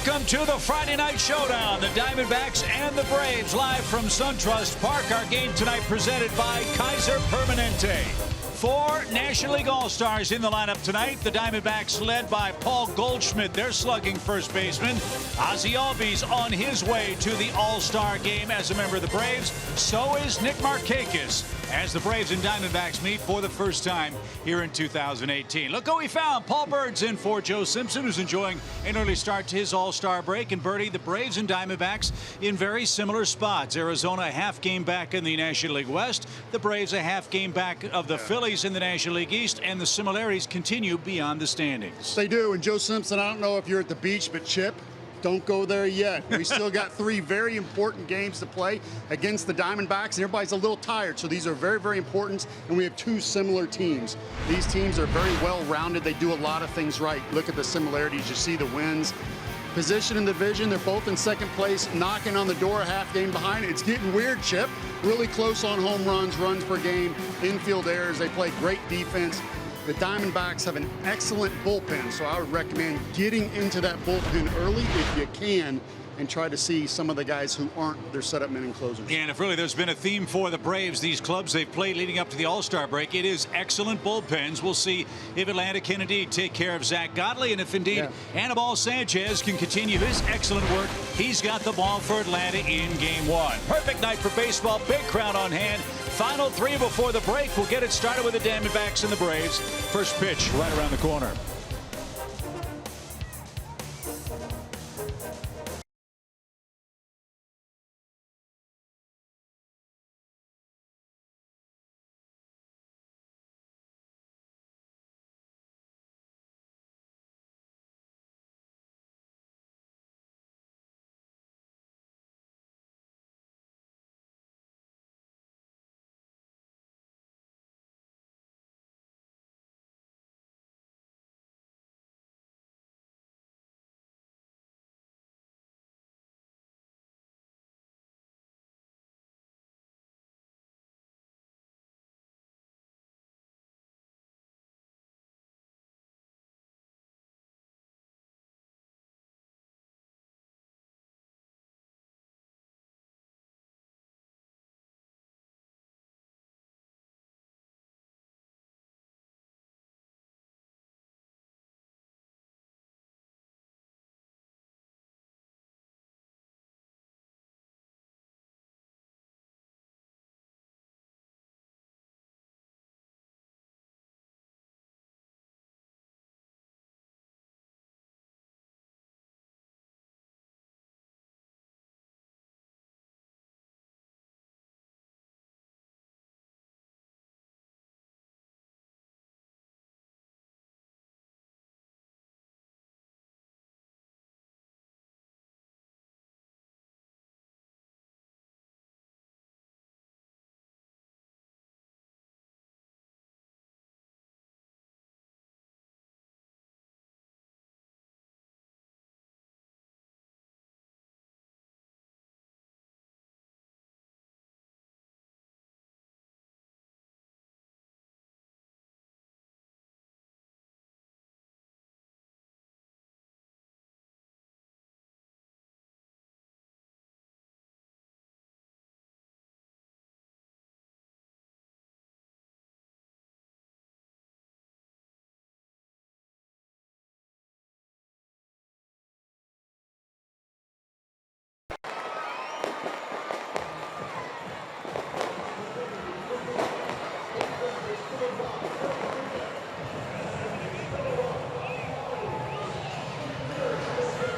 Welcome to the Friday Night Showdown. The Diamondbacks and the Braves live from SunTrust Park. Our game tonight presented by Kaiser Permanente. 4 National League All-Stars in the lineup tonight. The Diamondbacks led by Paul Goldschmidt, their slugging first baseman. Ozzie Albies on his way to the All-Star game as a member of the Braves. So is Nick Markakis as the Braves and Diamondbacks meet for the first time here in 2018. Look who we found. Paul Bird's in for Joe Simpson, who's enjoying an early start to his All-Star break. And Birdie, the Braves and Diamondbacks in very similar spots. Arizona a half game back in the National League West. The Braves a half game back of the Phillies in the National League East, and the similarities continue beyond the standings. They do. And Joe Simpson, I don't know if you're at the beach, but Chip, don't go there yet. We still got 3 very important games to play against the Diamondbacks, and everybody's a little tired. So these are very, very important, and we have 2 similar teams. These teams are very well-rounded. They do a lot of things right. Look at the similarities. You see the wins. Position in the division, they're both in second place, knocking on the door, a half game behind. It's getting weird, Chip. Really close on home runs, runs per game, infield errors. They play great defense. The Diamondbacks have an excellent bullpen, so I would recommend getting into that bullpen early if you can and try to see some of the guys who aren't their setup men and closers. And if really there's been a theme for the Braves, these clubs they've played leading up to the All-Star break, it is excellent bullpens. We'll see if Atlanta can indeed take care of Zach Godley, and if indeed Anibal Sanchez can continue his excellent work. He's got the ball for Atlanta in Game 1. Perfect night for baseball. Big crowd on hand. Final 3 before the break. We'll get it started with the Diamondbacks and the Braves. First pitch right around the corner.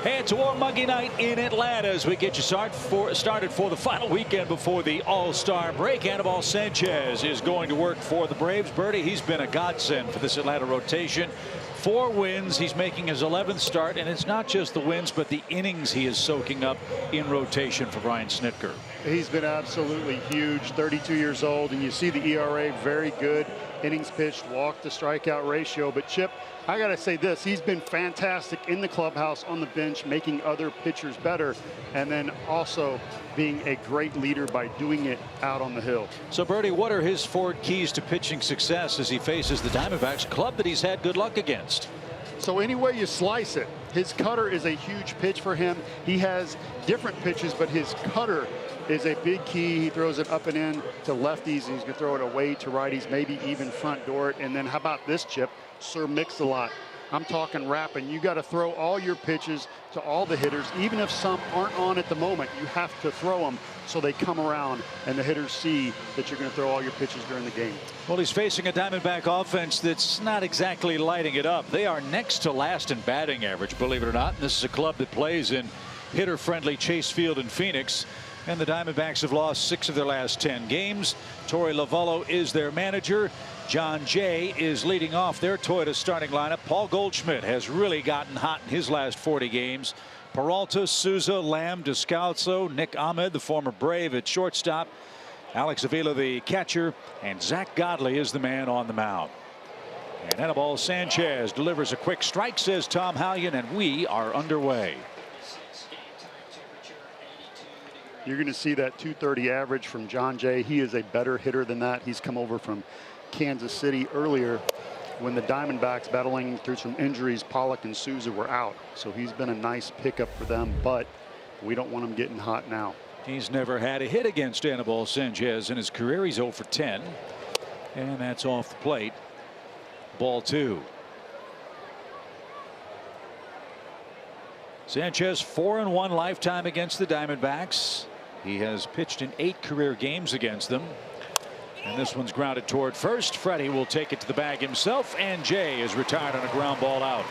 Hey, it's a warm, muggy night in Atlanta as we get you started for the final weekend before the All-Star break. Anibal Sanchez is going to work for the Braves. Birdie, he's been a godsend for this Atlanta rotation. 4 wins. He's making his 11th start, and it's not just the wins, but the innings he is soaking up in rotation for Brian Snitker. He's been absolutely huge. 32 years old, and you see the ERA, very good. Innings pitched, walk to strikeout ratio. But Chip, I got to say this, he's been fantastic in the clubhouse, on the bench, making other pitchers better, and then also being a great leader by doing it out on the hill. So, Birdie, what are his 4 keys to pitching success as he faces the Diamondbacks, club that he's had good luck against? So any way you slice it, his cutter is a huge pitch for him. He has different pitches, but his cutter is a big key. He throws it up and in to lefties. He's going to throw it away to righties, maybe even front door it. And then how about this, Chip? Sir Mix-a-Lot. I'm talking rapping. You got to throw all your pitches to all the hitters. Even if some aren't on at the moment, you have to throw them so they come around and the hitters see that you're going to throw all your pitches during the game. Well, he's facing a Diamondback offense that's not exactly lighting it up. They are next to last in batting average, believe it or not. And this is a club that plays in hitter-friendly Chase Field in Phoenix. And the Diamondbacks have lost 6 of their last 10 games. Torey Lovullo is their manager. John Jay is leading off their Toyota starting lineup. Paul Goldschmidt has really gotten hot in his last 40 games. Peralta, Souza, Lamb, Descalso, Nick Ahmed, the former Brave, at shortstop. Alex Avila, the catcher, and Zach Godley is the man on the mound. And Anibal Sanchez delivers a quick strike, says Tom Hallion, and we are underway. You're going to see that 230 average from John Jay. He is a better hitter than that. He's come over from Kansas City earlier when the Diamondbacks, battling through some injuries, Pollock and Souza were out. So he's been a nice pickup for them, but we don't want him getting hot now. He's never had a hit against Anibal Sanchez in his career. He's 0 for 10. And that's off the plate. Ball 2. Sanchez 4-1 lifetime against the Diamondbacks. He has pitched in 8 career games against them. And this one's grounded toward first. Freddie will take it to the bag himself, and Jay is retired on a ground ball out.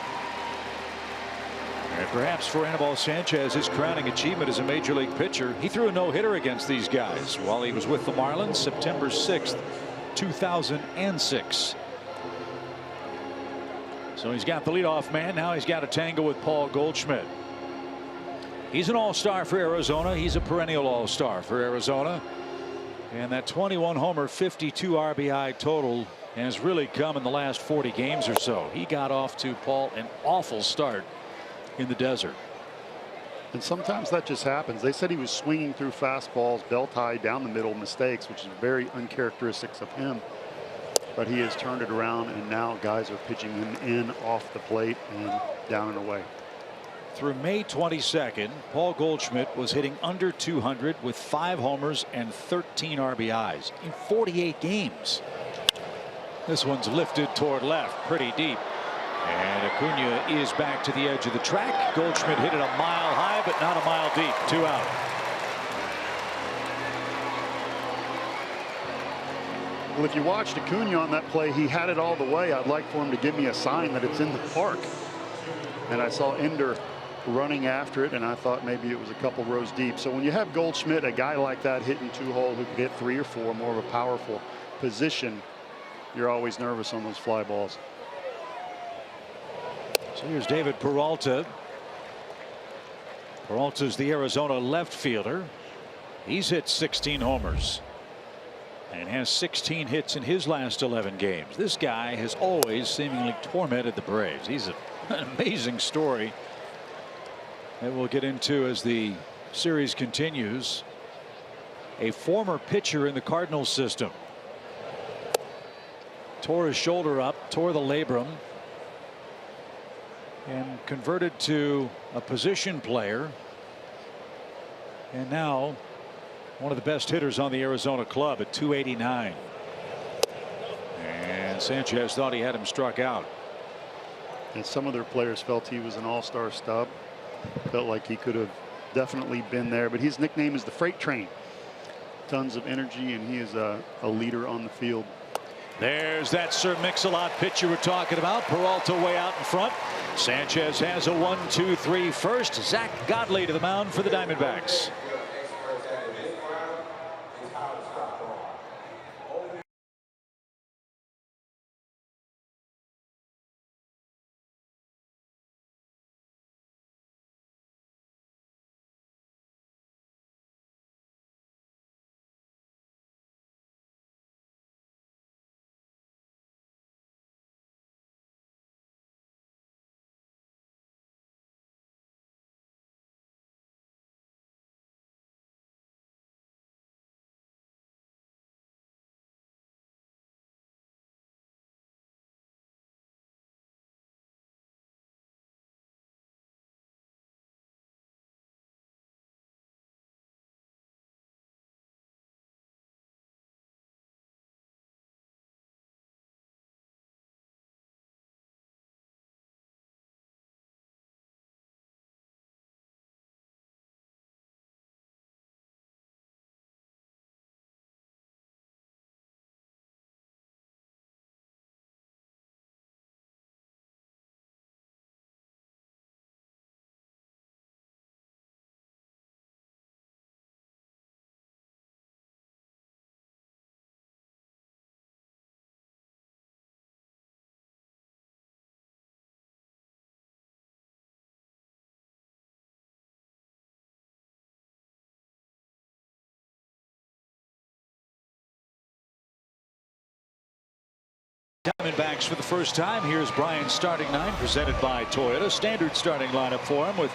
And perhaps for Anibal Sanchez, his crowning achievement as a major league pitcher, he threw a no-hitter against these guys while he was with the Marlins September 6th, 2006. So he's got the leadoff man. Now he's got a tango with Paul Goldschmidt. He's an all-star for Arizona. He's a perennial all-star for Arizona. And that 21 homer, 52 RBI total has really come in the last 40 games or so. He got off to, Paul, an awful start in the desert. And sometimes that just happens. They said he was swinging through fastballs, belt high, down the middle, mistakes, which is very uncharacteristic of him. But he has turned it around, and now guys are pitching him in off the plate and down and away. Through May 22nd, Paul Goldschmidt was hitting under 200 with 5 homers and 13 RBIs in 48 games. This one's lifted toward left, pretty deep. And Acuna is back to the edge of the track. Goldschmidt hit it a mile high, but not a mile deep. 2 out. Well, if you watched Acuna on that play, he had it all the way. I'd like for him to give me a sign that it's in the park. And I saw Ender running after it, and I thought maybe it was a couple rows deep. So when you have Goldschmidt, a guy like that hitting 2-hole who can get 3 or 4, more of a powerful position, you're always nervous on those fly balls. So here's David Peralta. Peralta's the Arizona left fielder. He's hit 16 homers and has 16 hits in his last 11 games. This guy has always seemingly tormented the Braves. He's an amazing story that we'll get into as the series continues. A former pitcher in the Cardinals system. Tore his shoulder up, tore the labrum, and converted to a position player. And now one of the best hitters on the Arizona club at 289. And Sanchez thought he had him struck out. And some of their players felt he was an all-star stub. Felt like he could have definitely been there, but his nickname is the Freight Train. Tons of energy, and he is a leader on the field. There's that Sir Mix-a-Lot pitch you were talking about. Peralta way out in front. Sanchez has a 1-2-3 first. Zach Godley to the mound for the Diamondbacks. Diamondbacks for the first time. Here's Brian's starting nine presented by Toyota. Standard starting lineup for him with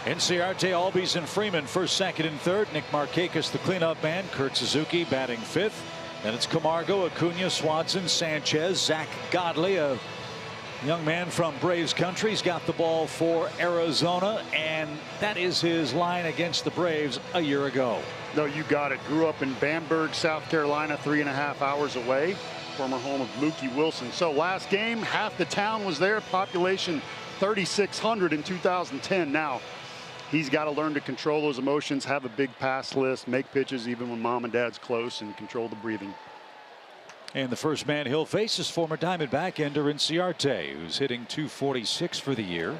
Inciarte, Albies, and Freeman first, second, and third. Nick Markakis, the cleanup man. Kurt Suzuki batting fifth. Then it's Camargo, Acuna, Swanson, Sanchez, Zach Godley, a young man from Braves country. He's got the ball for Arizona, and that is his line against the Braves a year ago. No, you got it. Grew up in Bamberg, South Carolina, 3.5 hours away. Former home of Mookie Wilson. So last game, half the town was there. Population 3,600 in 2010. Now, he's got to learn to control those emotions, have a big pass list, make pitches even when mom and dad's close, and control the breathing. And the first man he'll face is former Diamondback Ender Inciarte, who's hitting .246 for the year.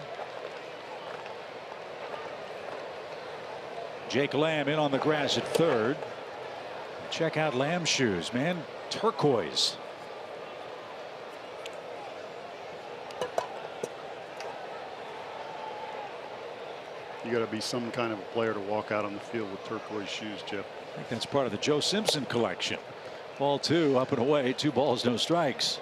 Jake Lamb in on the grass at third. Check out Lamb's shoes, man. Turquoise. You got to be some kind of a player to walk out on the field with turquoise shoes, Chip. I think that's part of the Joe Simpson collection. Ball two, up and away, 2 balls, no strikes.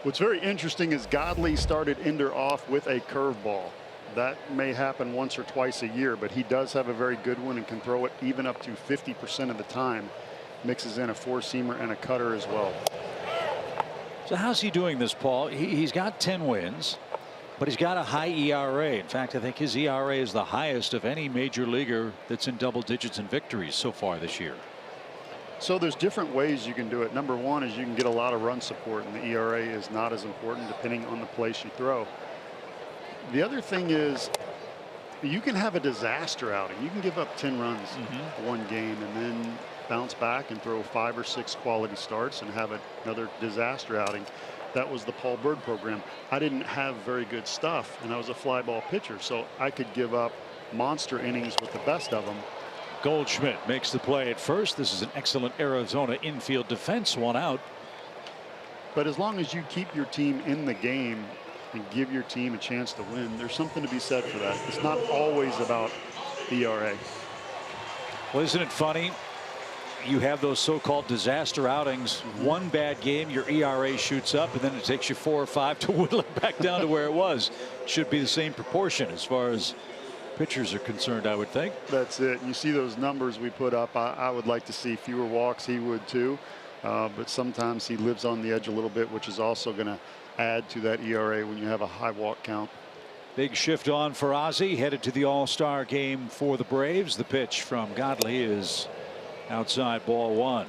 What's very interesting is Godley started Ender off with a curveball. That may happen once or twice a year, but he does have a very good one and can throw it even up to 50% of the time. Mixes in a 4-seamer and a cutter as well. So how's he doing this, Paul? He's got 10 wins, but he's got a high ERA. In fact, I think his ERA is the highest of any major leaguer that's in double digits in victories so far this year. So there's different ways you can do it. Number one is you can get a lot of run support, and the ERA is not as important depending on the place you throw. The other thing is you can have a disaster outing. You can give up 10 runs one game and then bounce back and throw 5 or 6 quality starts and have another disaster outing. That was the Paul Bird program. I didn't have very good stuff, and I was a fly ball pitcher, so I could give up monster innings with the best of them. Goldschmidt makes the play at first. This is an excellent Arizona infield defense. 1 out. But as long as you keep your team in the game and give your team a chance to win, there's something to be said for that. It's not always about ERA. Well, isn't it funny? You have those so-called disaster outings. One bad game, your ERA shoots up, and then it takes you 4 or 5 to whittle it back down to where it was. Should be the same proportion as far as pitchers are concerned, I would think. That's it. You see those numbers we put up. I would like to see fewer walks. He would too. But sometimes he lives on the edge a little bit, which is also going to add to that ERA when you have a high walk count. Big shift on for Ozzie, headed to the All-Star game for the Braves. The pitch from Godley is outside, ball 1.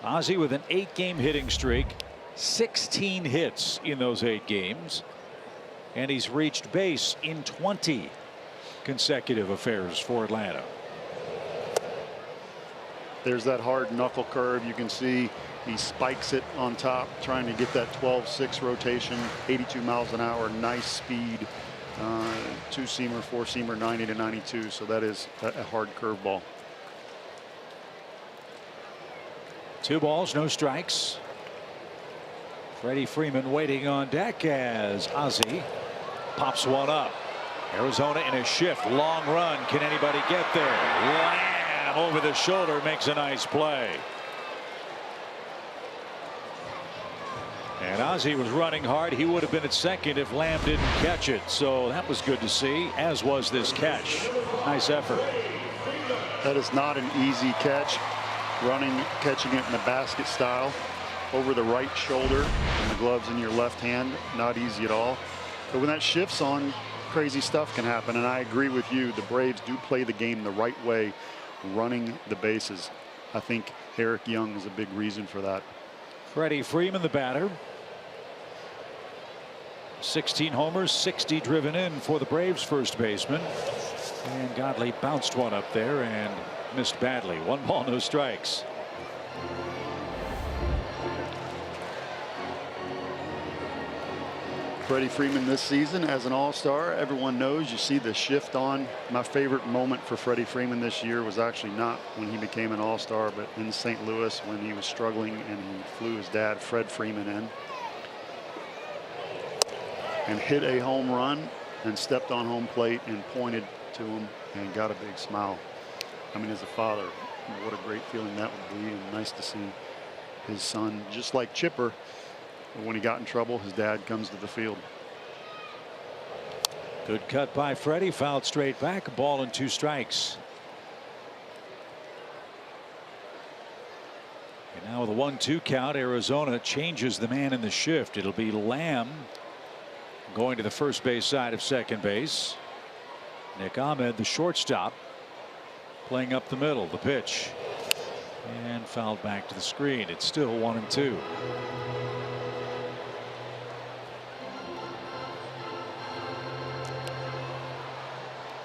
Ozzie with an 8-game hitting streak, 16 hits in those 8 games. And he's reached base in 20 consecutive affairs for Atlanta. There's that hard knuckle curve. You can see he spikes it on top, trying to get that 12-6 rotation, 82 miles an hour, nice speed, 2-seamer, 4-seamer, 90 to 92. So that is a hard curveball. 2 balls, no strikes. Freddie Freeman waiting on deck as Ozzie pops one up. Arizona in a shift, long run. Can anybody get there? Lamb over the shoulder makes a nice play. And Ozzie was running hard. He would have been at second if Lamb didn't catch it. So that was good to see, as was this catch. Nice effort. That is not an easy catch. Running, catching it in the basket style over the right shoulder and the gloves in your left hand, not easy at all. But when that shifts on, crazy stuff can happen. And I agree with you. The Braves do play the game the right way, running the bases. I think Eric Young is a big reason for that. Freddie Freeman, the batter. 16 homers, 60 driven in for the Braves first baseman. And Godley bounced one up there and missed badly. 1 ball, no strikes. Freddie Freeman this season as an all-star. Everyone knows, you see the shift on. My favorite moment for Freddie Freeman this year was actually not when he became an all-star, but in St. Louis when he was struggling and he flew his dad, Fred Freeman, in and hit a home run and stepped on home plate and pointed to him and got a big smile. I mean, as a father, what a great feeling that would be, and nice to see his son, just like Chipper, when he got in trouble, his dad comes to the field. Good cut by Freddie, fouled straight back, a ball and 2 strikes. And now with a 1-2 count, Arizona changes the man in the shift. It'll be Lamb going to the first base side of second base. Nick Ahmed, the shortstop, playing up the middle. The pitch and fouled back to the screen. It's still 1-2.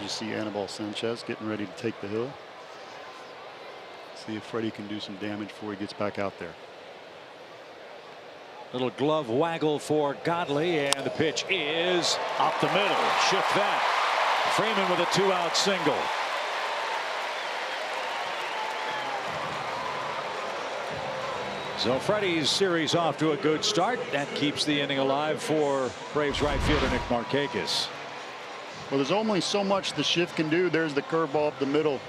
You see Anibal Sanchez getting ready to take the hill. See if Freddie can do some damage before he gets back out there. Little glove waggle for Godley, and the pitch is up the middle. Shift that. Freeman with a 2-out single. So Freddie's series off to a good start. That keeps the inning alive for Braves right fielder Nick Markakis. Well, there's only so much the shift can do. There's the curveball up the middle.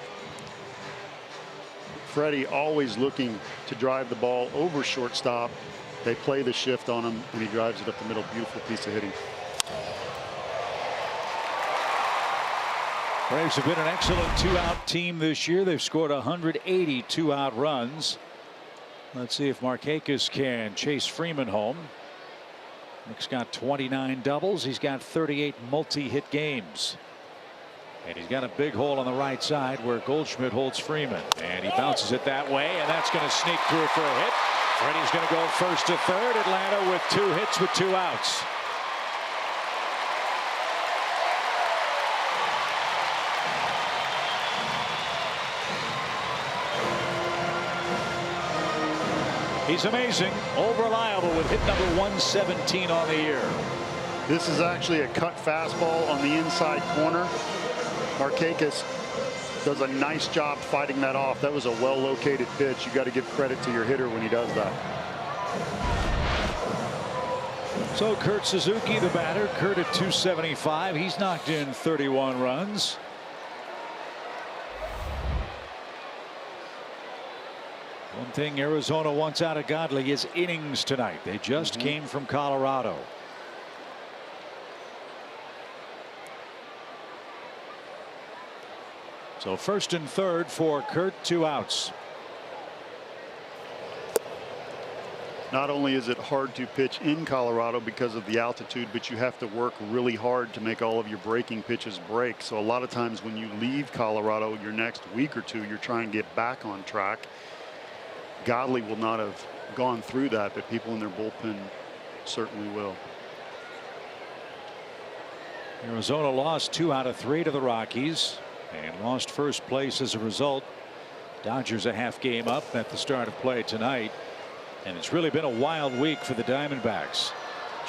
Freddie always looking to drive the ball over shortstop. They play the shift on him, and he drives it up the middle. Beautiful piece of hitting. Braves have been an excellent 2-out team this year. They've scored 180 2-out runs. Let's see if Markakis can chase Freeman home. Nick's got 29 doubles. He's got 38 multi-hit games. And he's got a big hole on the right side where Goldschmidt holds Freeman. And he bounces it that way, and that's going to sneak through for a hit. Freddie's going to go first to third. Atlanta with 2 hits with 2 outs. He's amazing, reliable with hit number 117 on the year. This is actually a cut fastball on the inside corner. Markakis does a nice job fighting that off. That was a well-located pitch. You got to give credit to your hitter when he does that. So Kurt Suzuki, the batter. Kurt at 275. He's knocked in 31 runs. One thing Arizona wants out of Godley is innings tonight. They just came from Colorado. So first and third for Kurt, 2 outs. Not only is it hard to pitch in Colorado because of the altitude, but you have to work really hard to make all of your breaking pitches break. So a lot of times when you leave Colorado your next week or 2, you're trying to get back on track. Godley will not have gone through that, but people in their bullpen certainly will. Arizona lost 2 out of 3 to the Rockies and lost first place as a result. Dodgers a half game up at the start of play tonight. And it's really been a wild week for the Diamondbacks.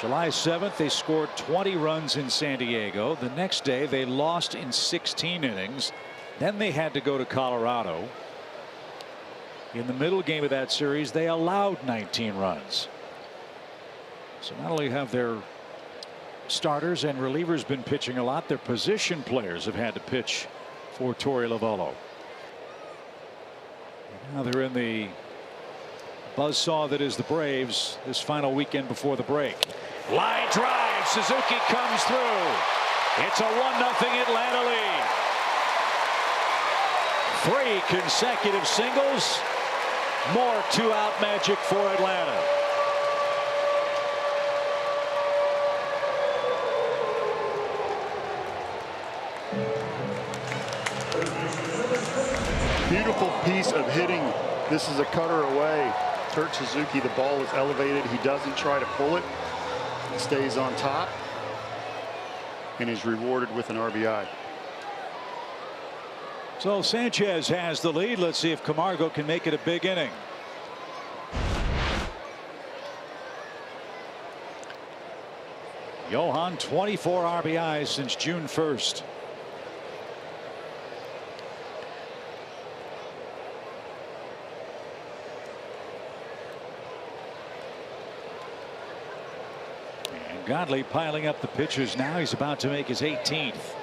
July 7th, they scored 20 runs in San Diego. The next day, they lost in 16 innings. Then they had to go to Colorado. In the middle game of that series, they allowed 19 runs. So not only have their starters and relievers been pitching a lot, their position players have had to pitch for Torey Lovullo. Now they're in the buzzsaw that is the Braves this final weekend before the break. Line drive. Suzuki comes through. It's a 1-0 Atlanta lead. 3 consecutive singles. More 2-out magic for Atlanta. Beautiful piece of hitting. This is a cutter away. Kurt Suzuki, the ball is elevated. He doesn't try to pull it. He stays on top and is rewarded with an RBI. So Sanchez has the lead. Let's see if Camargo can make it a big inning. Johan, 24 RBIs since June 1st. And Godley piling up the pitches now. He's about to make his 18th.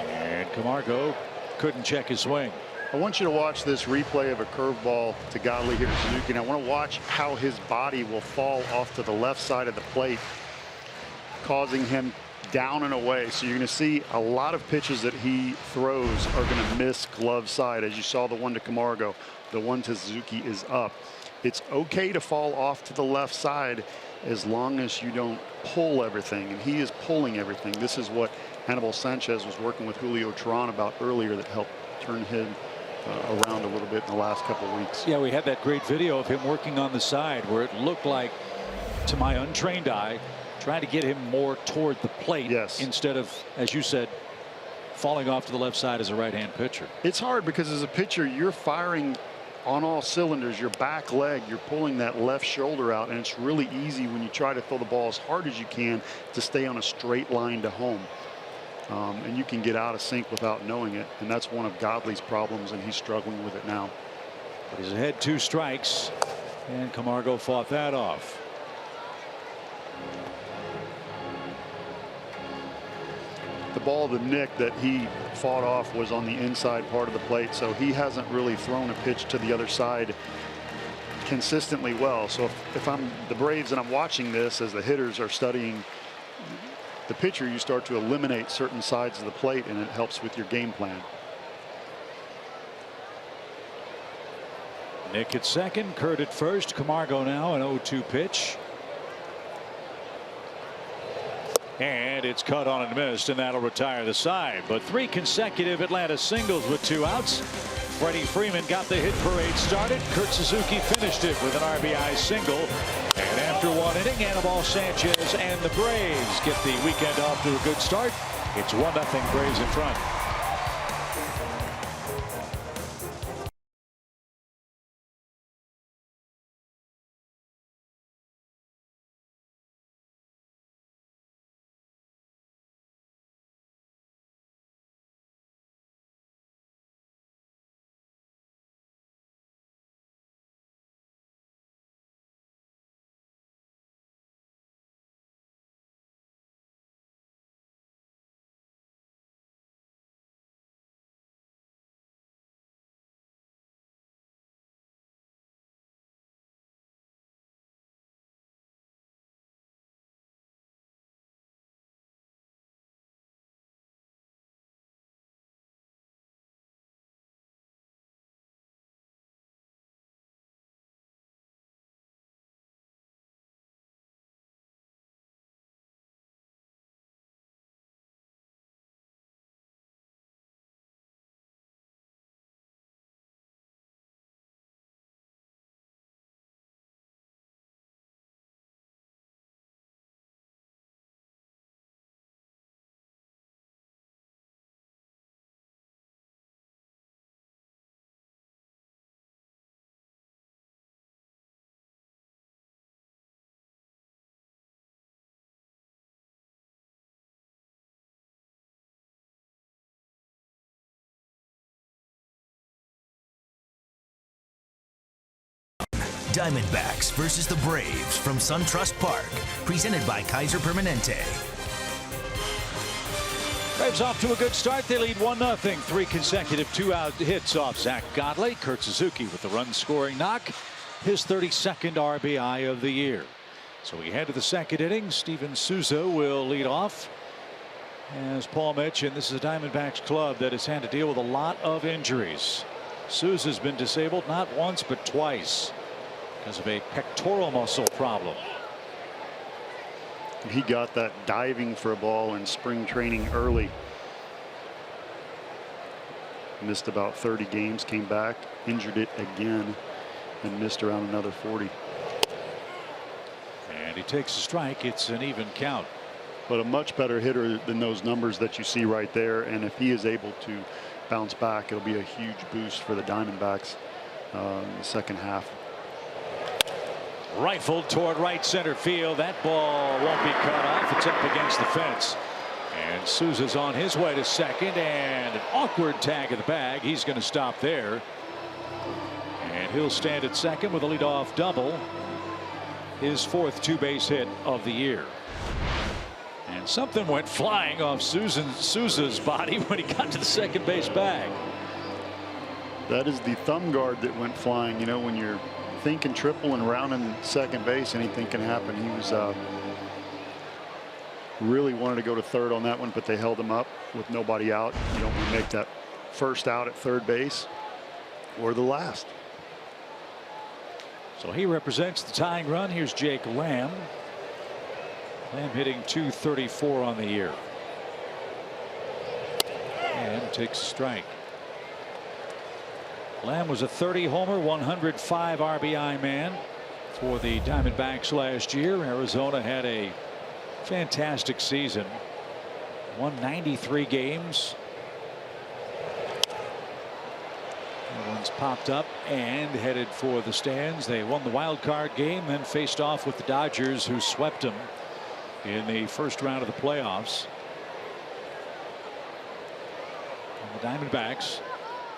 And Camargo couldn't check his swing. I want you to watch this replay of a curveball to Godley here to Suzuki. And I want to watch how his body will fall off to the left side of the plate, causing him down and away. So you're going to see a lot of pitches that he throws are going to miss glove side. As you saw the one to Camargo, the one to Suzuki is up. It's okay to fall off to the left side as long as you don't pull everything, and he is pulling everything. This is what Hannibal Sanchez was working with Julio Teheran about earlier that helped turn him around a little bit in the last couple of weeks. Yeah, we had that great video of him working on the side where it looked like, to my untrained eye, trying to get him more toward the plate. Yes. Instead of, as you said, falling off to the left side as a right-hand pitcher. It's hard because as a pitcher, you're firing on all cylinders. Your back leg, you're pulling that left shoulder out, and it's really easy when you try to throw the ball as hard as you can to stay on a straight line to home. And you can get out of sync without knowing it, and that's one of Godley's problems, and he's struggling with it now. But he's ahead 2 strikes, and Camargo fought that off. The ball to Nick that he fought off was on the inside part of the plate, so he hasn't really thrown a pitch to the other side consistently well. So if I'm the Braves and I'm watching this as the hitters are studying the pitcher, you start to eliminate certain sides of the plate, and it helps with your game plan. Nick at second, Kurt at first. Camargo now an 0-2 pitch. And it's cut on and missed, and that'll retire the side. But 3 consecutive Atlanta singles with 2 outs. Freddie Freeman got the hit parade started. Kurt Suzuki finished it with an RBI single. And after 1 inning, Hannibal Sanchez and the Braves get the weekend off to a good start. It's 1-0 Braves in front. Diamondbacks versus the Braves from SunTrust Park, presented by Kaiser Permanente. Braves off to a good start. They lead 1-0. 3 consecutive 2-out hits off Zach Godley. Kurt Suzuki with the run-scoring knock, his 32nd RBI of the year. So we head to the second inning. Steven Souza will lead off. As Paul mentioned, this is a Diamondbacks club that has had to deal with a lot of injuries. Souza's been disabled not once but twice because of a pectoral muscle problem. He got that diving for a ball in spring training early. Missed about 30 games, came back, injured it again, and missed around another 40. And he takes a strike. It's an even count. But a much better hitter than those numbers that you see right there. And if he is able to bounce back, it'll be a huge boost for the Diamondbacks in the second half. Rifled toward right center field. That ball won't be cut off. It's up against the fence. And Souza's on his way to second, and an awkward tag of the bag. He's going to stop there. And he'll stand at second with a leadoff double. His 4th 2-base hit of the year. And something went flying off Souza's body when he got to the second base bag. That is the thumb guard that went flying. You know, when you're thinking triple and rounding second base, anything can happen. He was really wanted to go to third on that one, but they held him up with nobody out. You don't want to make that first out at third base or the last. So he represents the tying run. Here's Jake Lamb. Lamb hitting .234 on the year. And takes a strike. Lamb was a 30 homer, 105 RBI man for the Diamondbacks last year. Arizona had a fantastic season. Won 93 games. That one's popped up and headed for the stands. They won the wild card game, then faced off with the Dodgers, who swept them in the first round of the playoffs. And the Diamondbacks,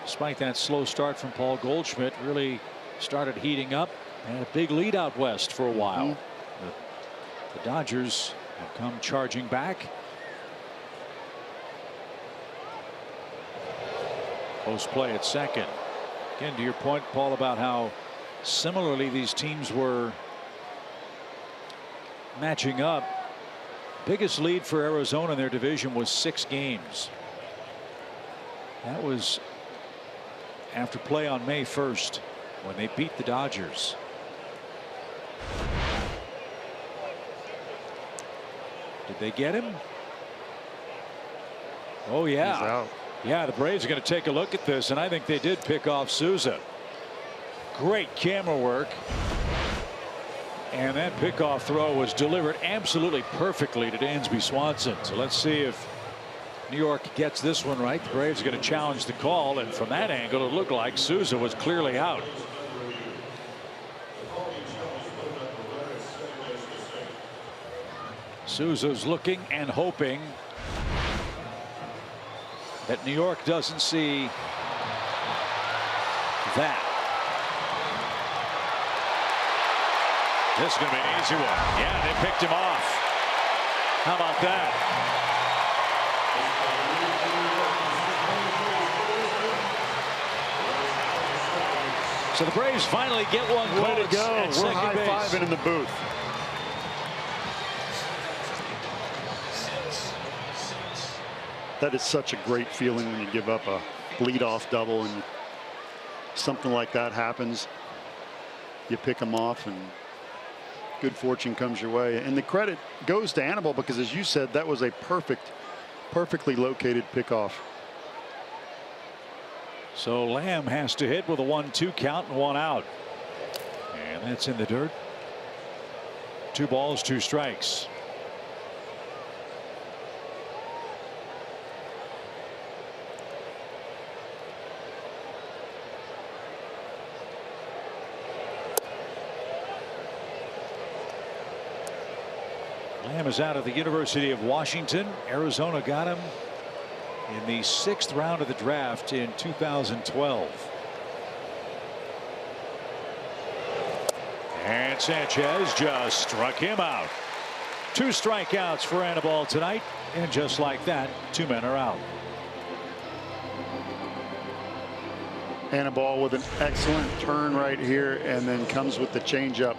despite that slow start from Paul Goldschmidt, really started heating up and had a big lead out west for a while. The Dodgers have come charging back. Close play at second. Again, to your point, Paul, about how similarly these teams were matching up. Biggest lead for Arizona in their division was 6 games. That was after play on May 1st when they beat the Dodgers. Did they get him? Oh yeah. He's out. Yeah, the Braves are going to take a look at this, and I think they did pick off Souza. Great camera work. And that pickoff throw was delivered absolutely perfectly to Dansby Swanson. So let's see if New York gets this one right. The Braves are going to challenge the call, and from that angle it looked like Souza was clearly out. Souza's looking and hoping that New York doesn't see that. This is going to be an easy one. Yeah, they picked him off. How about that? So the Braves finally get one close. Way to go. We're high-fiving in the booth. That is such a great feeling when you give up a leadoff double and something like that happens. You pick them off and good fortune comes your way. And the credit goes to Anibal because, as you said, that was a perfectly located pickoff. So Lamb has to hit with a 1-2 count and 1 out. And that's in the dirt. 2 balls, 2 strikes. Lamb is out of the University of Washington. Arizona got him in the 6th round of the draft in 2012. And Sanchez just struck him out. 2 strikeouts for Anibal tonight, and just like that, 2 men are out. Anibal with an excellent turn right here, and then comes with the changeup.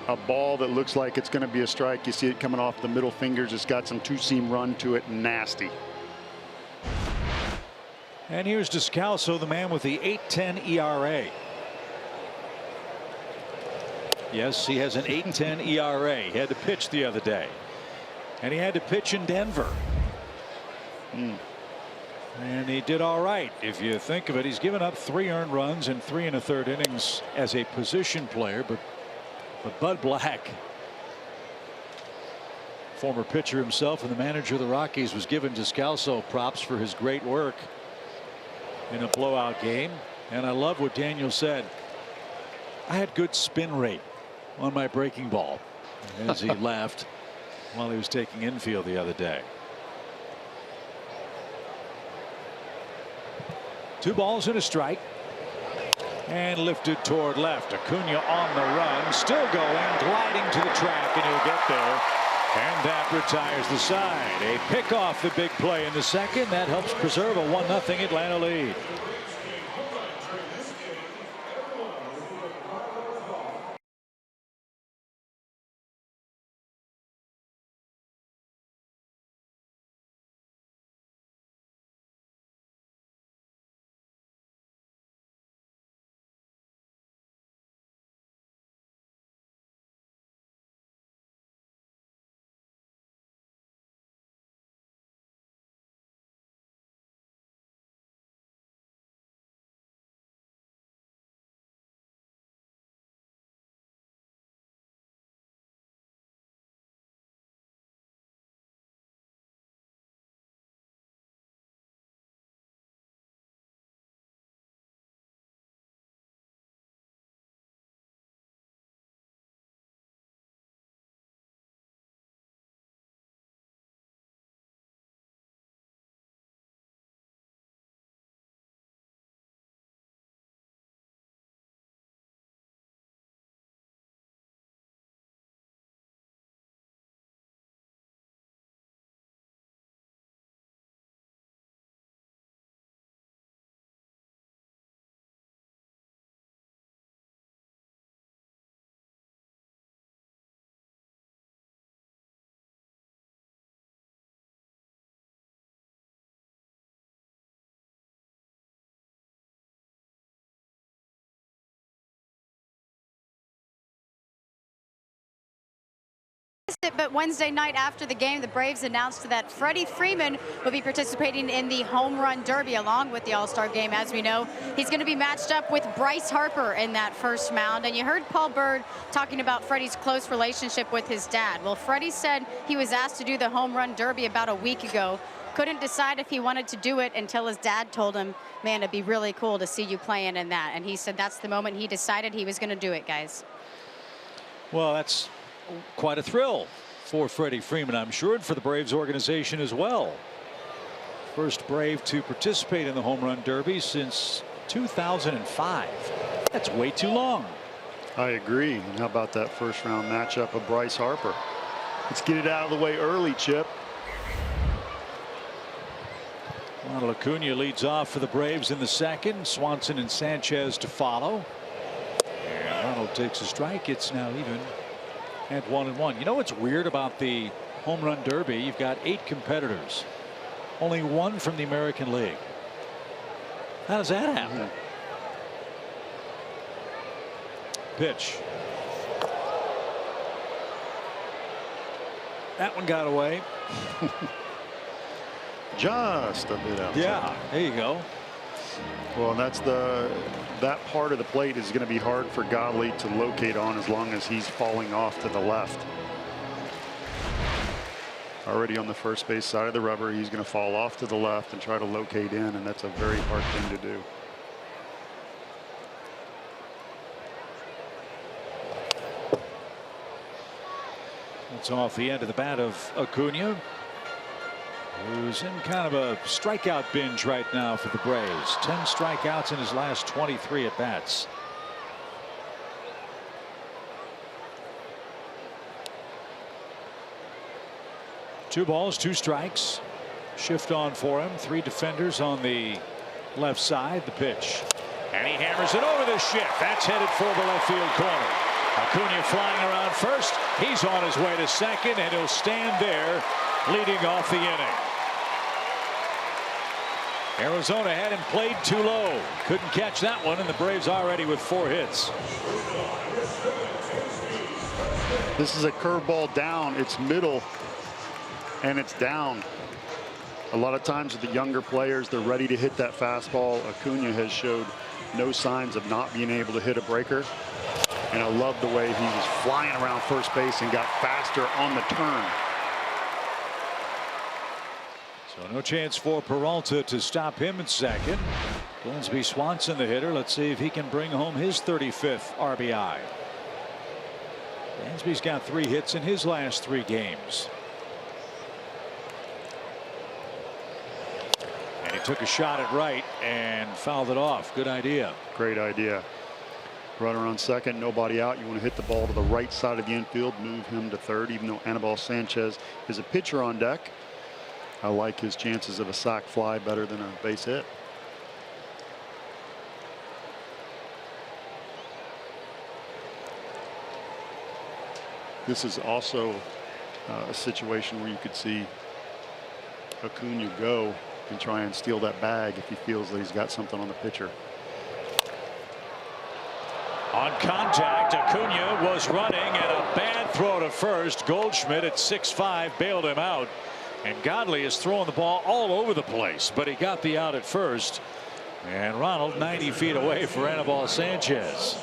A ball that looks like it's going to be a strike. You see it coming off the middle fingers. It's got some 2-seam run to it. Nasty. And here's Descalso, the man with the 8.10 ERA. Yes, he has an 8.10 ERA. He had to pitch the other day, and he had to pitch in Denver. And he did all right. If you think of it, he's given up 3 earned runs in 3 1/3 innings as a position player, but Bud Black, former pitcher himself and the manager of the Rockies, was giving Descalso props for his great work in a blowout game. And I love what Daniel said. I had good spin rate on my breaking ball, as he laughed while he was taking infield the other day. 2 balls and a strike. And lifted toward left. Acuna on the run, still going, gliding to the track, and he'll get there. And that retires the side. A pick off the big play in the second. That helps preserve a 1-0 Atlanta lead. missed it, but Wednesday night after the game, the Braves announced that Freddie Freeman will be participating in the Home Run Derby along with the All-Star game. As we know, he's going to be matched up with Bryce Harper in that first mound. And you heard Paul Bird talking about Freddie's close relationship with his dad. Well, Freddie said he was asked to do the Home Run Derby about a week ago. Couldn't decide if he wanted to do it until his dad told him, man, it'd be really cool to see you playing in that. And he said that's the moment he decided he was going to do it, guys. Well, that's quite a thrill for Freddie Freeman, I'm sure, and for the Braves organization as well. First Brave to participate in the Home Run Derby since 2005. That's way too long. I agree. And how about that first round matchup of Bryce Harper? Let's get it out of the way early, Chip. Ronald Acuna leads off for the Braves in the second. Swanson and Sanchez to follow. And Ronald takes a strike. It's now even at 1-1. You know what's weird about the Home Run Derby? You've got 8 competitors. Only 1 from the American League. How does that happen? Pitch. That one got away. Just a bit outside. Yeah, there you go. Well, that part of the plate is going to be hard for Godley to locate on as long as he's falling off to the left. Already on the first base side of the rubber, he's going to fall off to the left and try to locate in, and that's a very hard thing to do. It's off the end of the bat of Acuna, who's in kind of a strikeout binge right now for the Braves. 10 strikeouts in his last 23 at bats. Two balls, 2 strikes. Shift on for him. 3 defenders on the left side. The pitch, and he hammers it over the shift. That's headed for the left field corner. Acuna flying around first. He's on his way to second, and he'll stand there leading off the inning. Arizona hadn't played too low. Couldn't catch that one, and the Braves already with 4 hits. This is a curveball down. It's middle, and it's down. A lot of times with the younger players, they're ready to hit that fastball. Acuna has showed no signs of not being able to hit a breaker. And I love the way he was flying around first base and got faster on the turn. So no chance for Peralta to stop him at second. Dansby Swanson, the hitter. Let's see if he can bring home his 35th RBI. Dansby's got 3 hits in his last 3 games. And he took a shot at right and fouled it off. Good idea. Great idea. Runner on second, nobody out. You want to hit the ball to the right side of the infield, move him to third, even though Anibal Sanchez is a pitcher on deck. I like his chances of a sac fly better than a base hit. This is also a situation where you could see Acuna go and try and steal that bag if he feels that he's got something on the pitcher. On contact, Acuna was running, and a bad throw to first. Goldschmidt at 6'5" bailed him out. And Godley is throwing the ball all over the place, but he got the out at first. And Ronald 90 feet away for Anibal Sanchez.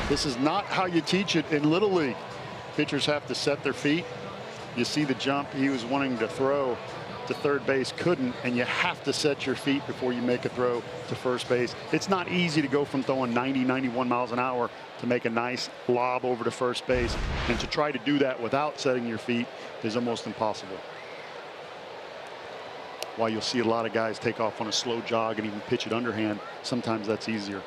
This is not how you teach it in Little League. Pitchers have to set their feet. You see the jump he was wanting to throw to third base, couldn't, and you have to set your feet before you make a throw to first base. It's not easy to go from throwing 90, 91 miles an hour to make a nice lob over to first base, and to try to do that without setting your feet is almost impossible. While you'll see a lot of guys take off on a slow jog and even pitch it underhand, sometimes that's easier.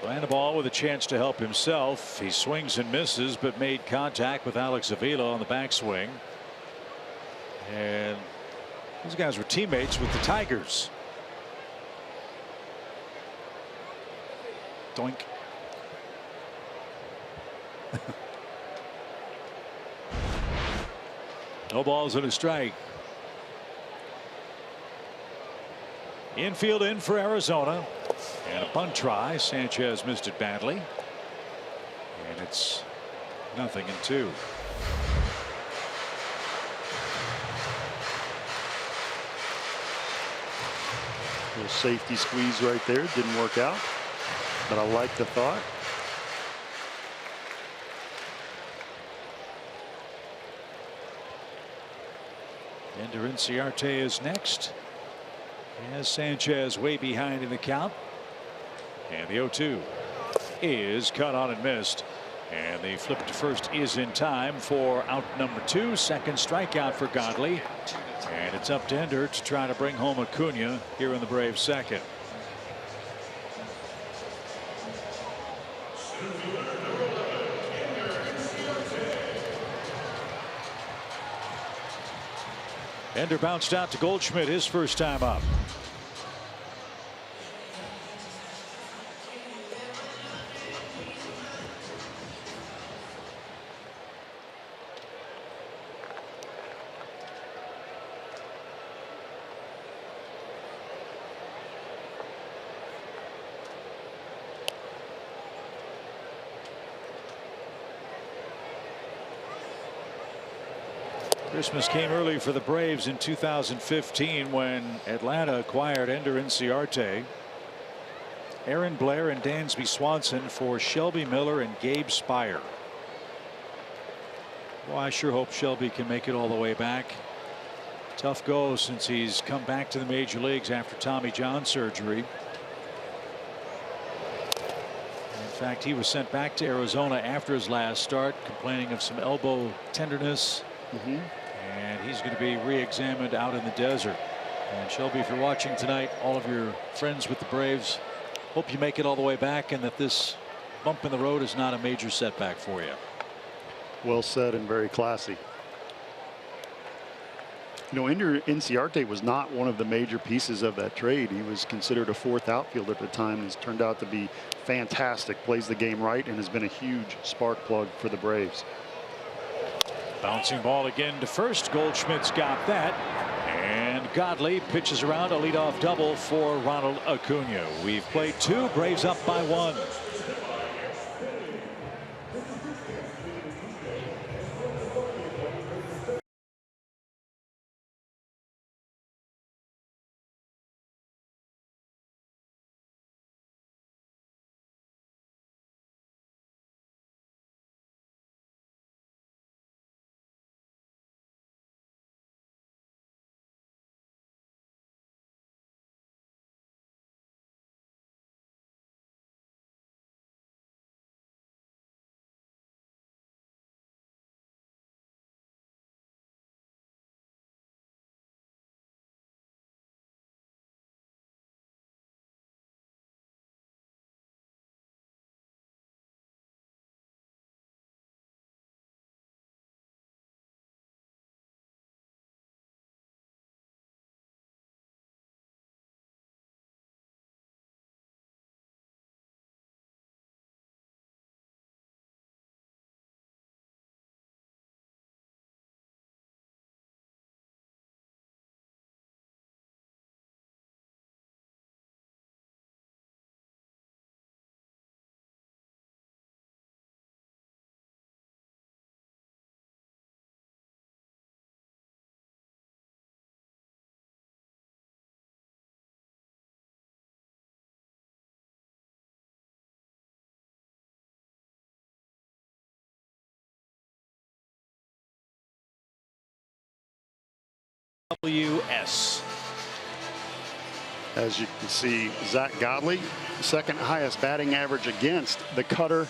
So Anibal with a chance to help himself. He swings and misses, but made contact with Alex Avila on the backswing. And these guys were teammates with the Tigers. Doink. No balls and a strike. Infield in for Arizona. And a bunt try. Sanchez missed it badly. And it's 0-2. Little safety squeeze right there. Didn't work out, but I like the thought. Ender Inciarte is next. As Sanchez way behind in the count. And the 0-2 is cut on and missed. And the flip to first is in time for out number 2. Second strikeout for Godley. And it's up to Ender to try to bring home Acuna here in the Braves second. Ender bounced out to Goldschmidt his first time up. Christmas came early for the Braves in 2015 when Atlanta acquired Ender Inciarte, Aaron Blair and Dansby Swanson for Shelby Miller and Gabe Spire. Well, I sure hope Shelby can make it all the way back. Tough go since he's come back to the major leagues after Tommy John surgery. In fact, he was sent back to Arizona after his last start, complaining of some elbow tenderness. And he's going to be re-examined out in the desert. And Shelby, if you're watching tonight, all of your friends with the Braves, hope you make it all the way back and that this bump in the road is not a major setback for you. Well said and very classy. You know, Ender Inciarte was not one of the major pieces of that trade. He was considered a fourth outfielder at the time. He's turned out to be fantastic, plays the game right, and has been a huge spark plug for the Braves. Bouncing ball again to first. Goldschmidt's got that. And Godley pitches around a leadoff double for Ronald Acuna. We've played 2. Braves up by 1. WS. As you can see, Zach Godley, second highest batting average against the cutter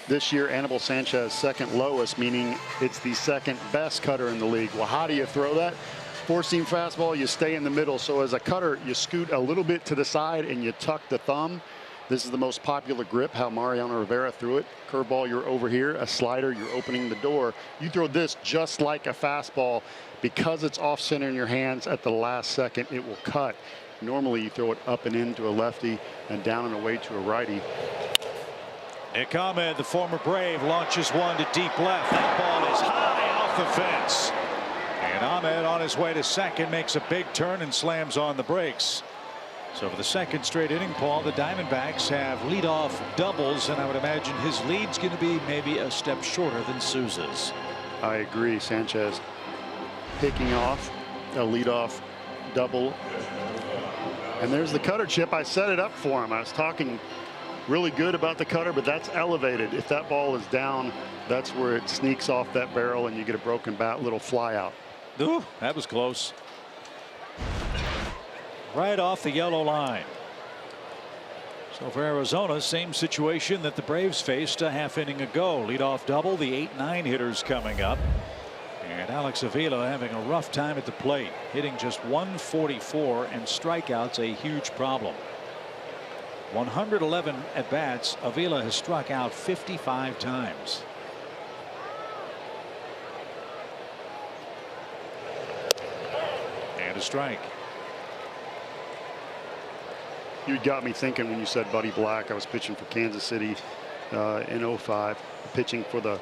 this year. Anibal Sanchez second lowest, meaning it's the second best cutter in the league. Well, how do you throw that? Four-seam fastball, you stay in the middle. So as a cutter, you scoot a little bit to the side and you tuck the thumb. This is the most popular grip, how Mariano Rivera threw it. Curveball, you're over here. A slider, you're opening the door. You throw this just like a fastball. Because it's off center in your hands at the last second, it will cut. Normally you throw it up and in to a lefty and down and away to a righty. Nick Ahmed, the former Brave, launches one to deep left. That ball is high off the fence. And Ahmed on his way to second makes a big turn and slams on the brakes. So for the second straight inning, Paul, the Diamondbacks have leadoff doubles, and I would imagine his lead's going to be maybe a step shorter than Souza's. I agree. Sanchez picking off a leadoff double. And there's the cutter, Chip. I set it up for him. I was talking really good about the cutter, but that's elevated. If that ball is down, that's where it sneaks off that barrel and you get a broken bat, little fly out. Ooh, that was close. Right off the yellow line. So for Arizona, same situation that the Braves faced a half inning ago. Leadoff double, the 8-9 hitters coming up. And Alex Avila having a rough time at the plate, hitting just 144, and strikeouts a huge problem. 111 at bats. Avila has struck out 55 times. And a strike. You got me thinking when you said Buddy Black. I was pitching for Kansas City in 05, pitching for the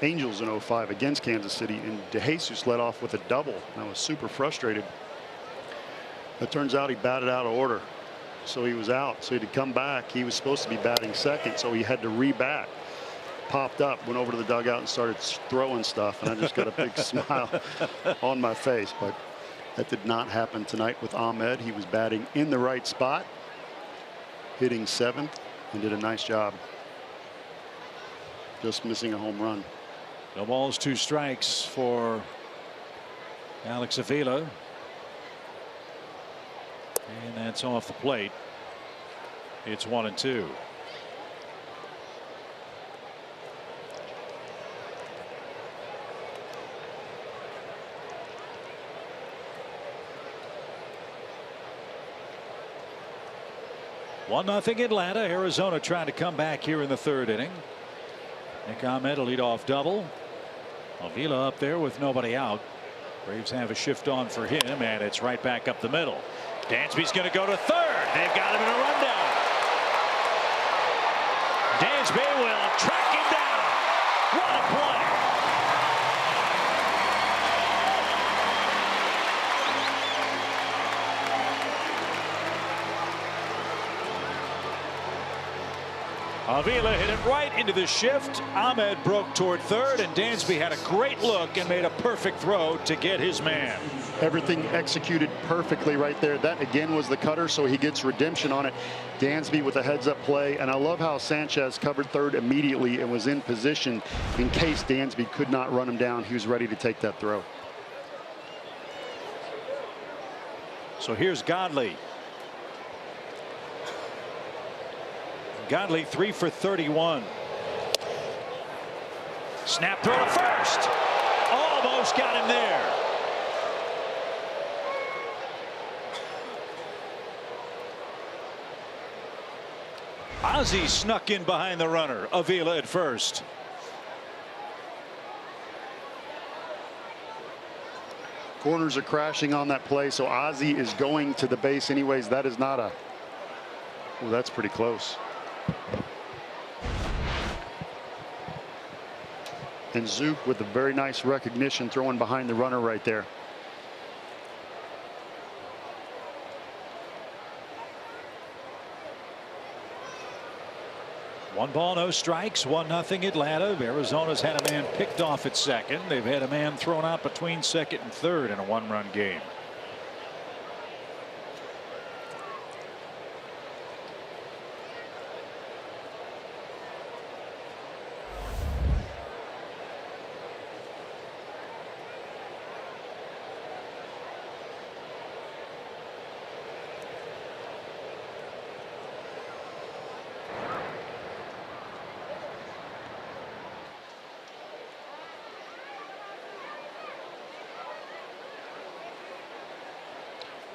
Angels in 05 against Kansas City, and DeJesus led off with a double. I was super frustrated. It turns out he batted out of order, so he was out. So he had to come back. He was supposed to be batting second, so he had to re-bat. Popped up, went over to the dugout and started throwing stuff, and I just got a big smile on my face. But that did not happen tonight with Ahmed. He was batting in the right spot, hitting seventh, and did a nice job. Just missing a home run. No balls, 2 strikes for Alex Avila. And that's off the plate. It's 1-2. One nothing Atlanta. Arizona trying to come back here in the third inning. Nick Ahmed a leadoff double. Avila up there with nobody out. Braves have a shift on for him, and it's right back up the middle. Dansby's going to go to third. They've got him in a rundown. Dansby will track him down. What a play. Avila hit it right into the shift. Ahmed broke toward third, and Dansby had a great look and made a perfect throw to get his man. Everything executed perfectly right there. That again was the cutter, so he gets redemption on it. Dansby with a heads-up play, and I love how Sanchez covered third immediately and was in position in case Dansby could not run him down. He was ready to take that throw. So here's Godley. Godley 3 for 31. Snap throw to first. Almost got him there. Ozzie snuck in behind the runner. Avila at first. Corners are crashing on that play, so Ozzie is going to the base anyways. That is not a. Well, that's pretty close. And Zook with a very nice recognition, throwing behind the runner right there. One ball, no strikes. 1-0 Atlanta. Arizona's had a man picked off at second. They've had a man thrown out between second and third in a one-run game.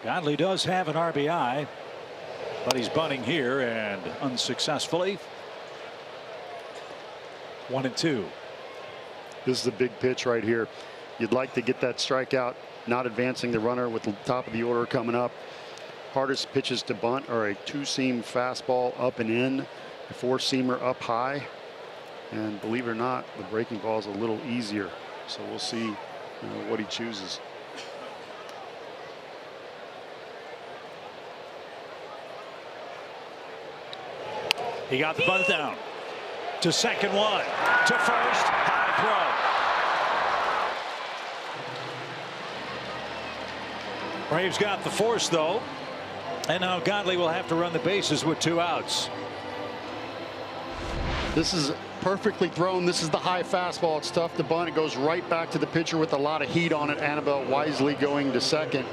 Godley does have an RBI, but he's bunting here and unsuccessfully. 1-2. This is a big pitch right here. You'd like to get that strikeout, not advancing the runner with the top of the order coming up. Hardest pitches to bunt are a 2-seam fastball up and in, a 4-seamer up high, and believe it or not, the breaking ball is a little easier. So we'll see what he chooses. He got the bunt down. To second one. To first. High throw. Braves got the force, though. And now Godley will have to run the bases with 2 outs. This is perfectly thrown. This is the high fastball. It's tough to bunt. It goes right back to the pitcher with a lot of heat on it. Annabelle wisely going to second.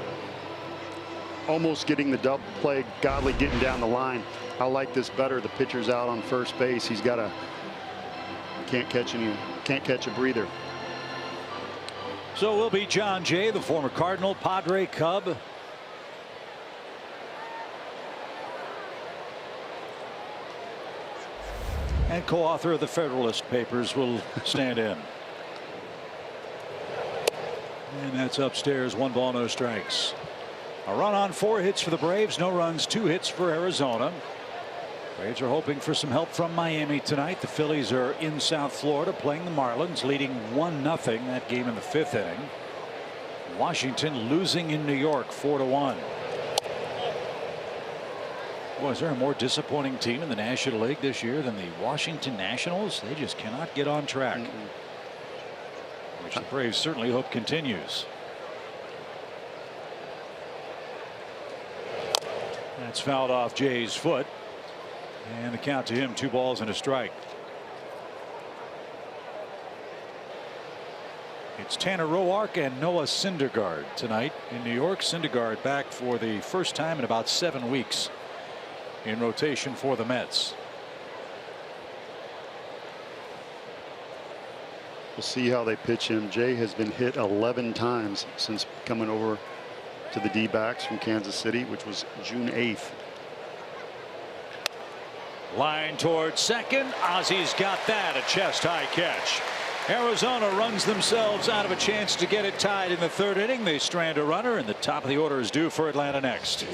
Almost getting the double play. Godley getting down the line. I like this better. The pitcher's out on first base. He's got a can't catch a breather. So it will be John Jay, the former Cardinal, Padre, Cub. And co-author of the Federalist Papers will stand in. And that's upstairs. 1 ball, no strikes. A run on 4 hits for the Braves. No runs, 2 hits for Arizona. Braves are hoping for some help from Miami tonight. The Phillies are in South Florida playing the Marlins, leading 1-0 that game in the 5th inning. Washington losing in New York 4-1. Boy, is there a more disappointing team in the National League this year than the Washington Nationals? They just cannot get on track. Which the Braves certainly hope continues. That's fouled off Jay's foot. And the count to him, 2 balls and a strike. It's Tanner Roark and Noah Syndergaard tonight in New York. Syndergaard back for the first time in about 7 weeks in rotation for the Mets. We'll see how they pitch him. Jay has been hit 11 times since coming over to the D-backs from Kansas City, which was June 8th. Line towards second. Ozzy's got that, a chest high catch. Arizona runs themselves out of a chance to get it tied in the 3rd inning. They strand a runner, and the top of the order is due for Atlanta next.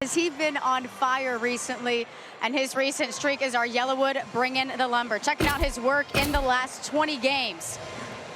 Has he been on fire recently, and his recent streak is our Yellowwood bringing the lumber. Checking out his work in the last 20 games.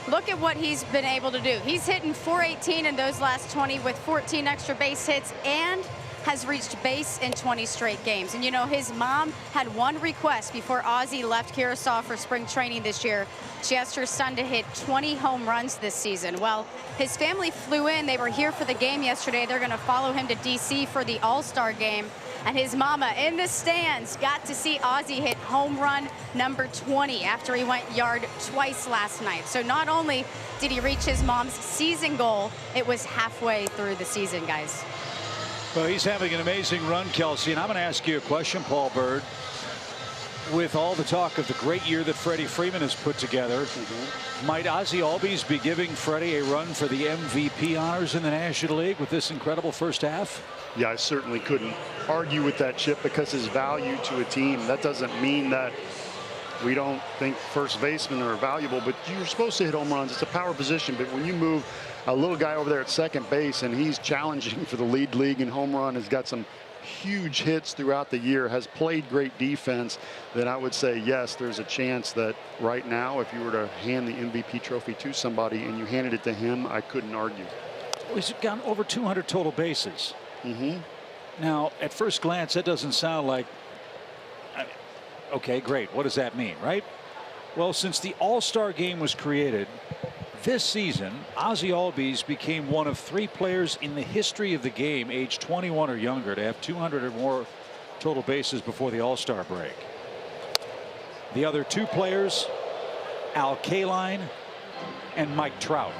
Look at what he's been able to do. He's hitting .418 in those last 20 with 14 extra base hits and has reached base in 20 straight games. And you know, his mom had one request before Ozzy left Curacao for spring training this year. She asked her son to hit 20 home runs this season. Well, his family flew in. They were here for the game yesterday. They're going to follow him to D.C. for the All-Star game. And his mama in the stands got to see Ozzy hit home run number 20 after he went yard twice last night. So not only did he reach his mom's season goal, it was halfway through the season, guys. Well, he's having an amazing run, Kelsey, and I'm going to ask you a question, Paul Bird. With all the talk of the great year that Freddie Freeman has put together, might Ozzy Albies be giving Freddie a run for the MVP honors in the National League with this incredible first half? Yeah, I certainly couldn't argue with that, Chip, because his value to a team, that doesn't mean that we don't think first basemen are valuable, but you're supposed to hit home runs. It's a power position, but when you move a little guy over there at second base and he's challenging for the league in home run, has got some huge hits throughout the year, has played great defense, then I would say yes, there's a chance that right now, if you were to hand the MVP trophy to somebody and you handed it to him, I couldn't argue. Well, he's gotten over 200 total bases. Now, at first glance, that doesn't sound like, okay, great. What does that mean, right? Well, since the All-Star game was created this season, Ozzie Albies became one of 3 players in the history of the game, age 21 or younger, to have 200 or more total bases before the All-Star break. The other 2 players, Al Kaline and Mike Trout.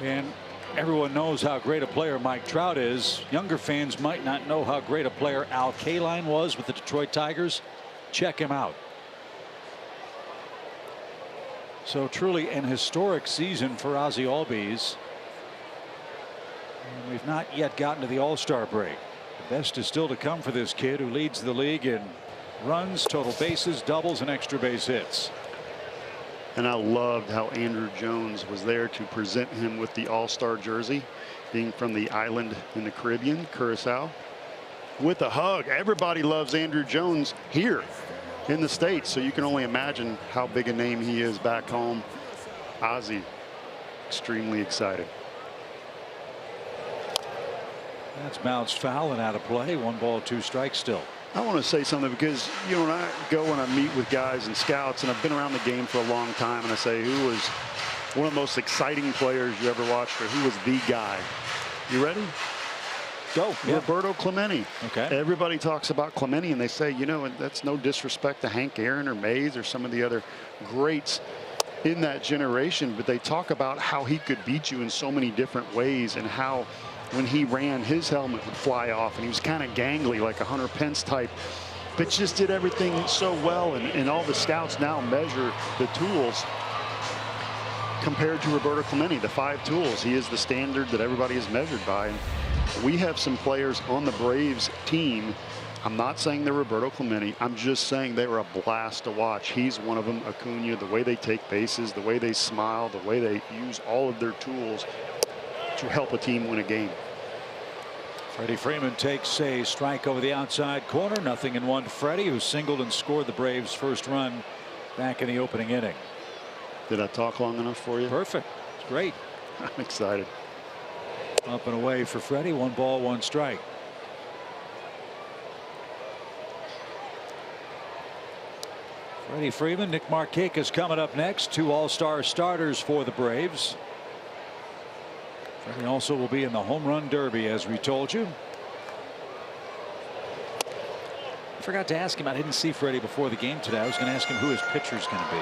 And everyone knows how great a player Mike Trout is. Younger fans might not know how great a player Al Kaline was with the Detroit Tigers. Check him out. So truly an historic season for Ozzie Albies. And we've not yet gotten to the All-Star break. The best is still to come for this kid who leads the league in runs, total bases, doubles, and extra base hits. And I loved how Andrew Jones was there to present him with the All-Star jersey, being from the island in the Caribbean, Curacao, with a hug. Everybody loves Andrew Jones here in the States, so you can only imagine how big a name he is back home. Ozzie, extremely excited. That's bounced foul and out of play. 1 ball, 2 strikes still. I want to say something because, you know, when I go and I meet with guys and scouts, and I've been around the game for a long time, and I say, who was one of the most exciting players you ever watched, or who was the guy? You ready? Go. Yeah. Roberto Clemente. Okay. Everybody talks about Clemente, and they say, you know, and that's no disrespect to Hank Aaron or Mays or some of the other greats in that generation, but they talk about how he could beat you in so many different ways, and how when he ran, his helmet would fly off, and he was kind of gangly like a Hunter Pence type, but just did everything so well. And all the scouts now measure the tools compared to Roberto Clemente, the 5 tools. He is the standard that everybody is measured by. And we have some players on the Braves team. I'm not saying they're Roberto Clemente. I'm just saying they were a blast to watch. He's one of them. Acuna, the way they take bases, the way they smile, the way they use all of their tools to help a team win a game. Freddie Freeman takes a strike over the outside corner. 0-1 to Freddie, who singled and scored the Braves' first run back in the opening inning. Did I talk long enough for you? Perfect. It's great. I'm excited. Up and away for Freddie. 1 ball, 1 strike. Freddie Freeman, Nick Markakis coming up next. 2 all-star starters for the Braves. Freddie also will be in the home run derby, as we told you. I forgot to ask him. I didn't see Freddie before the game today. I was going to ask him who his pitcher's going to be.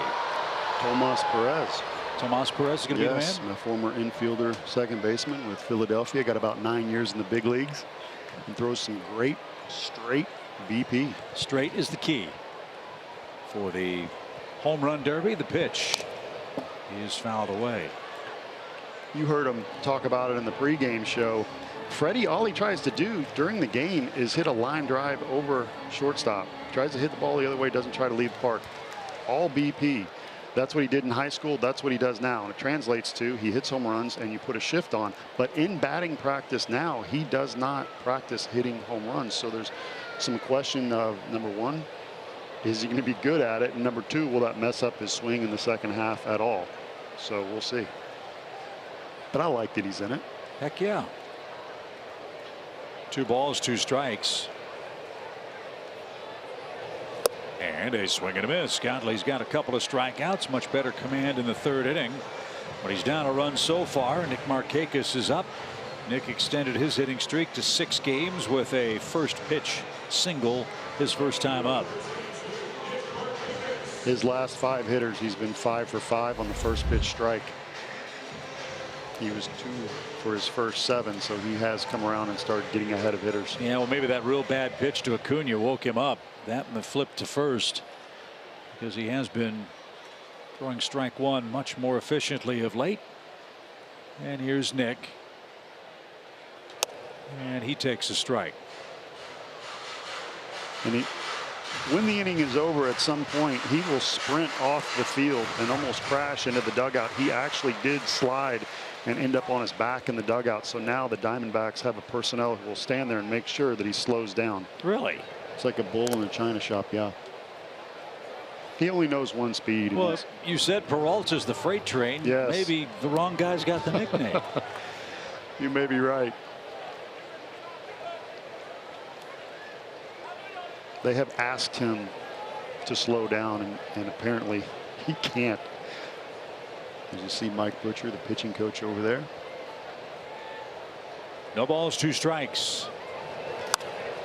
Tomas Perez. Tomas Perez is going to be the man? Yes, my former infielder, second baseman with Philadelphia. Got about 9 years in the big leagues and throws some great straight BP. Straight is the key for the home run derby. The pitch is fouled away. You heard him talk about it in the pregame show. Freddie, all he tries to do during the game is hit a line drive over shortstop. Tries to hit the ball the other way, doesn't try to leave the park. All BP. That's what he did in high school. That's what he does now. And it translates to he hits home runs and you put a shift on. But in batting practice now, he does not practice hitting home runs. So there's some question of, number 1, is he going to be good at it? And number 2, will that mess up his swing in the second half at all? So we'll see. But I like that he's in it. Heck yeah. 2 balls, 2 strikes. And a swing and a miss. Godley's got a couple of strikeouts. Much better command in the 3rd inning. But he's down a run so far. Nick Markakis is up. Nick extended his hitting streak to 6 games with a first pitch single his first time up. His last 5 hitters, he's been 5 for 5 on the first pitch strike. He was 2 for his first 7, so he has come around and started getting ahead of hitters. Yeah, well, maybe that real bad pitch to Acuna woke him up. That and the flip to first, because he has been throwing strike 1 much more efficiently of late. And here's Nick. And he takes a strike. And when the inning is over, at some point, he will sprint off the field and almost crash into the dugout. He actually did slide and end up on his back in the dugout. So now the Diamondbacks have a personnel who will stand there and make sure that he slows down. Really? It's like a bull in a china shop, yeah. He only knows one speed. Well, you said Peralta's the freight train. Yes. Maybe the wrong guy's got the nickname. You may be right. They have asked him to slow down, and apparently he can't. As you see Mike Butcher, the pitching coach over there. No balls, 2 strikes.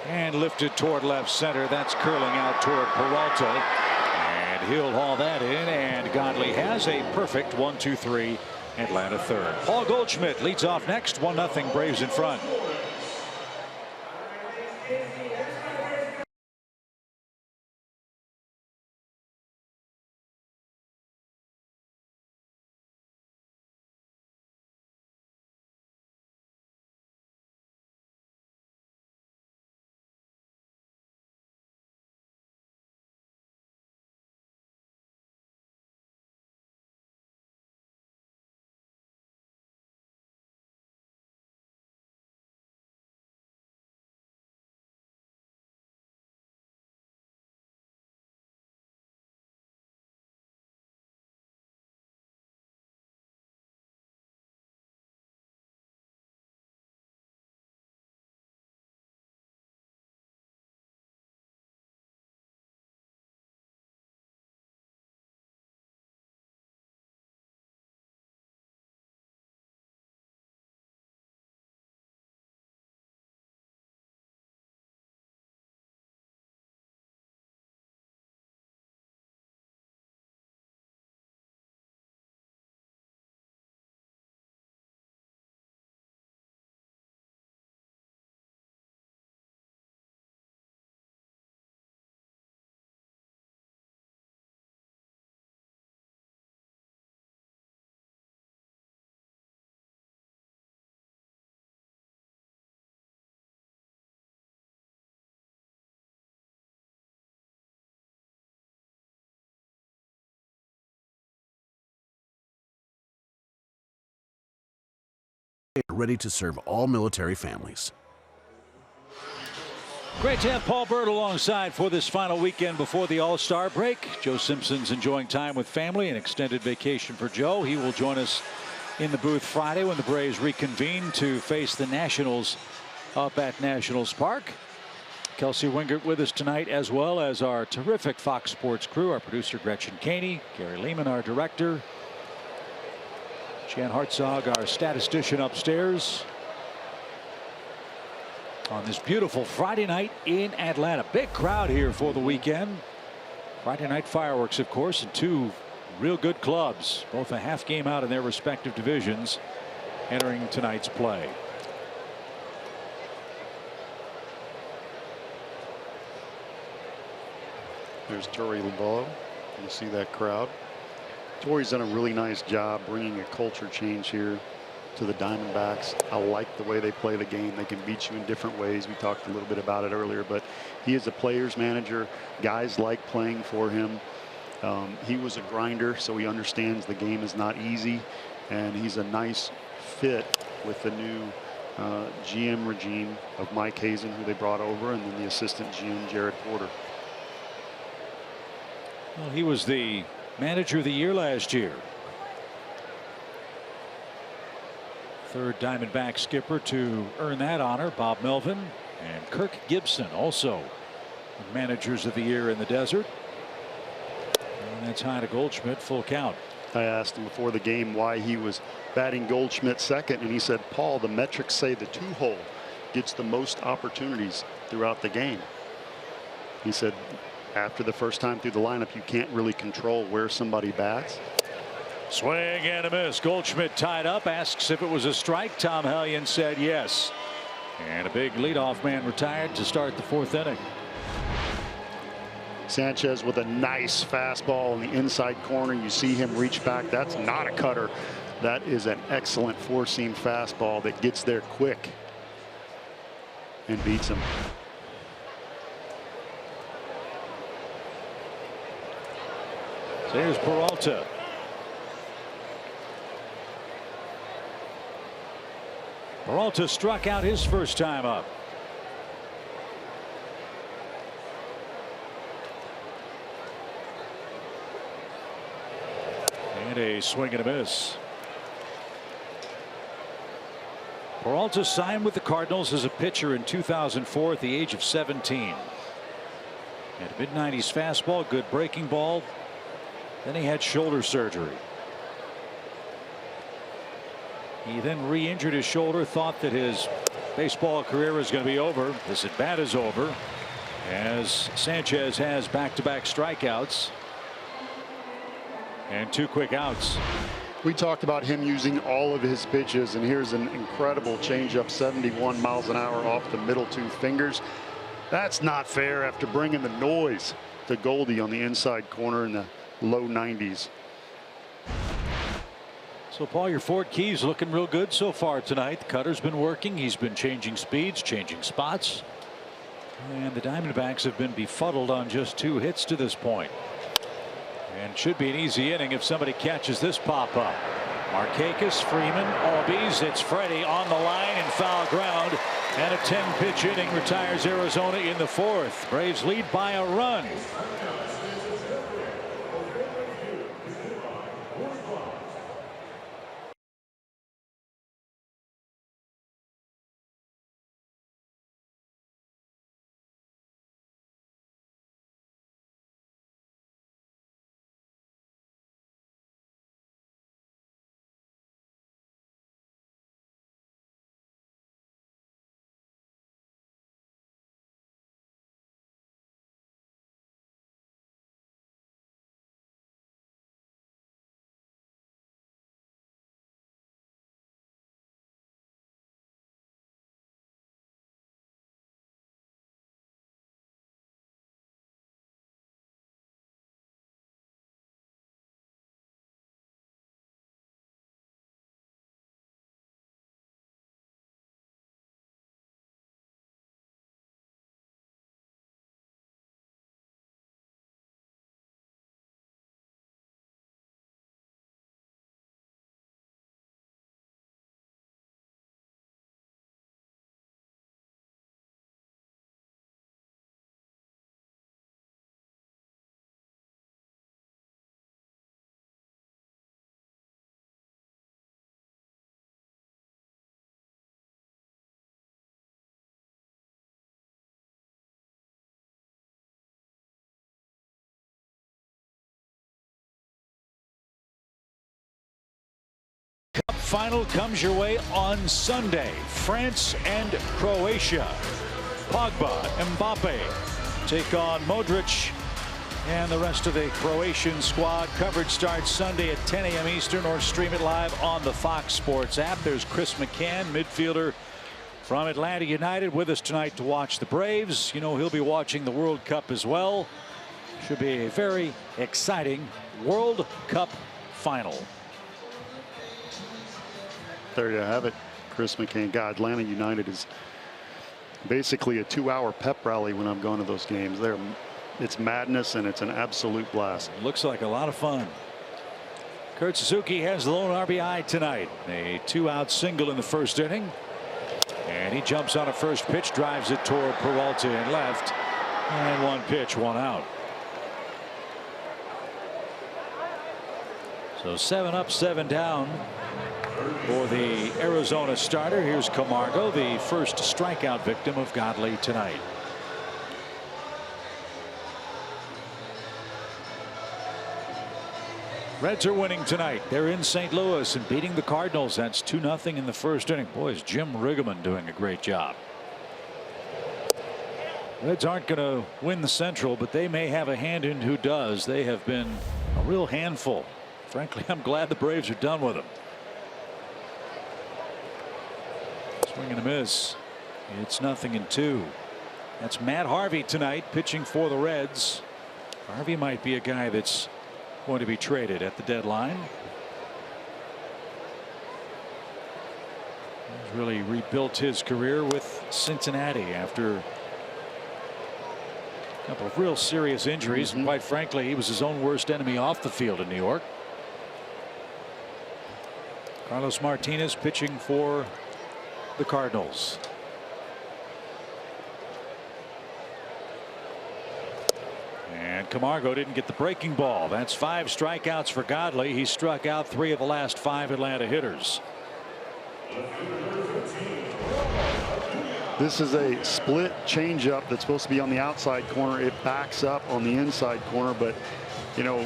And lifted toward left center. That's curling out toward Peralta. And he'll haul that in. And Godley has a perfect 1-2-3 Atlanta third. Paul Goldschmidt leads off next. 1-0 Braves in front. Ready to serve all military families. Great to have Paul Byrd alongside for this final weekend before the All-Star break. Joe Simpson's enjoying time with family, an extended vacation for Joe. He will join us in the booth Friday when the Braves reconvene to face the Nationals up at Nationals Park. Kelsey Wingert with us tonight, as well as our terrific Fox Sports crew, our producer Gretchen Caney, Gary Lehman, our director, Jan Hartzog, our statistician upstairs, on this beautiful Friday night in Atlanta. Big crowd here for the weekend. Friday night fireworks, of course, and 2 real good clubs, both a half game out in their respective divisions, entering tonight's play. There's Torey Lovullo. You see that crowd. Torey's done a really nice job bringing a culture change here to the Diamondbacks. I like the way they play the game. They can beat you in different ways. We talked a little bit about it earlier, but he is a player's manager. Guys like playing for him. He was a grinder, so he understands the game is not easy, and he's a nice fit with the new GM regime of Mike Hazen, who they brought over, and then the assistant GM Jared Porter. Well, he was the manager of the year last year. 3rd Diamondback skipper to earn that honor. Bob Melvin and Kirk Gibson also managers of the year in the desert. And that's high to Goldschmidt, full count. I asked him before the game why he was batting Goldschmidt second, and he said, Paul, the metrics say the 2-hole gets the most opportunities throughout the game. He said after the first time through the lineup, you can't really control where somebody bats. Swing and a miss. Goldschmidt tied up, asks if it was a strike. Tom Hellion said yes. And a big leadoff man retired to start the 4th inning. Sanchez with a nice fastball in the inside corner. You see him reach back. That's not a cutter. That is an excellent 4-seam fastball that gets there quick and beats him. So here's Peralta. Peralta struck out his first time up. And a swing and a miss. Peralta signed with the Cardinals as a pitcher in 2004 at the age of 17. Had a mid-90s fastball, good breaking ball. Then he had shoulder surgery. He then re-injured his shoulder, thought that his baseball career was going to be over. This at bat is over, as Sanchez has back-to-back strikeouts and 2 quick outs. We talked about him using all of his pitches, and here's an incredible changeup, 71 miles an hour off the middle 2 fingers. That's not fair after bringing the noise to Goldie on the inside corner in the low 90s. So Paul, your Ford Keys looking real good so far tonight. The cutter's been working. He's been changing speeds, changing spots. And the Diamondbacks have been befuddled on just 2 hits to this point. And should be an easy inning if somebody catches this pop up. Markakis, Freeman, Albies. It's Freddie on the line and foul ground. And a 10-pitch inning retires Arizona in the 4th. Braves lead by a run. Cup final comes your way on Sunday. France and Croatia. Pogba, Mbappe take on Modric and the rest of the Croatian squad. Coverage starts Sunday at 10 a.m. Eastern, or stream it live on the Fox Sports app. There's Chris McCann, midfielder from Atlanta United, with us tonight to watch the Braves. You know, he'll be watching the World Cup as well. Should be a very exciting World Cup final. There you have it. Chris McCann. God, Atlanta United is basically a 2-hour pep rally when I'm going to those games. It's madness, and it's an absolute blast. Looks like a lot of fun. Kurt Suzuki has the lone RBI tonight. A 2-out single in the first inning. And he jumps on a first pitch, drives it toward Peralta in left. And 1 pitch, 1 out. So 7 up, 7 down for the Arizona starter. Here's Camargo, the first strikeout victim of Godley tonight. Reds are winning tonight. They're in St. Louis and beating the Cardinals. That's 2-0 in the first inning. Boy, is Jim Riggleman doing a great job. Reds aren't going to win the Central, but they may have a hand in who does. They have been a real handful. Frankly, I'm glad the Braves are done with them. Swing and a miss. It's 0-2. That's Matt Harvey tonight, pitching for the Reds. Harvey might be a guy that's going to be traded at the deadline. He's really rebuilt his career with Cincinnati after Couple of real serious injuries, and quite frankly, he was his own worst enemy off the field in New York. Carlos Martinez pitching for the Cardinals. And Camargo didn't get the breaking ball. That's 5 strikeouts for Godley. He struck out 3 of the last 5 Atlanta hitters. This is a split changeup that's supposed to be on the outside corner. It backs up on the inside corner, but you know,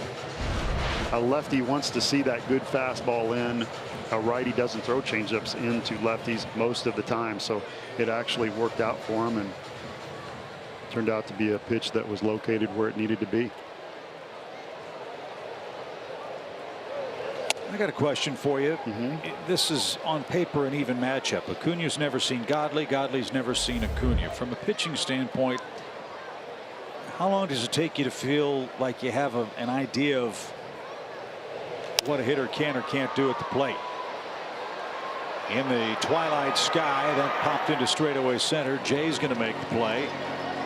a lefty wants to see that good fastball in. A righty doesn't throw changeups into lefties most of the time, so it actually worked out for him and turned out to be a pitch that was located where it needed to be. I got a question for you. This is on paper an even matchup. Acuna's never seen Godley. Godley's never seen Acuna. From a pitching standpoint, how long does it take you to feel like you have an idea of what a hitter can or can't do at the plate? In the twilight sky, that popped into straightaway center. Jay's going to make the play.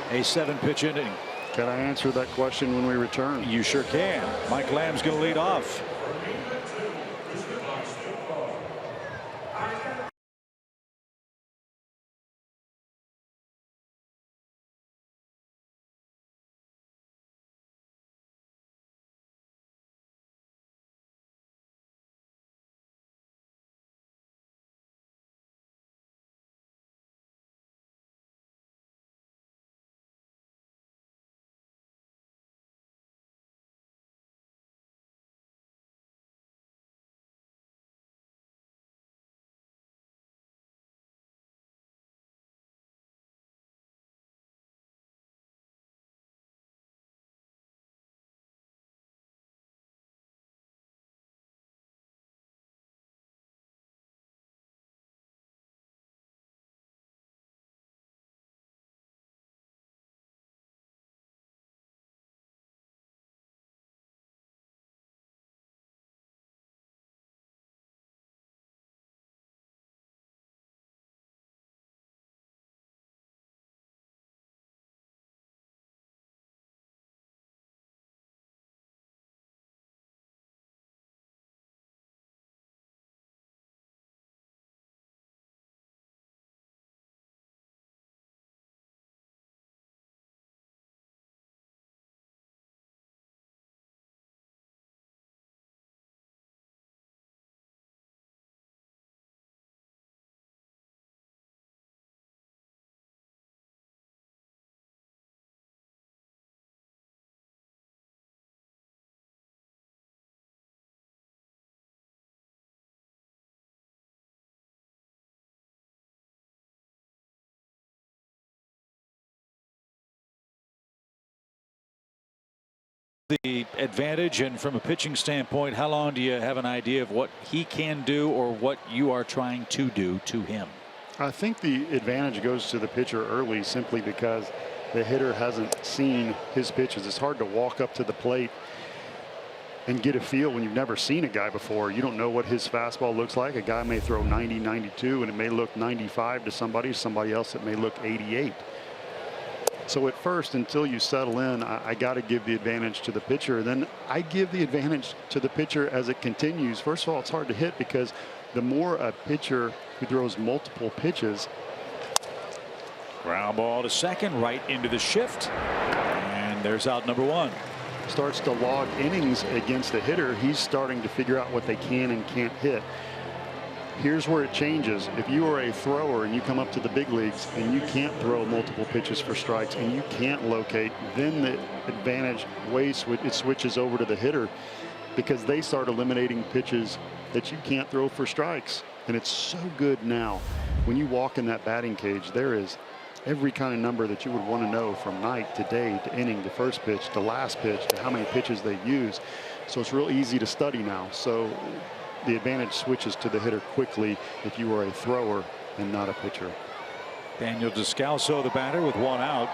A 7-pitch inning. Can I answer that question when we return? You sure can. Mike Lamb's going to lead off. The advantage, and from a pitching standpoint, how long do you have an idea of what he can do or what you are trying to do to him? I think the advantage goes to the pitcher early simply because the hitter hasn't seen his pitches. It's hard to walk up to the plate and get a feel when you've never seen a guy before. You don't know what his fastball looks like. A guy may throw 90, 92, and it may look 95 to somebody else it may look 88. So at first, until you settle in, I got to give the advantage to the pitcher. Then I give the advantage to the pitcher as it continues. First of all, it's hard to hit because the more a pitcher who throws multiple pitches. Ground ball to second, right into the shift. And there's out number 1. Starts to log innings against a hitter, he's starting to figure out what they can and can't hit. Here's where it changes. If you are a thrower and you come up to the big leagues and you can't throw multiple pitches for strikes and you can't locate, then the advantage it switches over to the hitter because they start eliminating pitches that you can't throw for strikes. And it's so good now. When you walk in that batting cage, there is every kind of number that you would want to know, from night to day to inning to first pitch to last pitch to how many pitches they use. So it's real easy to study now. So the advantage switches to the hitter quickly if you are a thrower and not a pitcher. Daniel Descalso, the batter, with 1 out.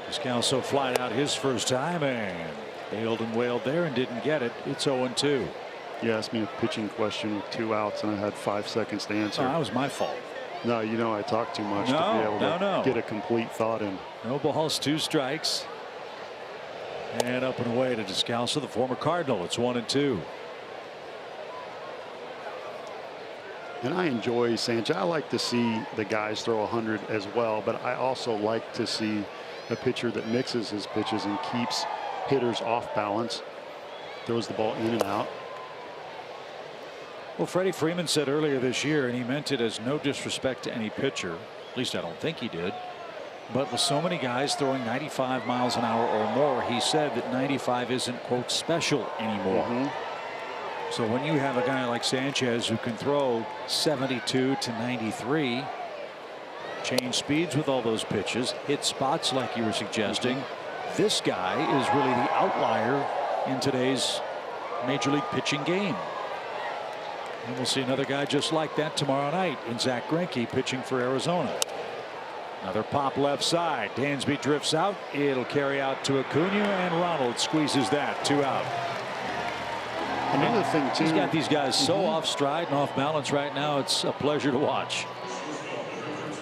Descalso flied out his first time and bailed and wailed there and didn't get it. It's 0-2. You asked me a pitching question with 2 outs and I had 5 seconds to answer. Oh, that was my fault. No, you know I talk too much to be able to get a complete thought in. No balls, 2 strikes. And up and away to Descalso, the former Cardinal. It's 1-2. And I enjoy Sanchez. I like to see the guys throw 100 as well, but I also like to see a pitcher that mixes his pitches and keeps hitters off balance, throws the ball in and out. Well, Freddie Freeman said earlier this year, and he meant it as no disrespect to any pitcher, at least I don't think he did, but with so many guys throwing 95 miles an hour or more, he said that 95 isn't, quote, special anymore. So when you have a guy like Sanchez who can throw 72 to 93, change speeds with all those pitches, hit spots like you were suggesting, this guy is really the outlier in today's Major League pitching game. And we'll see another guy just like that tomorrow night in Zach Greinke pitching for Arizona. Another pop left side. Dansby drifts out. It'll carry out to Acuna, and Ronald squeezes that. 2 out. Another thing too, he's got these guys so off stride and off balance right now. It's a pleasure to watch.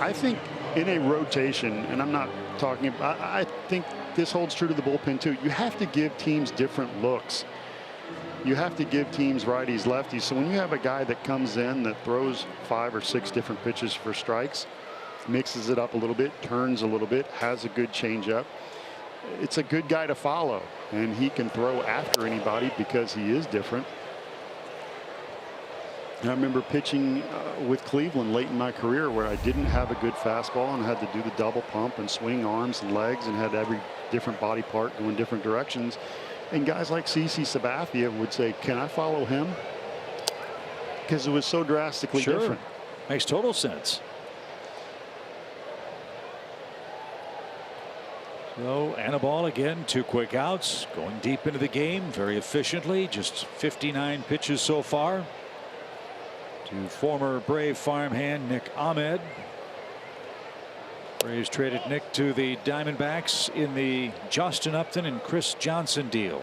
I think in a rotation, and I'm not talking about, I think this holds true to the bullpen too. You have to give teams different looks. You have to give teams righties, lefties. So when you have a guy that comes in that throws 5 or 6 different pitches for strikes, mixes it up a little bit, turns a little bit, has a good changeup, it's a good guy to follow, and he can throw after anybody because he is different. And I remember pitching with Cleveland late in my career where I didn't have a good fastball and had to do the double pump and swing arms and legs and had every different body part going different directions. And guys like CC Sabathia would say, can I follow him? Because it was so drastically different. Makes total sense. So, and a ball again, 2 quick outs, going deep into the game very efficiently, just 59 pitches so far to former Brave farmhand Nick Ahmed. Braves traded Nick to the Diamondbacks in the Justin Upton and Chris Johnson deal.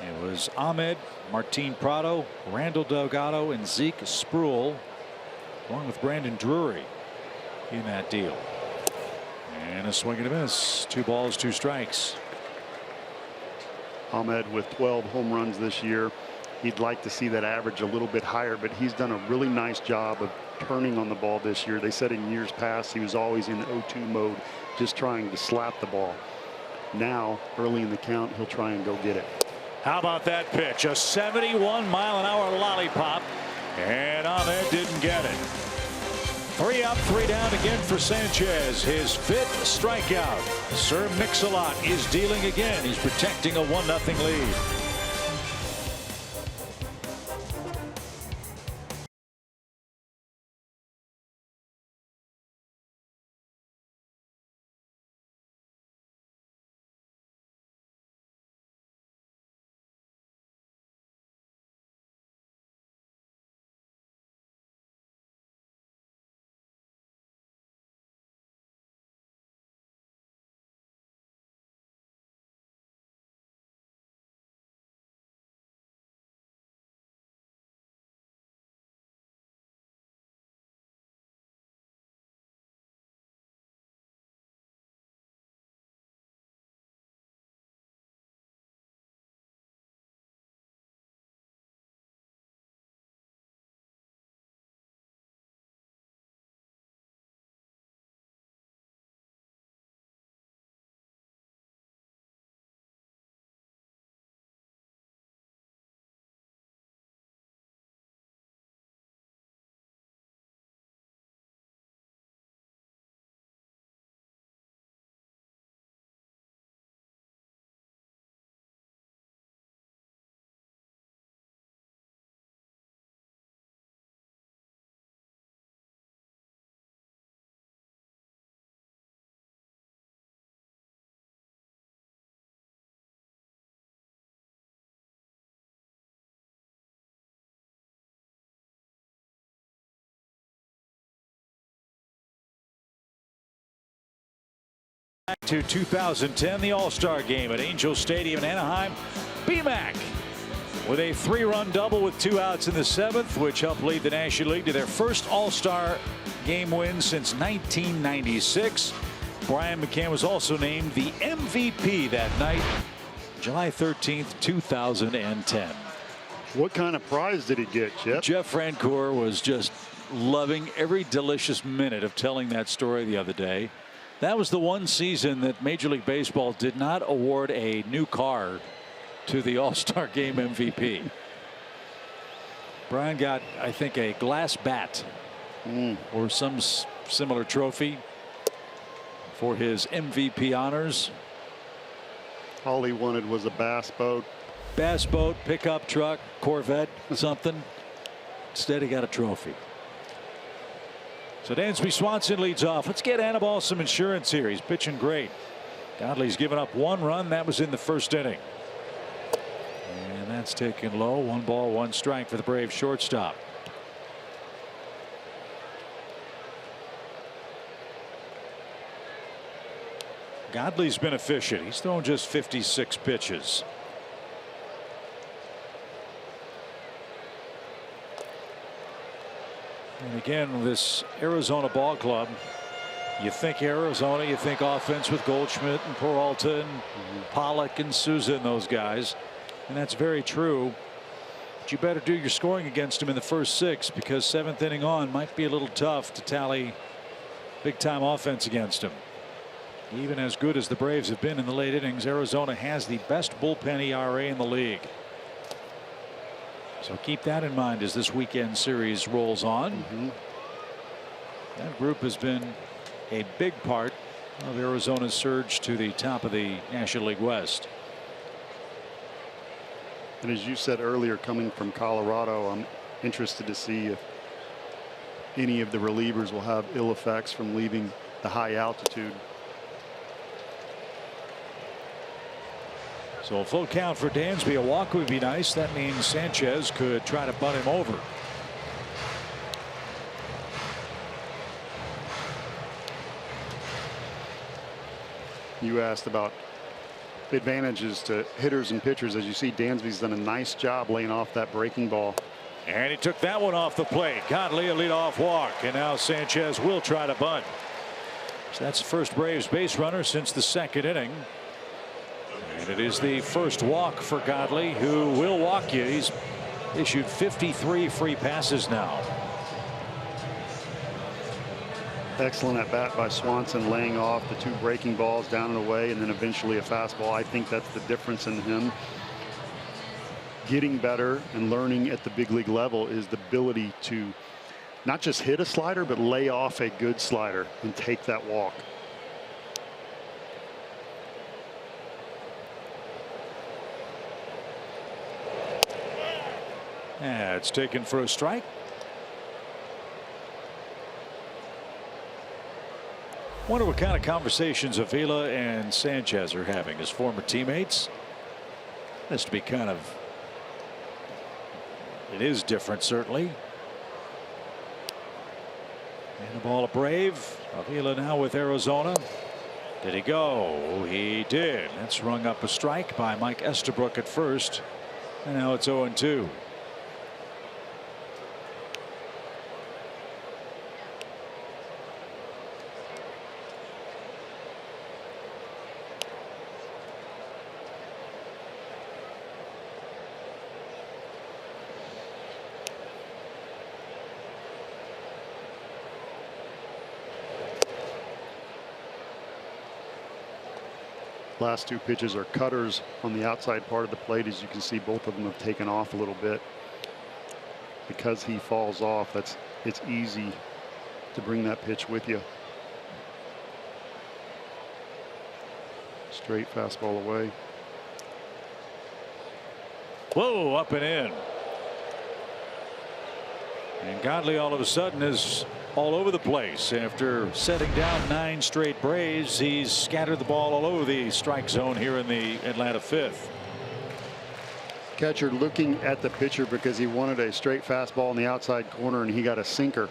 It was Ahmed, Martin Prado, Randall Delgado, and Zeke Spruill, along with Brandon Drury in that deal. And a swing and a miss. 2 balls, 2 strikes. Ahmed with 12 home runs this year. He'd like to see that average a little bit higher, but he's done a really nice job of turning on the ball this year. They said in years past he was always in 0-2 mode, just trying to slap the ball. Now, early in the count, he'll try and go get it. How about that pitch? A 71 mile an hour lollipop, and Ahmed didn't get it. 3 up, 3 down again for Sanchez. His 5th strikeout. Sir Mix-a-Lot is dealing again. He's protecting a 1-0 lead. Back to 2010, the All-Star game at Angel Stadium in Anaheim. BMAC with a 3-run double with 2 outs in the 7th, which helped lead the National League to their first All-Star game win since 1996. Brian McCann was also named the MVP that night, July 13th, 2010. What kind of prize did he get, Chip? Jeff Francoeur was just loving every delicious minute of telling that story the other day. That was the one season that Major League Baseball did not award a new car to the All-Star Game MVP. Brian got, I think, a glass bat or some similar trophy for his MVP honors. All he wanted was a bass boat. Bass boat, pickup truck, Corvette, something. Instead, he got a trophy. So Dansby Swanson leads off. Let's get Anibal some insurance here. He's pitching great. Godley's given up 1 run. That was in the first inning. And that's taken low. 1 ball, 1 strike for the Braves shortstop. Godley's been efficient. He's thrown just 56 pitches. And again, this Arizona ball club, you think Arizona, you think offense with Goldschmidt and Peralta and Pollock and Souza and those guys. And that's very true. But you better do your scoring against them in the first 6, because 7th inning on might be a little tough to tally big time offense against them. Even as good as the Braves have been in the late innings, Arizona has the best bullpen ERA in the league. So keep that in mind as this weekend series rolls on. That group has been a big part of Arizona's surge to the top of the National League West. And as you said earlier, coming from Colorado, I'm interested to see if any of the relievers will have ill effects from leaving the high altitude. So a full count for Dansby. A walk would be nice. That means Sanchez could try to bunt him over. You asked about advantages to hitters and pitchers. As you see, Dansby's done a nice job laying off that breaking ball. And he took that one off the plate. Godley a leadoff walk. And now Sanchez will try to bunt. So that's the first Braves base runner since the 2nd inning. And it is the first walk for Godley, who will walk you. He's issued 53 free passes now. Excellent at bat by Swanson, laying off the 2 breaking balls down and away, and then eventually a fastball. I think that's the difference in him. Getting better and learning at the big league level is the ability to not just hit a slider, but lay off a good slider and take that walk. Yeah, it's taken for a strike. Wonder what kind of conversations Avila and Sanchez are having as former teammates. Has to be kind of, it is different certainly. And the ball a Brave. Avila now with Arizona. Did he go? He did. That's rung up a strike by Mike Estabrook at first. And now it's 0-2. Last 2 pitches are cutters on the outside part of the plate. As you can see, both of them have taken off a little bit. Because he falls off, it's easy to bring that pitch with you. Straight fastball away. Whoa, up and in. And Godley all of a sudden is all over the place. After setting down 9 straight Braves, he's scattered the ball all over the strike zone here in the Atlanta 5th. Catcher looking at the pitcher because he wanted a straight fastball in the outside corner, and he got a sinker.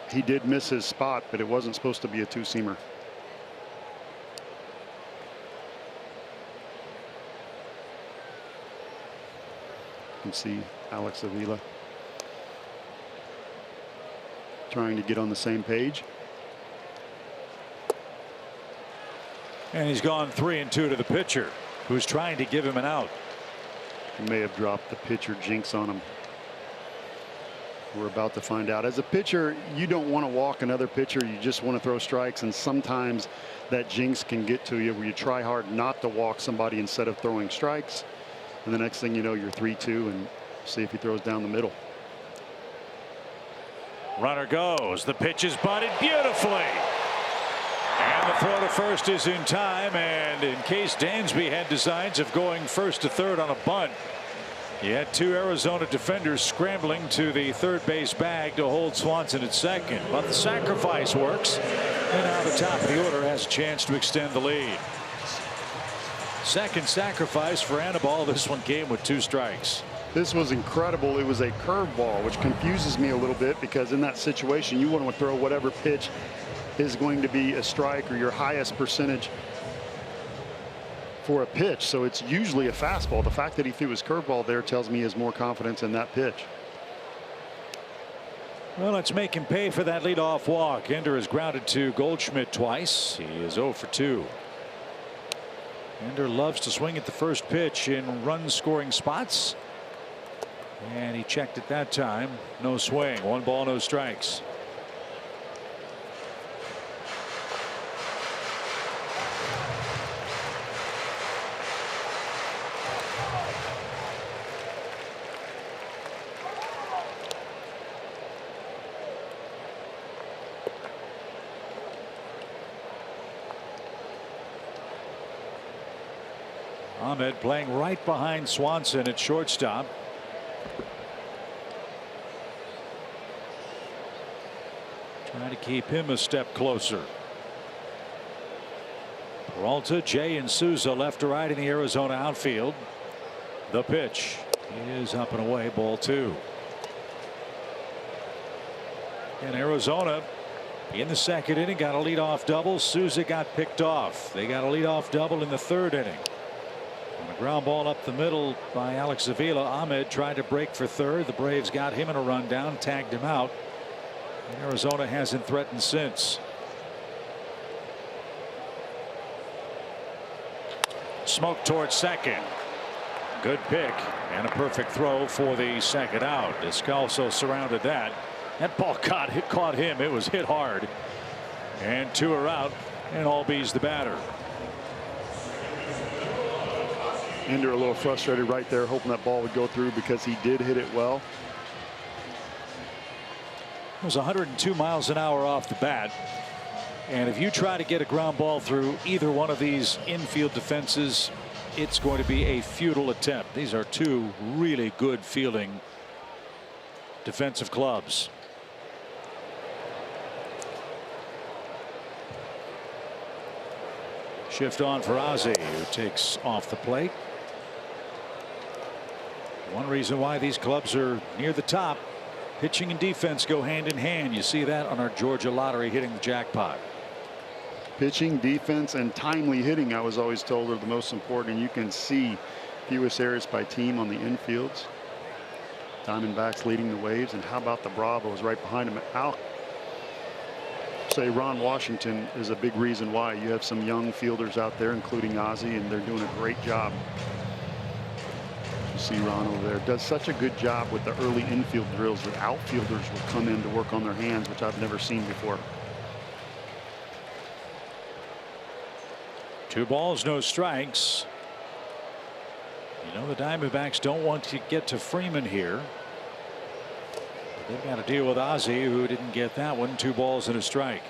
He did miss his spot, but it wasn't supposed to be a 2-seamer. You can see Alex Avila trying to get on the same page. And he's gone 3-2 to the pitcher, who's trying to give him an out. He may have dropped the pitcher jinx on him. We're about to find out. As a pitcher, you don't want to walk another pitcher. You just want to throw strikes. And sometimes that jinx can get to you where you try hard not to walk somebody instead of throwing strikes. And the next thing you know, you're 3-2 and see if he throws down the middle. Runner goes. The pitch is butted beautifully. And the throw to first is in time. And in case Dansby had designs of going first to third on a bunt, he had 2 Arizona defenders scrambling to the third base bag to hold Swanson at second. But the sacrifice works. And now the top of the order has a chance to extend the lead. Second sacrifice for Anibal. This one came with 2 strikes. This was incredible. It was a curveball, which confuses me a little bit because in that situation, you want to throw whatever pitch is going to be a strike or your highest percentage for a pitch. So it's usually a fastball. The fact that he threw his curveball there tells me he has more confidence in that pitch. Well, let's make him pay for that leadoff walk. Ender has grounded to Goldschmidt twice. He is 0 for 2. Ender loves to swing at the first pitch in run scoring spots. And he checked it that time. No swing. 1 ball, no strikes. Ahmed playing right behind Swanson at shortstop. Trying to keep him a step closer. Peralta, Jay, and Souza left to right in the Arizona outfield. The pitch is up and away, ball 2. And Arizona in the second inning got a leadoff double. Souza got picked off. They got a leadoff double in the third inning. On a ground ball up the middle by Alex Avila. Ahmed tried to break for third. The Braves got him in a rundown, tagged him out. And Arizona hasn't threatened since. Smoke towards second. Good pick and a perfect throw for the second out. Descalso surrounded that. That ball caught him. It was hit hard. And 2 are out, and Albies the batter. Ender a little frustrated right there, hoping that ball would go through because he did hit it well. It was 102 miles an hour off the bat. And if you try to get a ground ball through either one of these infield defenses, it's going to be a futile attempt. These are 2 really good fielding defensive clubs. Shift on for Ozzie, who takes off the plate. One reason why these clubs are near the top. Pitching and defense go hand in hand. You see that on our Georgia lottery hitting the jackpot. Pitching, defense, and timely hitting, I was always told, are the most important. And you can see fewest errors by team on the infields. Diamondbacks leading the Waves. And how about the Bravos right behind them? I'll say Ron Washington is a big reason why. You have some young fielders out there, including Ozzie, and they're doing a great job. See Ron over there does such a good job with the early infield drills that outfielders will come in to work on their hands, which I've never seen before. 2 balls, no strikes. You know, the Diamondbacks don't want to get to Freeman here. They've got to deal with Ozzie, who didn't get that one. 2 balls and a strike.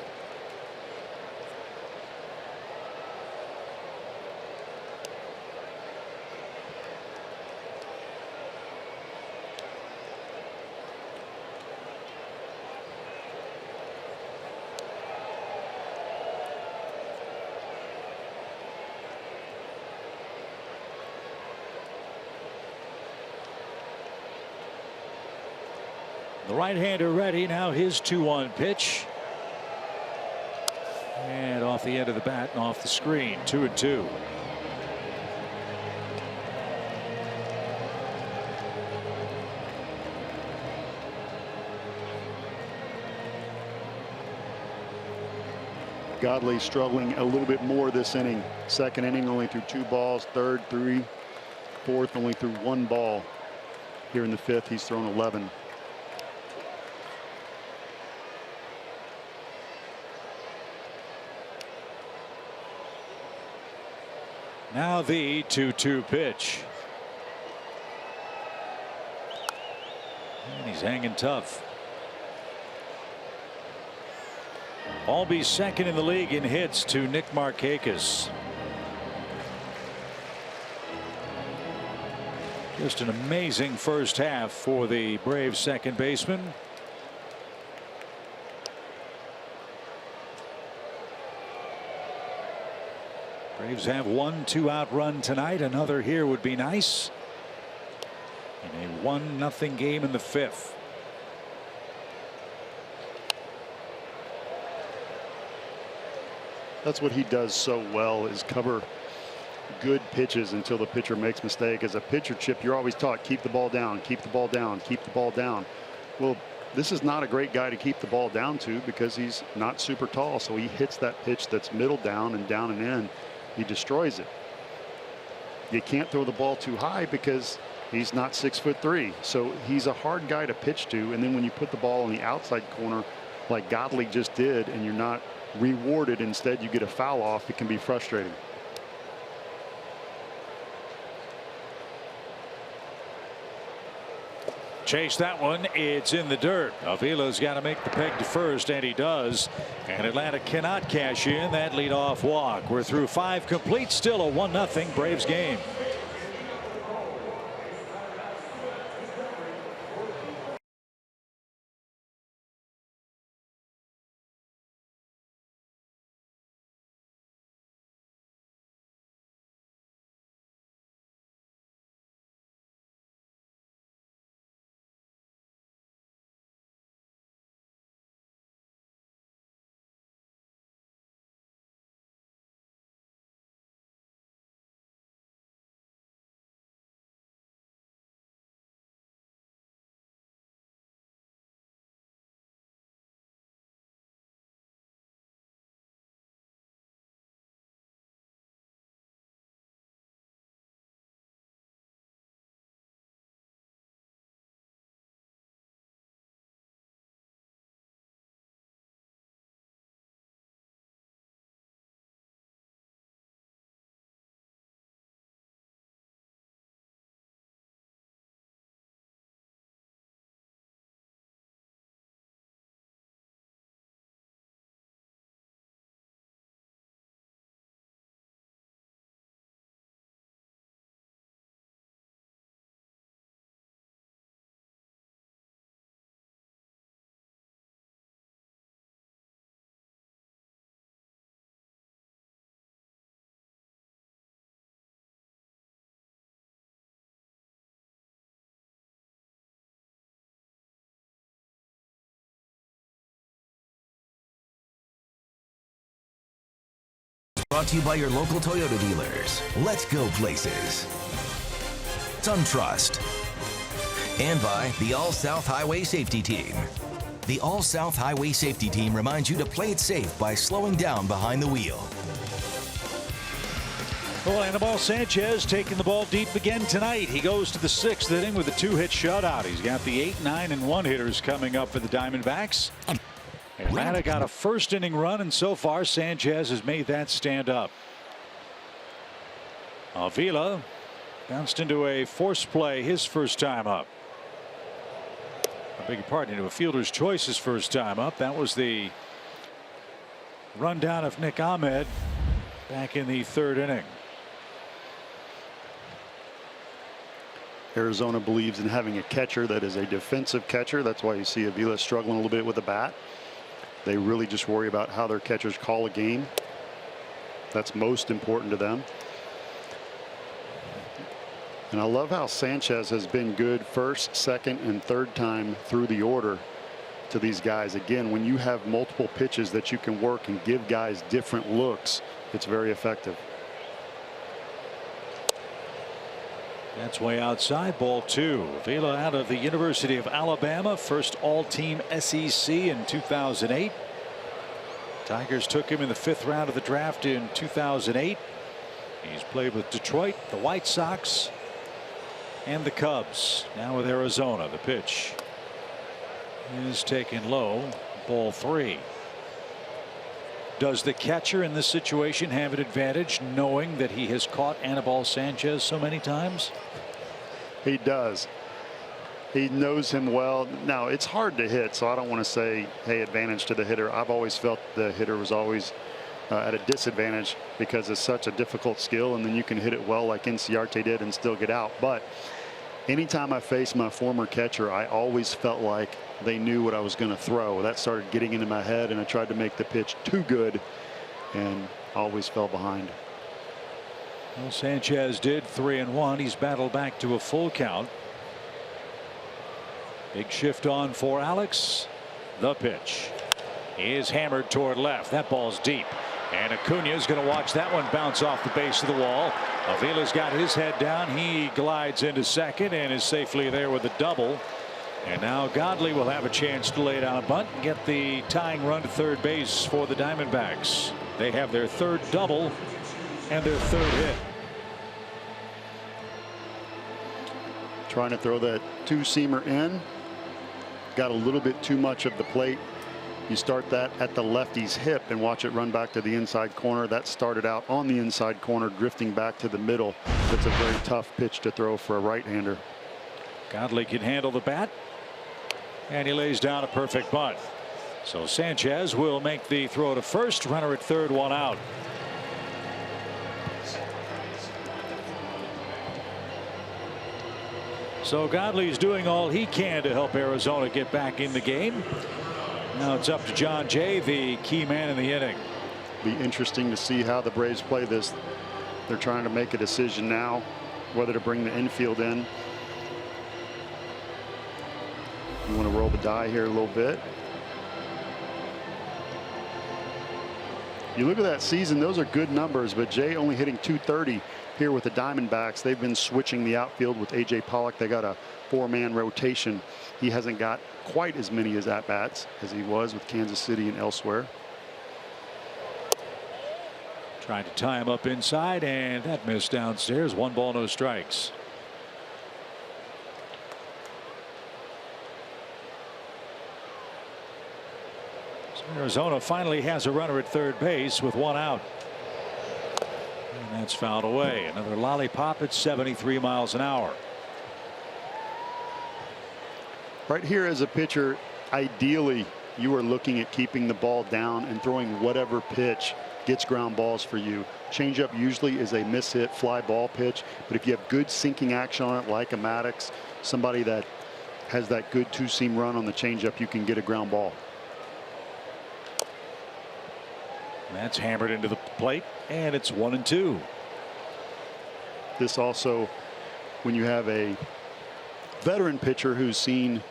The right-hander ready. Now his 2-1 pitch. And off the end of the bat and off the screen. 2-2. Godley struggling a little bit more this inning. Second inning only threw 2 balls. Third 3. Fourth only threw 1 ball. Here in the fifth he's thrown 11. Now the 2-2 pitch. And he's hanging tough. Albee second in the league in hits to Nick Markakis. Just an amazing first half for the Braves second baseman. Braves have 1 2-out run tonight. Another here would be nice. In a 1-0 game in the fifth. That's what he does so well, is cover good pitches until the pitcher makes mistake. As a pitcher, Chip, you're always taught keep the ball down, keep the ball down, keep the ball down. Well, this is not a great guy to keep the ball down to because he's not super tall, so he hits that pitch that's middle down and in. He destroys it. You can't throw the ball too high because he's not 6'3", so he's a hard guy to pitch to. And then when you put the ball on the outside corner like Godley just did and you're not rewarded, instead you get a foul off, it can be frustrating. Chase that one. It's in the dirt. Avila's got to make the peg to first, and he does. And Atlanta cannot cash in that leadoff walk. We're through 5 complete. Still a 1-0 Braves game. Brought to you by your local Toyota dealers. Let's go places. SunTrust. And by the All-South Highway Safety Team. The All-South Highway Safety Team reminds you to play it safe by slowing down behind the wheel. Well, Anibal Sanchez taking the ball deep again tonight. He goes to the 6th inning with a 2-hit shutout. He's got the 8, 9, and 1 hitters coming up for the Diamondbacks. Atlanta got a first inning run, and so far Sanchez has made that stand up. Avila bounced into a force play his first time up. I beg your pardon, into a fielder's choice his first time up. That was the rundown of Nick Ahmed back in the 3rd inning. Arizona believes in having a catcher that is a defensive catcher. That's why you see Avila struggling a little bit with the bat. They really just worry about how their catchers call a game. That's most important to them. And I love how Sanchez has been good first, second, and third time through the order to these guys. Again, when you have multiple pitches that you can work and give guys different looks, it's very effective. That's way outside, ball 2. Avila out of the University of Alabama, first all-team SEC in 2008. Tigers took him in the 5th round of the draft in 2008. He's played with Detroit, the White Sox, and the Cubs. Now with Arizona. The pitch is taken low. Ball 3. Does the catcher in this situation have an advantage, knowing that he has caught Anibal Sanchez so many times? He does. He knows him well. Now, it's hard to hit, so I don't want to say, hey, advantage to the hitter. I've always felt the hitter was always at a disadvantage because it's such a difficult skill, and then you can hit it well like Inciarte did and still get out. But anytime I faced my former catcher, I always felt like they knew what I was going to throw. That started getting into my head, and I tried to make the pitch too good and always fell behind. Well, Sanchez did 3-1. He's battled back to a full count. Big shift on for Alex. The pitch is hammered toward left. That ball's deep, and Acuna is going to watch that one bounce off the base of the wall. Avila's got his head down. He glides into second and is safely there with a double. And now Godley will have a chance to lay down a bunt and get the tying run to third base for the Diamondbacks. They have their 3rd double and their 3rd hit. Trying to throw that 2-seamer in. Got a little bit too much of the plate. You start that at the lefty's hip and watch it run back to the inside corner. That started out on the inside corner, drifting back to the middle. It's a very tough pitch to throw for a right-hander. Godley can handle the bat, and he lays down a perfect bunt. So Sanchez will make the throw to first. Runner at 3rd, 1 out. So Godley's doing all he can to help Arizona get back in the game. Now it's up to John Jay, the key man in the inning. Be interesting to see how the Braves play this. They're trying to make a decision now whether to bring the infield in. You want to roll the die here a little bit. You look at that season, those are good numbers, but Jay only hitting .230 here with the Diamondbacks. They've been switching the outfield with A.J. Pollock. They got a 4-man rotation. He hasn't got quite as many as at-bats as he was with Kansas City and elsewhere. Trying to tie him up inside, and that missed downstairs. 1 ball, no strikes. Arizona finally has a runner at 3rd base with 1 out. And that's fouled away. Another lollipop at 73 miles an hour. Right here as a pitcher, ideally you are looking at keeping the ball down and throwing whatever pitch gets ground balls for you. Changeup usually is a miss-hit fly ball pitch, but if you have good sinking action on it like a Maddox, somebody that has that good 2-seam run on the changeup, you can get a ground ball. That's hammered into the plate, and it's 1-2. This also, when you have a veteran pitcher who's seen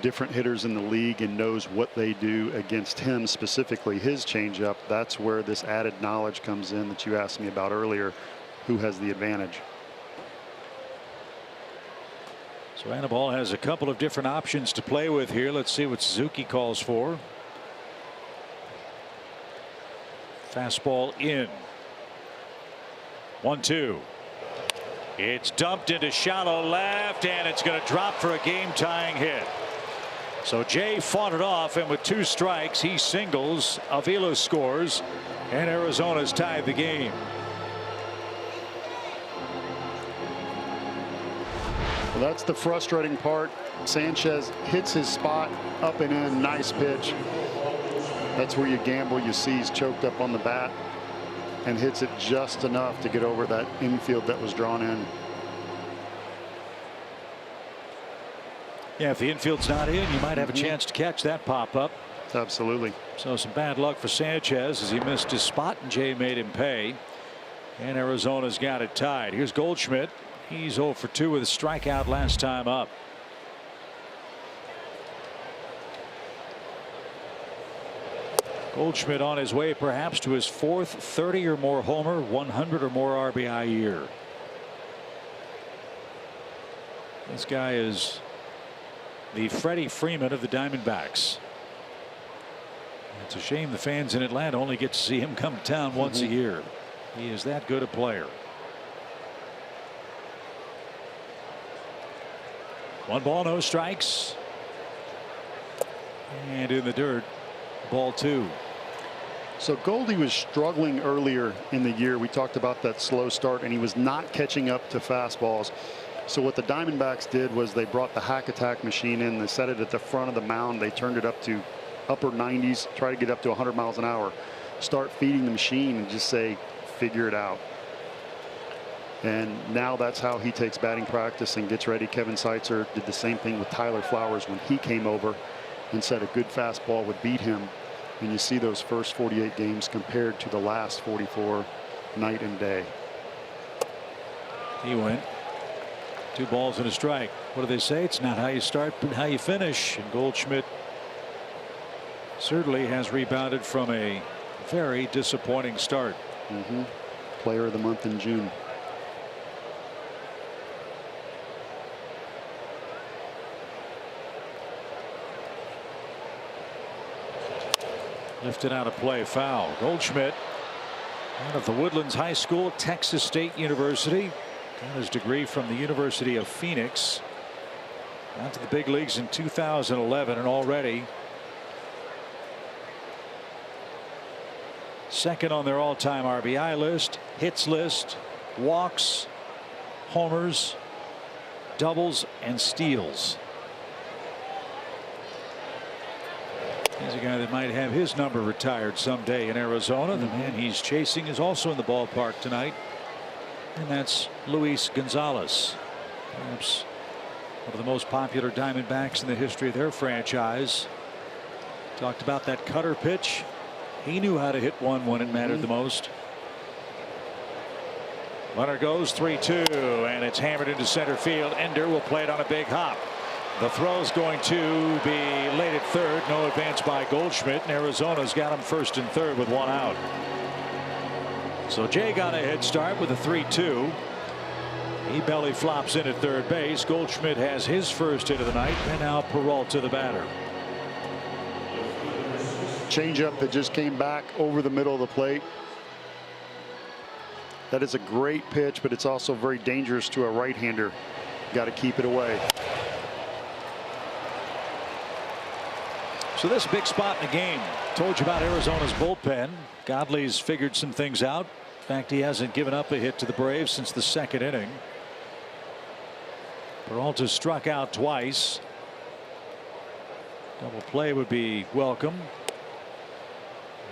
different hitters in the league and knows what they do against him, specifically his changeup, that's where this added knowledge comes in that you asked me about earlier. Who has the advantage? So Anibal has a couple of different options to play with here. Let's see what Suzuki calls for. Fastball in. 1-2. It's dumped into shallow left, and it's going to drop for a game-tying hit. So Jay fought it off, and with 2 strikes, he singles. Avila scores, and Arizona's tied the game. Well, that's the frustrating part. Sanchez hits his spot up and in. Nice pitch. That's where you gamble. You see he's choked up on the bat and hits it just enough to get over that infield that was drawn in. Yeah, if the infield's not in, you might have a chance to catch that pop up. Absolutely. So some bad luck for Sanchez as he missed his spot, and Jay made him pay. And Arizona's got it tied. Here's Goldschmidt. He's 0 for 2 with a strikeout last time up. Goldschmidt on his way perhaps to his 4th 30 or more homer, 100 or more RBI year. This guy is the Freddie Freeman of the Diamondbacks. It's a shame the fans in Atlanta only get to see him come to town once a year. He is that good a player. 1 ball, no strikes. And in the dirt, ball 2. So Goldie was struggling earlier in the year. We talked about that slow start, and he was not catching up to fastballs. So what the Diamondbacks did was they brought the hack attack machine in. They set it at the front of the mound. They turned it up to upper 90s, try to get up to 100 miles an hour. Start feeding the machine and just say, figure it out. And now that's how he takes batting practice and gets ready. Kevin Seitzer did the same thing with Tyler Flowers when he came over and said a good fastball would beat him. And you see those first 48 games compared to the last 44 night and day. He went 2 balls and a strike. What do they say? It's not how you start, but how you finish. And Goldschmidt certainly has rebounded from a very disappointing start. Player of the month in June. Lifted out of play, foul. Goldschmidt out of the Woodlands High School, Texas State University. Got his degree from the University of Phoenix. Got to the big leagues in 2011 and already second on their all-time RBI list, hits list, walks, homers, doubles, and steals. He's a guy that might have his number retired someday in Arizona. The man he's chasing is also in the ballpark tonight, and that's Luis Gonzalez, perhaps one of the most popular Diamondbacks in the history of their franchise. Talked about that cutter pitch. He knew how to hit one when it mattered the most. Runner goes 3-2, and it's hammered into center field. Ender will play it on a big hop. The throw's going to be late at third. No advance by Goldschmidt, and Arizona's got him first and third with 1 out. So Jay got a head start with a 3-2. He belly flops in at third base. Goldschmidt has his first hit of the night, and now Peralta the batter. Changeup that just came back over the middle of the plate. That is a great pitch, but it's also very dangerous to a right-hander. Got to keep it away. So this big spot in the game. Told you about Arizona's bullpen. Godley's figured some things out. In fact, he hasn't given up a hit to the Braves since the 2nd inning. Peralta struck out twice. Double play would be welcome.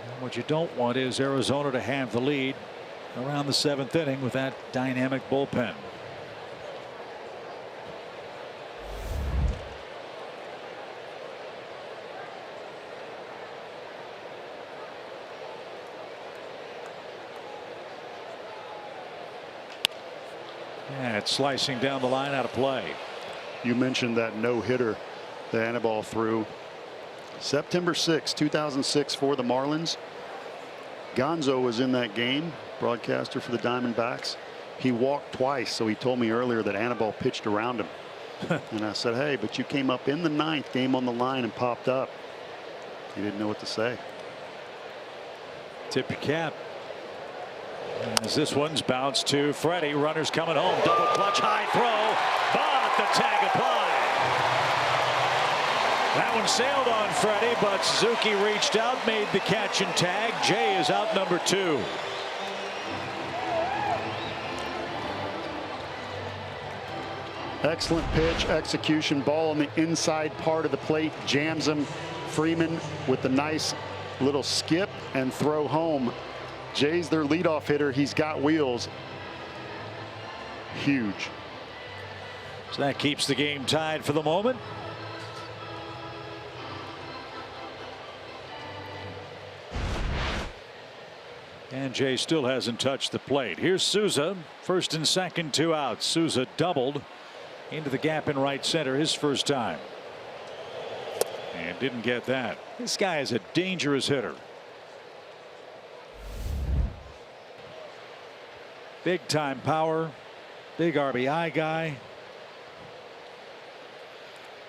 And what you don't want is Arizona to have the lead around the 7th inning with that dynamic bullpen. Yeah, it's slicing down the line, out of play. You mentioned that no-hitter that Anibal threw September 6, 2006 for the Marlins. Gonzo was in that game, broadcaster for the Diamondbacks. He walked twice, so he told me earlier that Anibal pitched around him. And I said, hey, but you came up in the 9th, game on the line, and popped up. He didn't know what to say. Tip your cap. As this one's bounced to Freddie. Runners coming home. Double clutch, high throw, but the tag applied. That one sailed on Freddie, but Suzuki reached out, made the catch and tag. Jay is out number 2. Excellent pitch, execution, ball on the inside part of the plate, jams him. Freeman with the nice little skip and throw home. Jay's their leadoff hitter. He's got wheels. Huge. So that keeps the game tied for the moment. And Jay still hasn't touched the plate. Here's Souza, first and second, 2 outs. Souza doubled into the gap in right center his first time. And didn't get that. This guy is a dangerous hitter. Big time power, big RBI guy.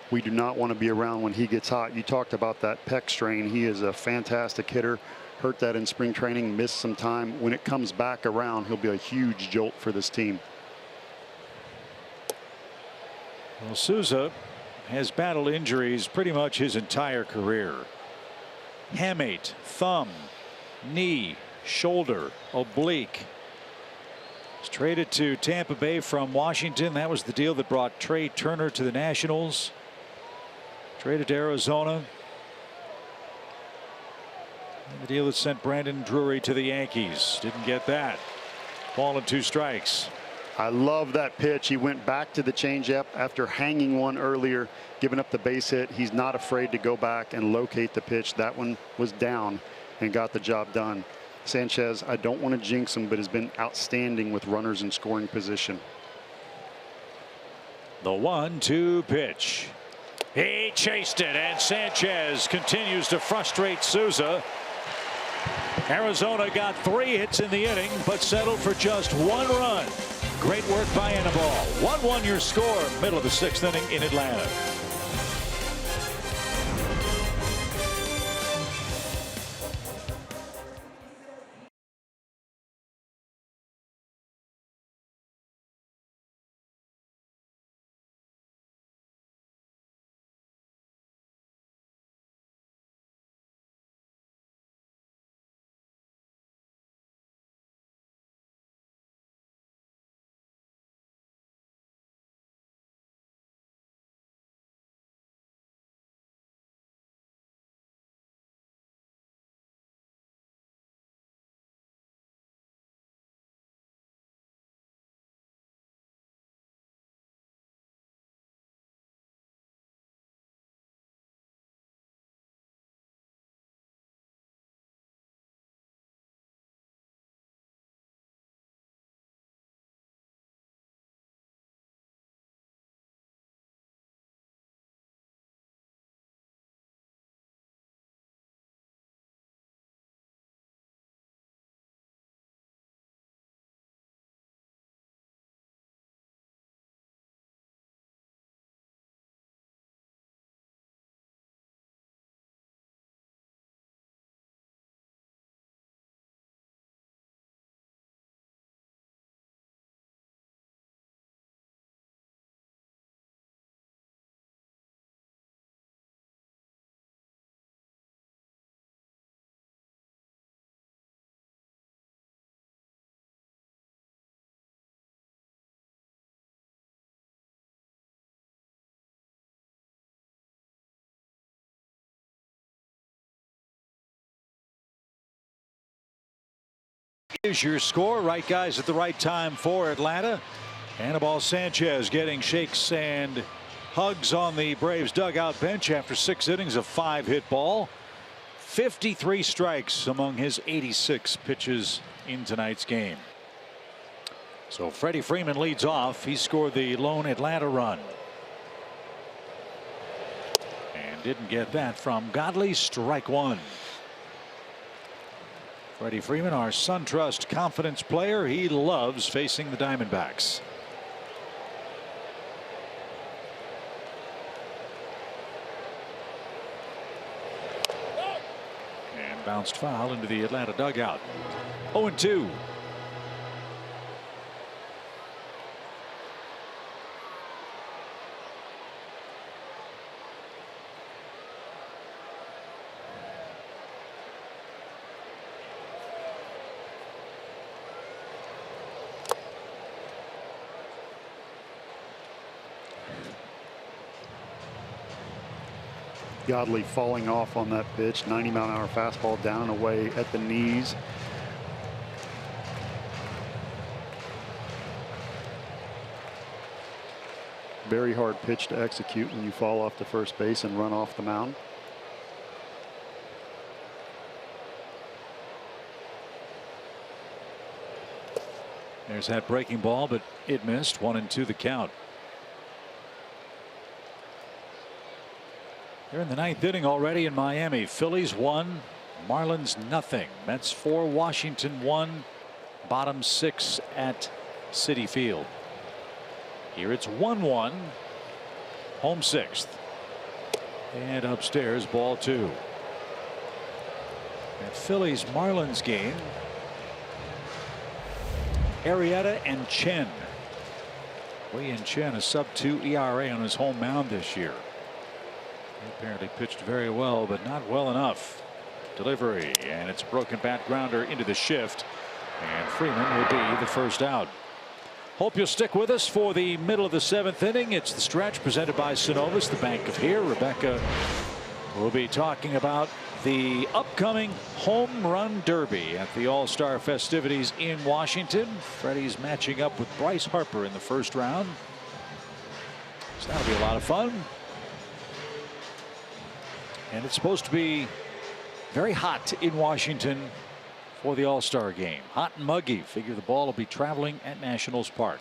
We do not want to be around when he gets hot. You talked about that pec strain. He is a fantastic hitter. Hurt that in spring training, missed some time. When it comes back around, he'll be a huge jolt for this team. Well, Souza has battled injuries pretty much his entire career. Hamate, thumb, knee, shoulder, oblique. He's traded to Tampa Bay from Washington. That was the deal that brought Trey Turner to the Nationals. Traded to Arizona. And the deal that sent Brandon Drury to the Yankees. Didn't get that. Ball and 2 strikes. I love that pitch. He went back to the changeup after hanging one earlier, giving up the base hit. He's not afraid to go back and locate the pitch. That one was down and got the job done. Sanchez, I don't want to jinx him, but has been outstanding with runners in scoring position. The 1-2 pitch. He chased it, and Sanchez continues to frustrate Souza. Arizona got 3 hits in the inning, but settled for just 1 run. Great work by Anibal. 1-1 your score, middle of the 6th inning in Atlanta. Here's your score. Right guys at the right time for Atlanta. Anibal Sanchez getting shakes and hugs on the Braves dugout bench after 6 innings of 5-hit ball. 53 strikes among his 86 pitches in tonight's game. So Freddie Freeman leads off. He scored the lone Atlanta run. And didn't get that from Godley. Strike 1. Freddie Freeman, our SunTrust confidence player. He loves facing the Diamondbacks. And bounced foul into the Atlanta dugout. 0-2. Godley falling off on that pitch. 90-mile-an-hour fastball down and away at the knees. Very hard pitch to execute when you fall off to first base and run off the mound. There's that breaking ball, but it missed. 1-2 the count. They're in the 9th inning already in Miami. Phillies 1, Marlins nothing. Mets 4, Washington 1. Bottom 6 at Citi Field. Here it's 1-1. Home 6th. And upstairs, ball 2. At Phillies Marlins game, Arrieta and Chen. Wei-Yin Chen, a sub-2 ERA on his home mound this year. He apparently pitched very well, but not well enough. Delivery, and it's a broken bat grounder into the shift, and Freeman will be the first out. Hope you'll stick with us for the middle of the 7th inning. It's the stretch presented by Synovus, the Bank of Here. Rebecca will be talking about the upcoming Home Run Derby at the All-Star festivities in Washington. Freddie's matching up with Bryce Harper in the first round. So that'll be a lot of fun. And it's supposed to be very hot in Washington for the All-Star game. Hot and muggy. Figure the ball will be traveling at Nationals Park.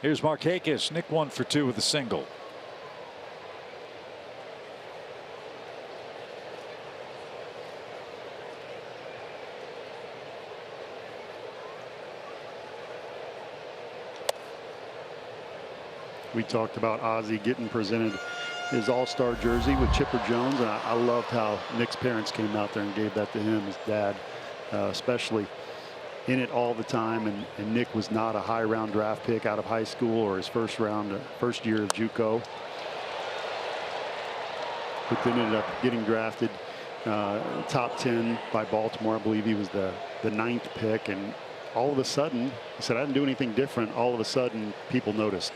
Here's Markakis. Nick 1 for 2 with a single. We talked about Ozzie getting presented his All-Star jersey with Chipper Jones, and I loved how Nick's parents came out there and gave that to him, his dad, especially in it all the time. And Nick was not a high round draft pick out of high school or his first year of JUCO, but then ended up getting drafted top 10 by Baltimore. I believe he was the 9th pick, and all of a sudden, he said, I didn't do anything different. All of a sudden, people noticed.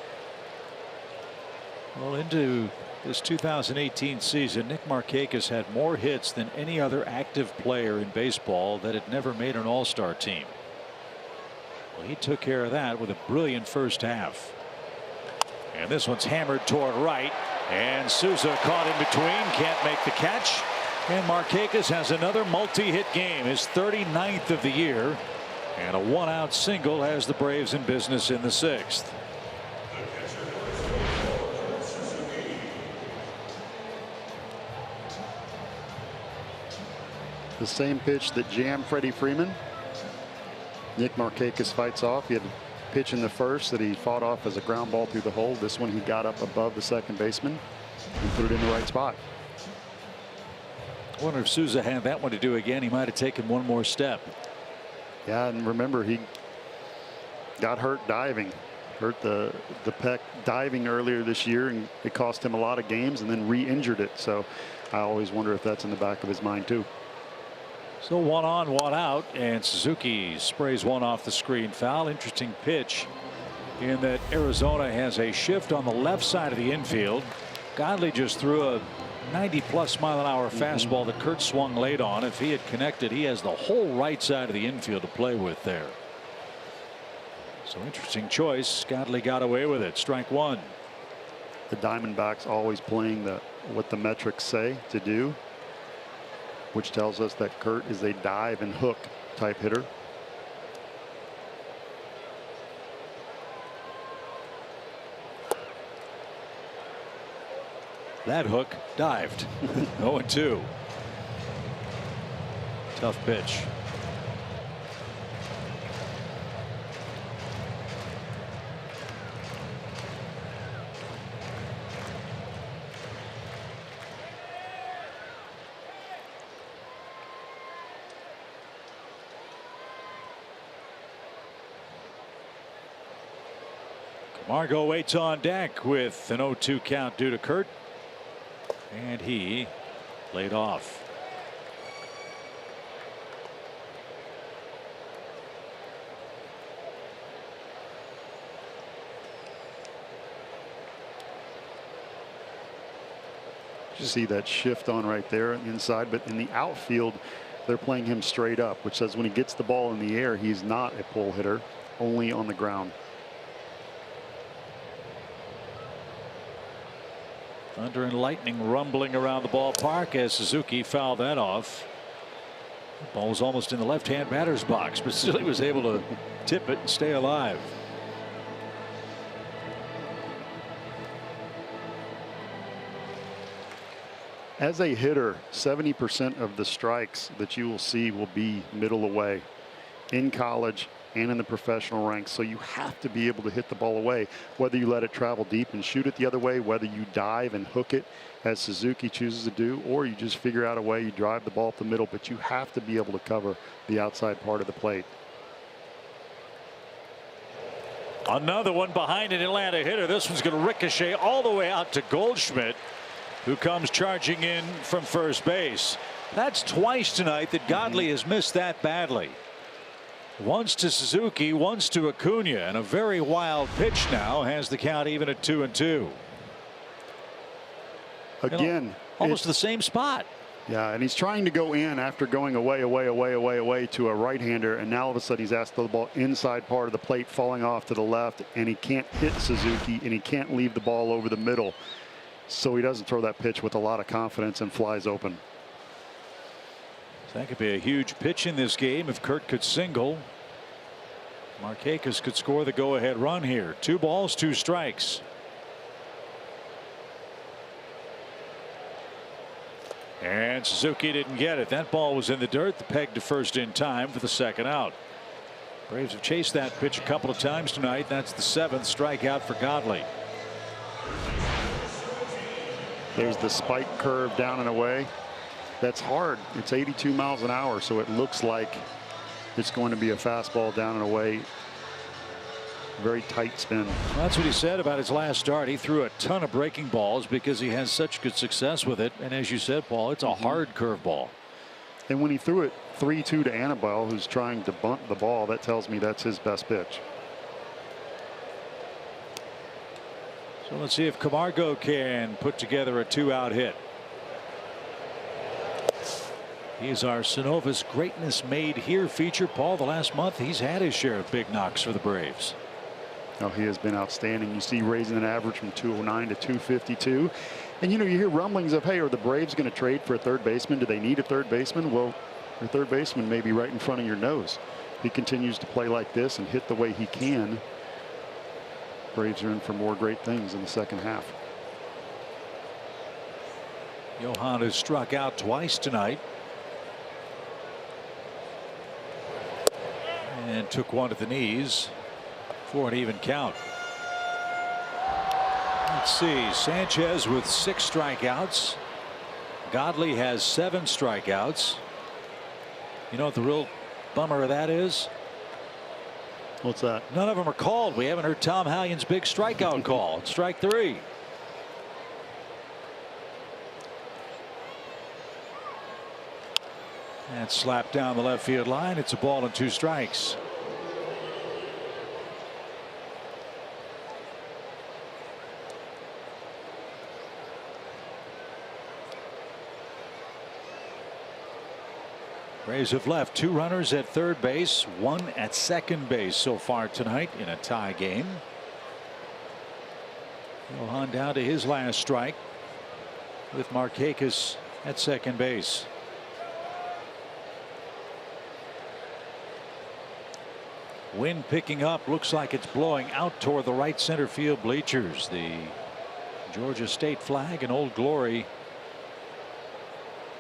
Well, into this 2018 season, Nick Markakis had more hits than any other active player in baseball that had never made an All-Star team. Well, he took care of that with a brilliant first half. And this one's hammered toward right, and Souza caught in between, can't make the catch. And Markakis has another multi-hit game, his 39th of the year, and a 1-out single has the Braves in business in the 6th. The same pitch that jammed Freddie Freeman, Nick Markakis fights off. He had a pitch in the first that he fought off as a ground ball through the hole. This one he got up above the second baseman and put it in the right spot. I wonder if Souza had that one to do again. He might have taken one more step. Yeah, and remember, he got hurt diving. Hurt the pec diving earlier this year, and it cost him a lot of games, and then re-injured it. So I always wonder if that's in the back of his mind too. So 1 on, 1 out, and Suzuki sprays one off the screen foul. Interesting pitch in that Arizona has a shift on the left side of the infield. Godley just threw a 90+ mile-an-hour fastball that Kurt swung late on. If he had connected, he has the whole right side of the infield to play with there. So interesting choice. Godley got away with it. Strike 1. The Diamondbacks always playing what the metrics say to do, which tells us that Kurt is a dive and hook type hitter. That hook dived. 0-2. Tough pitch. Margot waits on deck with an 0-2 count due to Kurt, and he laid off. You see that shift on right there inside, but in the outfield they're playing him straight up, which says when he gets the ball in the air, he's not a pull hitter, only on the ground. Thunder and lightning rumbling around the ballpark as Suzuki fouled that off. The ball was almost in the left-hand batter's box, but still he was able to tip it and stay alive. As a hitter, 70% of the strikes that you will see will be middle away. In college, and in the professional ranks. So you have to be able to hit the ball away, whether you let it travel deep and shoot it the other way, whether you dive and hook it as Suzuki chooses to do, or you just figure out a way, you drive the ball up the middle, but you have to be able to cover the outside part of the plate. Another one behind an Atlanta hitter. This one's going to ricochet all the way out to Goldschmidt, who comes charging in from first base. That's twice tonight that Godley has missed that badly. Once to Suzuki, once to Acuna, and a very wild pitch now has the count even at 2-2. Again, almost the same spot. Yeah, and he's trying to go in after going away to a right-hander, and now all of a sudden he's asked to throw the ball inside part of the plate, falling off to the left, and he can't hit Suzuki, and he can't leave the ball over the middle. So he doesn't throw that pitch with a lot of confidence and flies open. So that could be a huge pitch in this game if Kurt could single. Markakis could score the go-ahead run here. 2 balls, 2 strikes. And Suzuki didn't get it. That ball was in the dirt. The peg to first in time for the second out. Braves have chased that pitch a couple of times tonight. That's the 7th strikeout for Godley. There's the spike curve down and away. That's hard. It's 82 miles an hour, so it looks like it's going to be a fastball down and away. Very tight spin. Well, that's what he said about his last start. He threw a ton of breaking balls because he has such good success with it. And as you said, Paul, it's a hard curveball. And when he threw it 3-2 to Anibal, who's trying to bunt the ball, that tells me that's his best pitch. So let's see if Camargo can put together a 2-out hit. He's our Synovus Greatness Made Here feature. Paul, the last month he's had his share of big knocks for the Braves. Oh, he has been outstanding. You see raising an average from 209 to 252. And, you know, you hear rumblings of, hey, are the Braves going to trade for a third baseman? Do they need a third baseman? Well, your third baseman may be right in front of your nose. He continues to play like this and hit the way he can. Braves are in for more great things in the second half. Johan has struck out twice tonight. And took one at the knees for an even count. Let's see. Sanchez with 6 strikeouts. Godley has 7 strikeouts. You know what the real bummer of that is? What's that? None of them are called. We haven't heard Tom Hallion's big strikeout call. It's strike 3. And slapped down the left field line. It's a ball and 2 strikes. Braves have left 2 runners at third base, 1 at second base so far tonight in a tie game. Johan down to his last strike with Markakis at second base. Wind picking up. Looks like it's blowing out toward the right center field bleachers. The Georgia State flag and Old Glory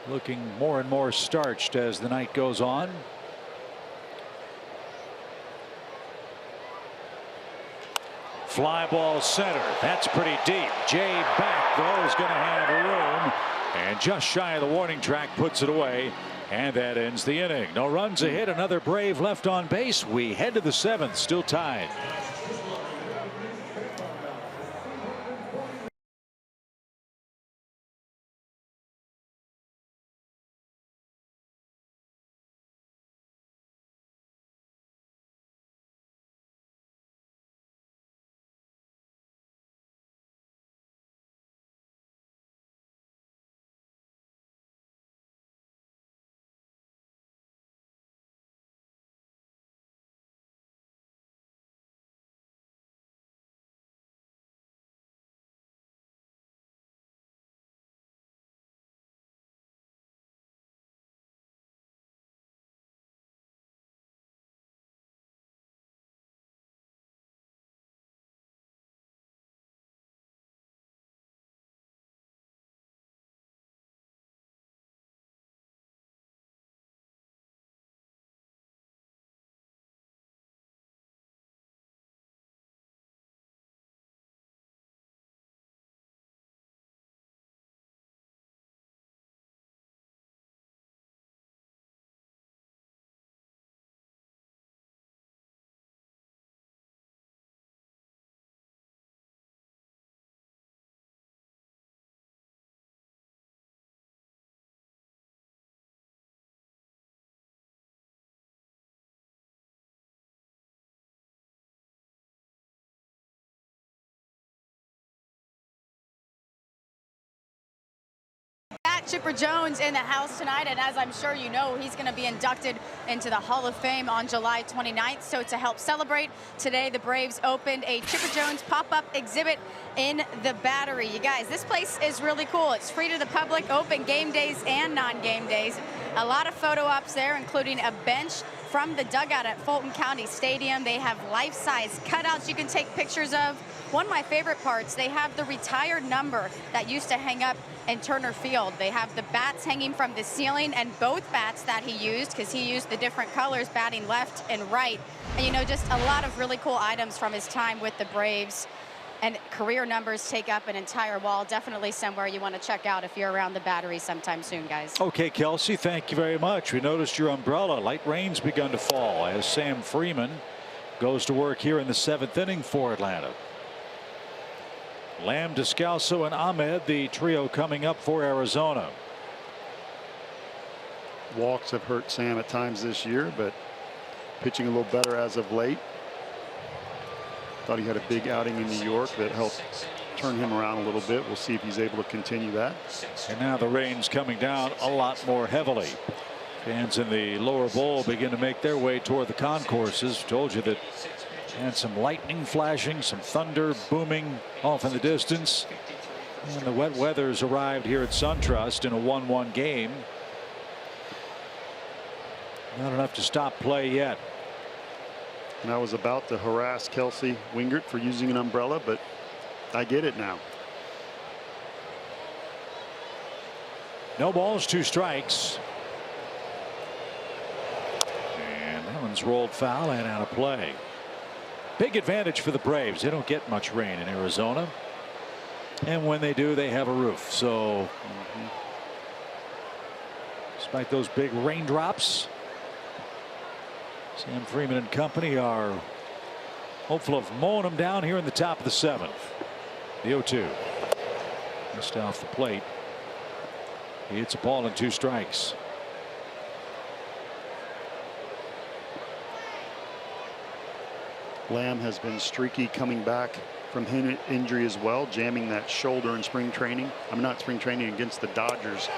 looking more and more starched as the night goes on. Fly ball center. That's pretty deep. Jay back though is going to have room, and just shy of the warning track puts it away, and that ends the inning. No runs, a hit, another Brave left on base. We head to the 7th, still tied. Chipper Jones in the house tonight, and as I'm sure you know, he's going to be inducted into the Hall of Fame on July 29th. So to help celebrate, today the Braves opened a Chipper Jones pop-up exhibit in the Battery. You guys, this place is really cool. It's free to the public, open game days and non-game days. A lot of photo ops there, including a bench from the dugout at Fulton County Stadium. They have life-size cutouts you can take pictures of. One of my favorite parts, they have the retired number that used to hang up in Turner Field. They have the bats hanging from the ceiling, and both bats that he used, because he used the different colors, batting left and right. And you know, just a lot of really cool items from his time with the Braves. And career numbers take up an entire wall. Definitely somewhere you want to check out if you're around the Battery sometime soon, guys. Okay, Kelsey, thank you very much. We noticed your umbrella. Light rain's begun to fall as Sam Freeman goes to work here in the 7th inning for Atlanta. Lamb, Descalso, and Ahmed, the trio coming up for Arizona. Walks have hurt Sam at times this year, but pitching a little better as of late. Thought he had a big outing in New York that helped turn him around a little bit. We'll see if he's able to continue that. And now the rain's coming down a lot more heavily. Fans in the lower bowl begin to make their way toward the concourses. Told you that had some lightning flashing, some thunder booming off in the distance. And the wet weather's arrived here at SunTrust in a 1-1 game. Not enough to stop play yet. And I was about to harass Kelsey Wingert for using an umbrella, but I get it now. No balls, 2 strikes. And that one's rolled foul and out of play. Big advantage for the Braves. They don't get much rain in Arizona. And when they do, they have a roof. So despite those big raindrops, Sam Freeman and company are hopeful of mowing them down here in the top of the 7th. The 0-2. Missed off the plate. He hits a ball and 2 strikes. Lamb has been streaky coming back from injury as well, jamming that shoulder in spring training. I'm not spring training against the Dodgers.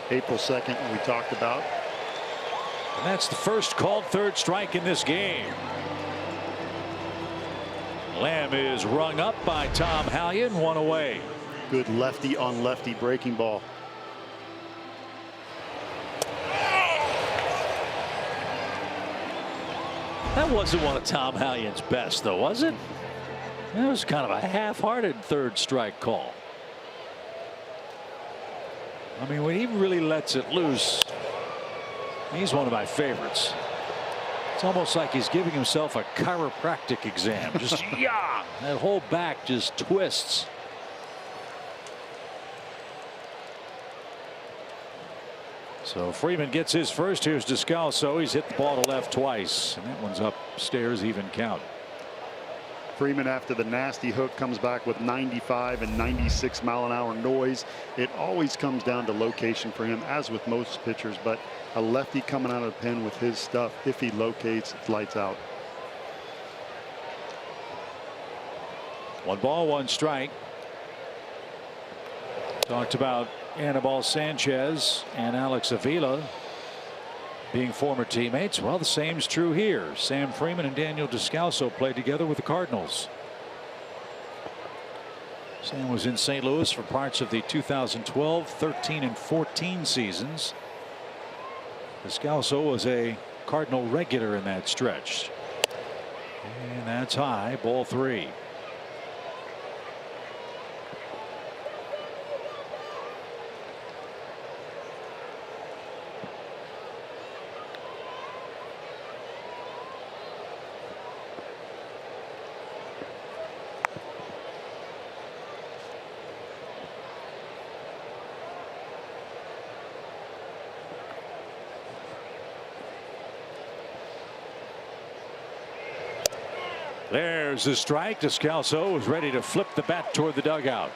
April 2nd, we talked about. And that's the first called 3rd strike in this game. Lamb is rung up by Tom Hallion, 1 away. Good lefty on lefty breaking ball. That wasn't one of Tom Hallion's best, though, was it? That was kind of a half-hearted 3rd strike call. I mean, when he really lets it loose, he's one of my favorites. It's almost like he's giving himself a chiropractic exam. Just yeah, that whole back just twists. So Freeman gets his first. Here's Descalso. He's hit the ball to left twice, and that one's upstairs, even count. Freeman, after the nasty hook, comes back with 95 and 96 mile an hour noise. It always comes down to location for him, as with most pitchers, but a lefty coming out of the pen with his stuff, if he locates, it's lights out. 1 ball, 1 strike. Talked about Anibal Sanchez and Alex Avila being former teammates. Well, the same's true here. Sam Freeman and Daniel Descalso played together with the Cardinals. Sam was in St. Louis for parts of the 2012, 13, and 14 seasons. Descalso was a Cardinal regular in that stretch. And that's high, ball 3. There's the strike. Descalso is ready to flip the bat toward the dugout.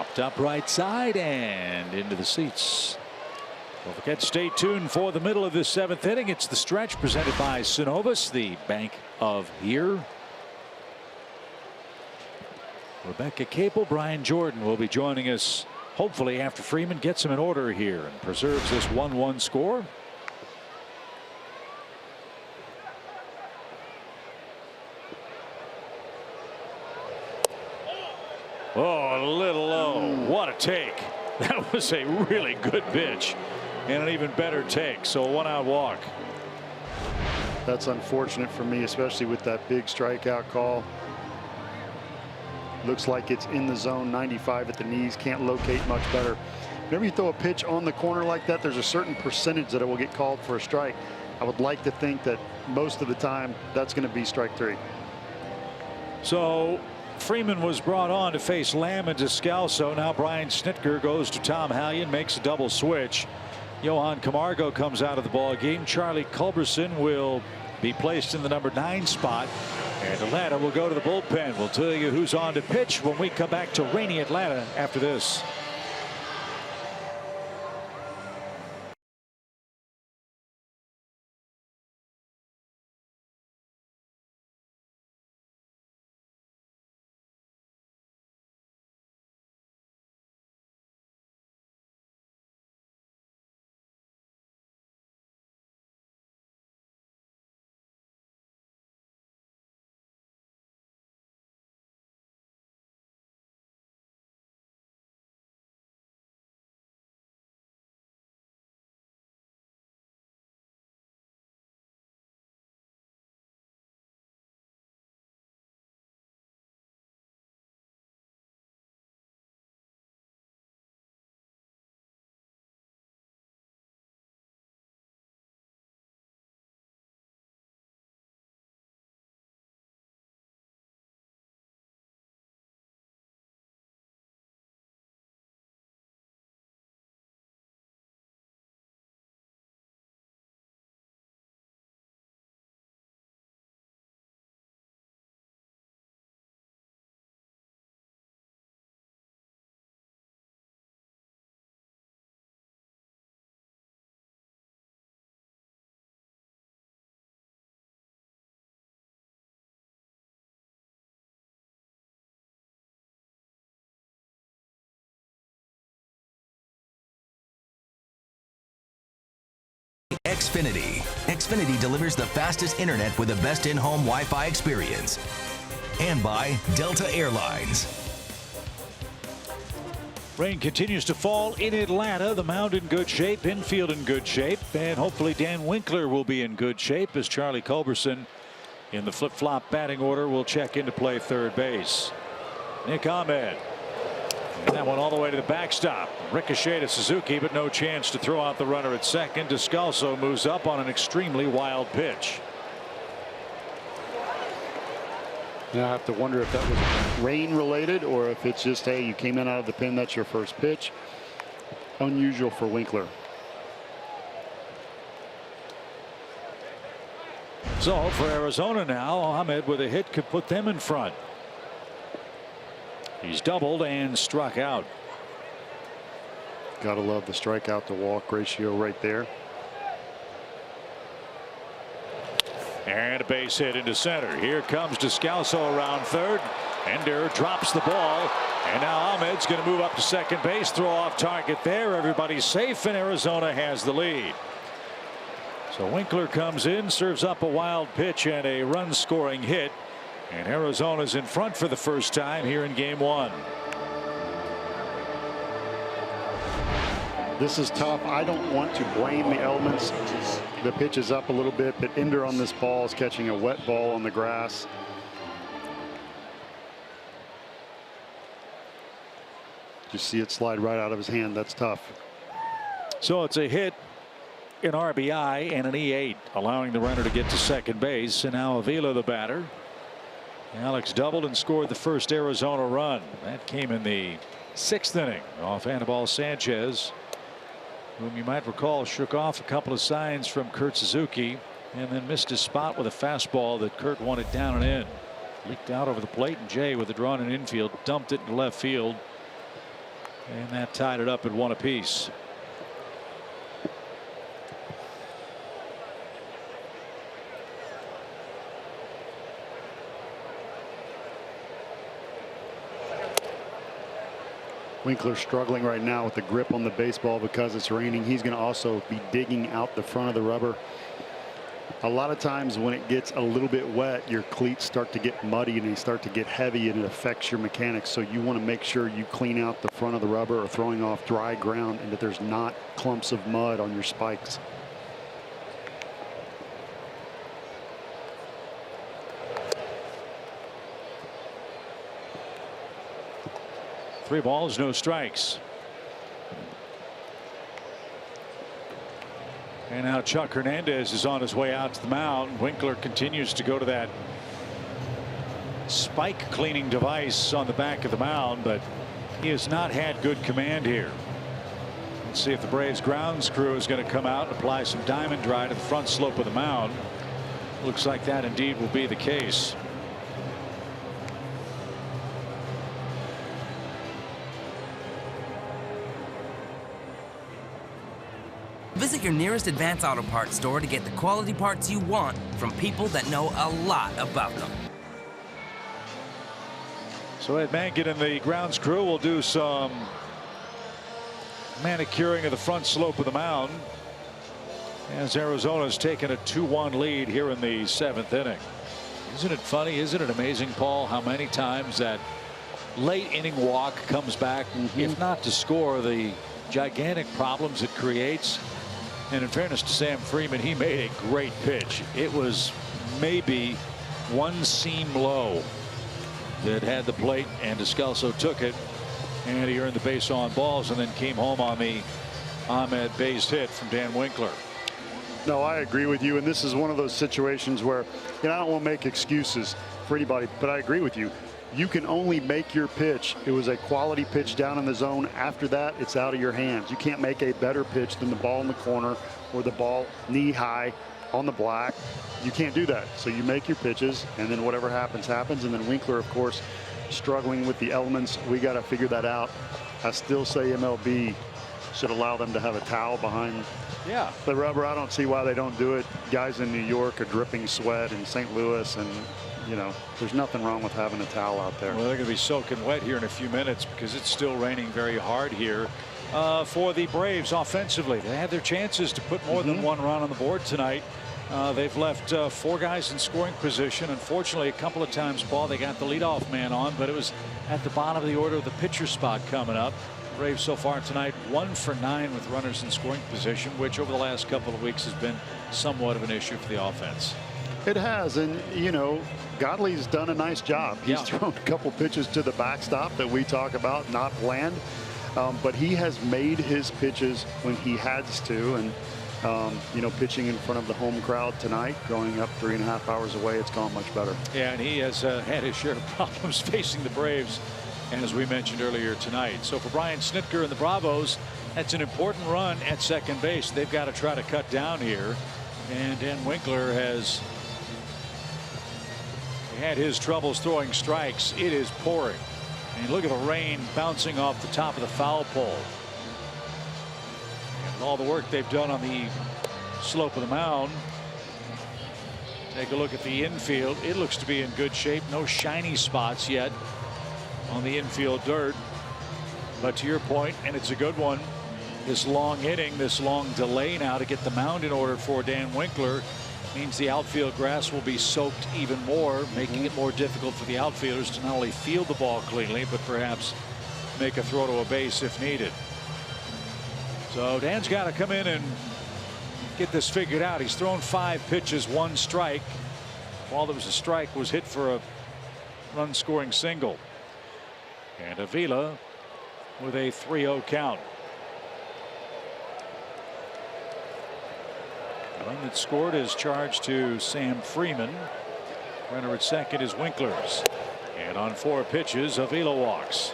Popped up right side and into the seats. Don't forget, stay tuned for the middle of this 7th inning. It's the stretch presented by Synovus, the bank of here. Rebecca Capel, Brian Jordan will be joining us hopefully after Freeman gets him in order here and preserves this 1-1 score. Oh, a little low. What a take. That was a really good pitch and an even better take. So a 1-out walk. That's unfortunate for me, especially with that big strikeout call. Looks like it's in the zone, 95 at the knees, can't locate much better. Whenever you throw a pitch on the corner like that, there's a certain percentage that it will get called for a strike. I would like to think that most of the time that's going to be strike 3. So Freeman was brought on to face Lamb and Descalso. Now Brian Snitker goes to Tom Hallion, makes a double switch. Johan Camargo comes out of the ball game. Charlie Culberson will be placed in the number 9 spot. And Atlanta will go to the bullpen. We'll tell you who's on to pitch when we come back to rainy Atlanta after this. Xfinity. Xfinity delivers the fastest internet with the best in-home Wi-Fi experience. And by Delta Airlines. Rain continues to fall in Atlanta. The mound in good shape, infield in good shape, and hopefully Dan Winkler will be in good shape as Charlie Culberson in the flip-flop batting order will check in to play third base. Nick Ahmed. And that one all the way to the backstop. Ricochet to Suzuki, but no chance to throw out the runner at second. Descalso moves up on an extremely wild pitch. Now I have to wonder if that was rain related or if it's just, hey, you came in out of the pen, that's your first pitch. Unusual for Winkler. So for Arizona now, Ahmed with a hit could put them in front. He's doubled and struck out. Gotta love the strikeout to walk ratio right there. And a base hit into center. Here comes Descalso around third. Ender drops the ball. And now Ahmed's going to move up to second base. Throw off target there. Everybody's safe, and Arizona has the lead. So Winkler comes in, serves up a wild pitch and a run scoring hit. And Arizona's in front for the first time here in game 1. This is tough. I don't want to blame the elements. The pitch is up a little bit, but Ender on this ball is catching a wet ball on the grass. Just see it slide right out of his hand. That's tough. So it's a hit, an RBI, and an E8, allowing the runner to get to second base. And now Avila, the batter. Alex doubled and scored the first Arizona run. That came in the 6th inning off Anibal Sanchez, whom you might recall shook off a couple of signs from Kurt Suzuki and then missed his spot with a fastball that Kurt wanted down and in. Leaked out over the plate, and Jay with a drawn in infield dumped it into left field. And that tied it up at 1 apiece. Winkler struggling right now with the grip on the baseball because it's raining. He's going to also be digging out the front of the rubber. A lot of times when it gets a little bit wet, your cleats start to get muddy and they start to get heavy, and it affects your mechanics. So you want to make sure you clean out the front of the rubber or throwing off dry ground, and that there's not clumps of mud on your spikes. Three balls, no strikes. And now Chuck Hernandez is on his way out to the mound. Winkler continues to go to that spike cleaning device on the back of the mound, but he has not had good command here. Let's see if the Braves grounds crew is going to come out and apply some diamond dry to the front slope of the mound. Looks like that indeed will be the case. Visit your nearest Advance Auto Parts store to get the quality parts you want from people that know a lot about them. So Ed Mankin and the grounds crew will do some manicuring of the front slope of the mound as Arizona's taken a 2-1 lead here in the 7th inning. Isn't it funny? Isn't it amazing, Paul, how many times that late inning walk comes back, if not to score, the gigantic problems it creates. And in fairness to Sam Freeman, he made a great pitch. It was maybe one seam low that had the plate, and Descalso took it, and he earned the base on balls and then came home on the Ahmed base hit from Dan Winkler. No, I agree with you, and this is one of those situations where, I don't want to make excuses for anybody, but I agree with you. You can only make your pitch. It was a quality pitch down in the zone. After that, it's out of your hands. You can't make a better pitch than the ball in the corner or the ball knee high on the black. You can't do that. So you make your pitches, and then whatever happens, happens. And then Winkler, of course, struggling with the elements. We got to figure that out. I still say MLB should allow them to have a towel behind the rubber. I don't see why they don't do it. Guys in New York are dripping sweat, in St. Louis, and there's nothing wrong with having a towel out there. Well, they're going to be soaking wet here in a few minutes because it's still raining very hard here for the Braves offensively. They had their chances to put more than one run on the board tonight. They've left 4 guys in scoring position. Unfortunately, a couple of times, Paul, they got the leadoff man on, but it was at the bottom of the order of the pitcher spot coming up. Braves so far tonight 1 for 9 with runners in scoring position, which over the last couple of weeks has been somewhat of an issue for the offense. It has, and Godley's done a nice job. He's thrown a couple pitches to the backstop that we talk about, not land, but he has made his pitches when he has to, and pitching in front of the home crowd tonight, going up 3.5 hours away, it's gone much better. Yeah, and he has had his share of problems facing the Braves, as we mentioned earlier tonight. So for Brian Snitker and the Bravos, that's an important run at second base. They've got to try to cut down here, and Dan Winkler has had his troubles throwing strikes. It is pouring, and look at the rain bouncing off the top of the foul pole. And all the work they've done on the slope of the mound. Take a look at the infield. It looks to be in good shape. No shiny spots yet on the infield dirt, but to your point, and it's a good one, this long inning, this long delay now to get the mound in order for Dan Winkler means the outfield grass will be soaked even more, making it more difficult for the outfielders to not only field the ball cleanly, but perhaps make a throw to a base if needed. So Dan's got to come in and get this figured out. He's thrown 5 pitches, 1 strike. While there was a strike, was hit for a run scoring single. And Avila with a 3-0 count. The run that scored is charged to Sam Freeman. Runner at second is Winkler's. And on 4 pitches, Avila walks.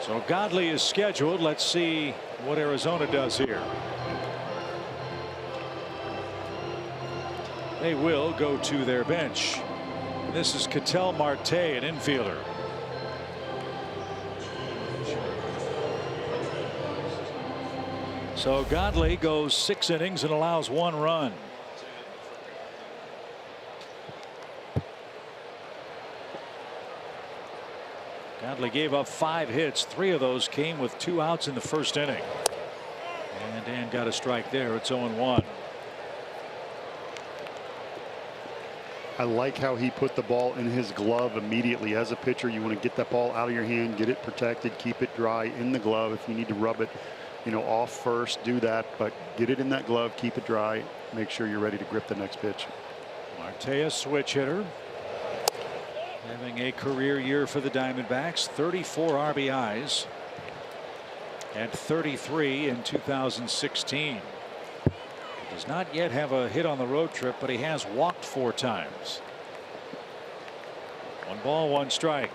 So Godley is scheduled. Let's see what Arizona does here. They will go to their bench. This is Ketel Marte, an infielder. So Godley goes 6 innings and allows 1 run. Godley gave up 5 hits. 3 of those came with 2 outs in the first inning. And Dan got a strike there. It's 0-1. I like how he put the ball in his glove immediately. As a pitcher, you want to get that ball out of your hand, get it protected, keep it dry in the glove. If you need to rub it, off first, do that, but get it in that glove, keep it dry, make sure you're ready to grip the next pitch. Marte, a switch hitter, having a career year for the Diamondbacks. 34 RBIs and 33 in 2016. He does not yet have a hit on the road trip, but he has walked 4 times. 1 ball, 1 strike.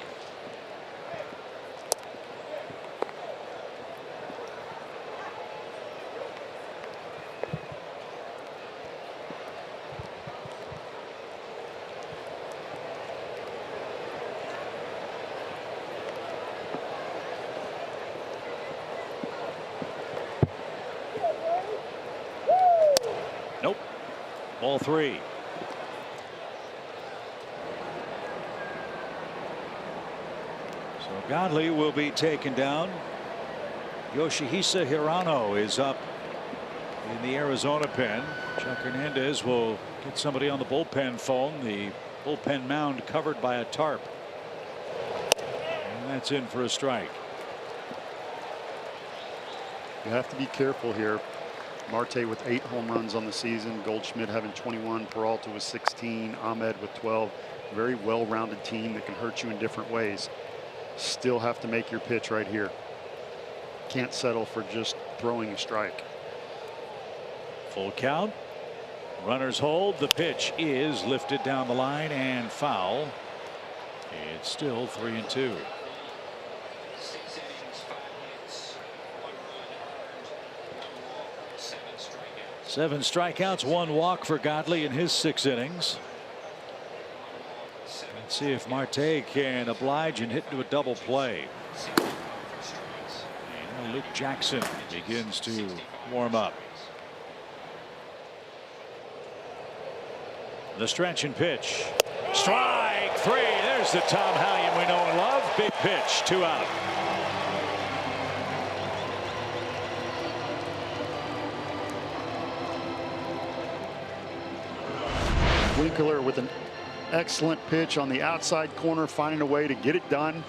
Nope. Ball 3. So Godley will be taken down. Yoshihisa Hirano is up in the Arizona pen. Chuck Hernandez will get somebody on the bullpen phone. The bullpen mound covered by a tarp. And that's in for a strike. You have to be careful here. Marte with 8 home runs on the season. Goldschmidt having 21. Peralta with 16. Ahmed with 12. Very well-rounded team that can hurt you in different ways. Still have to make your pitch right here. Can't settle for just throwing a strike. Full count. Runners hold. The pitch is lifted down the line and foul. It's still 3-2. 7 strikeouts, 1 walk for Godley in his 6 innings. Let's see if Marte can oblige and hit into a double play. And Luke Jackson begins to warm up. The stretch and pitch. Strike 3. There's the Tom Hallion we know and love. Big pitch, 2 out. Winkler with an excellent pitch on the outside corner, finding a way to get it done.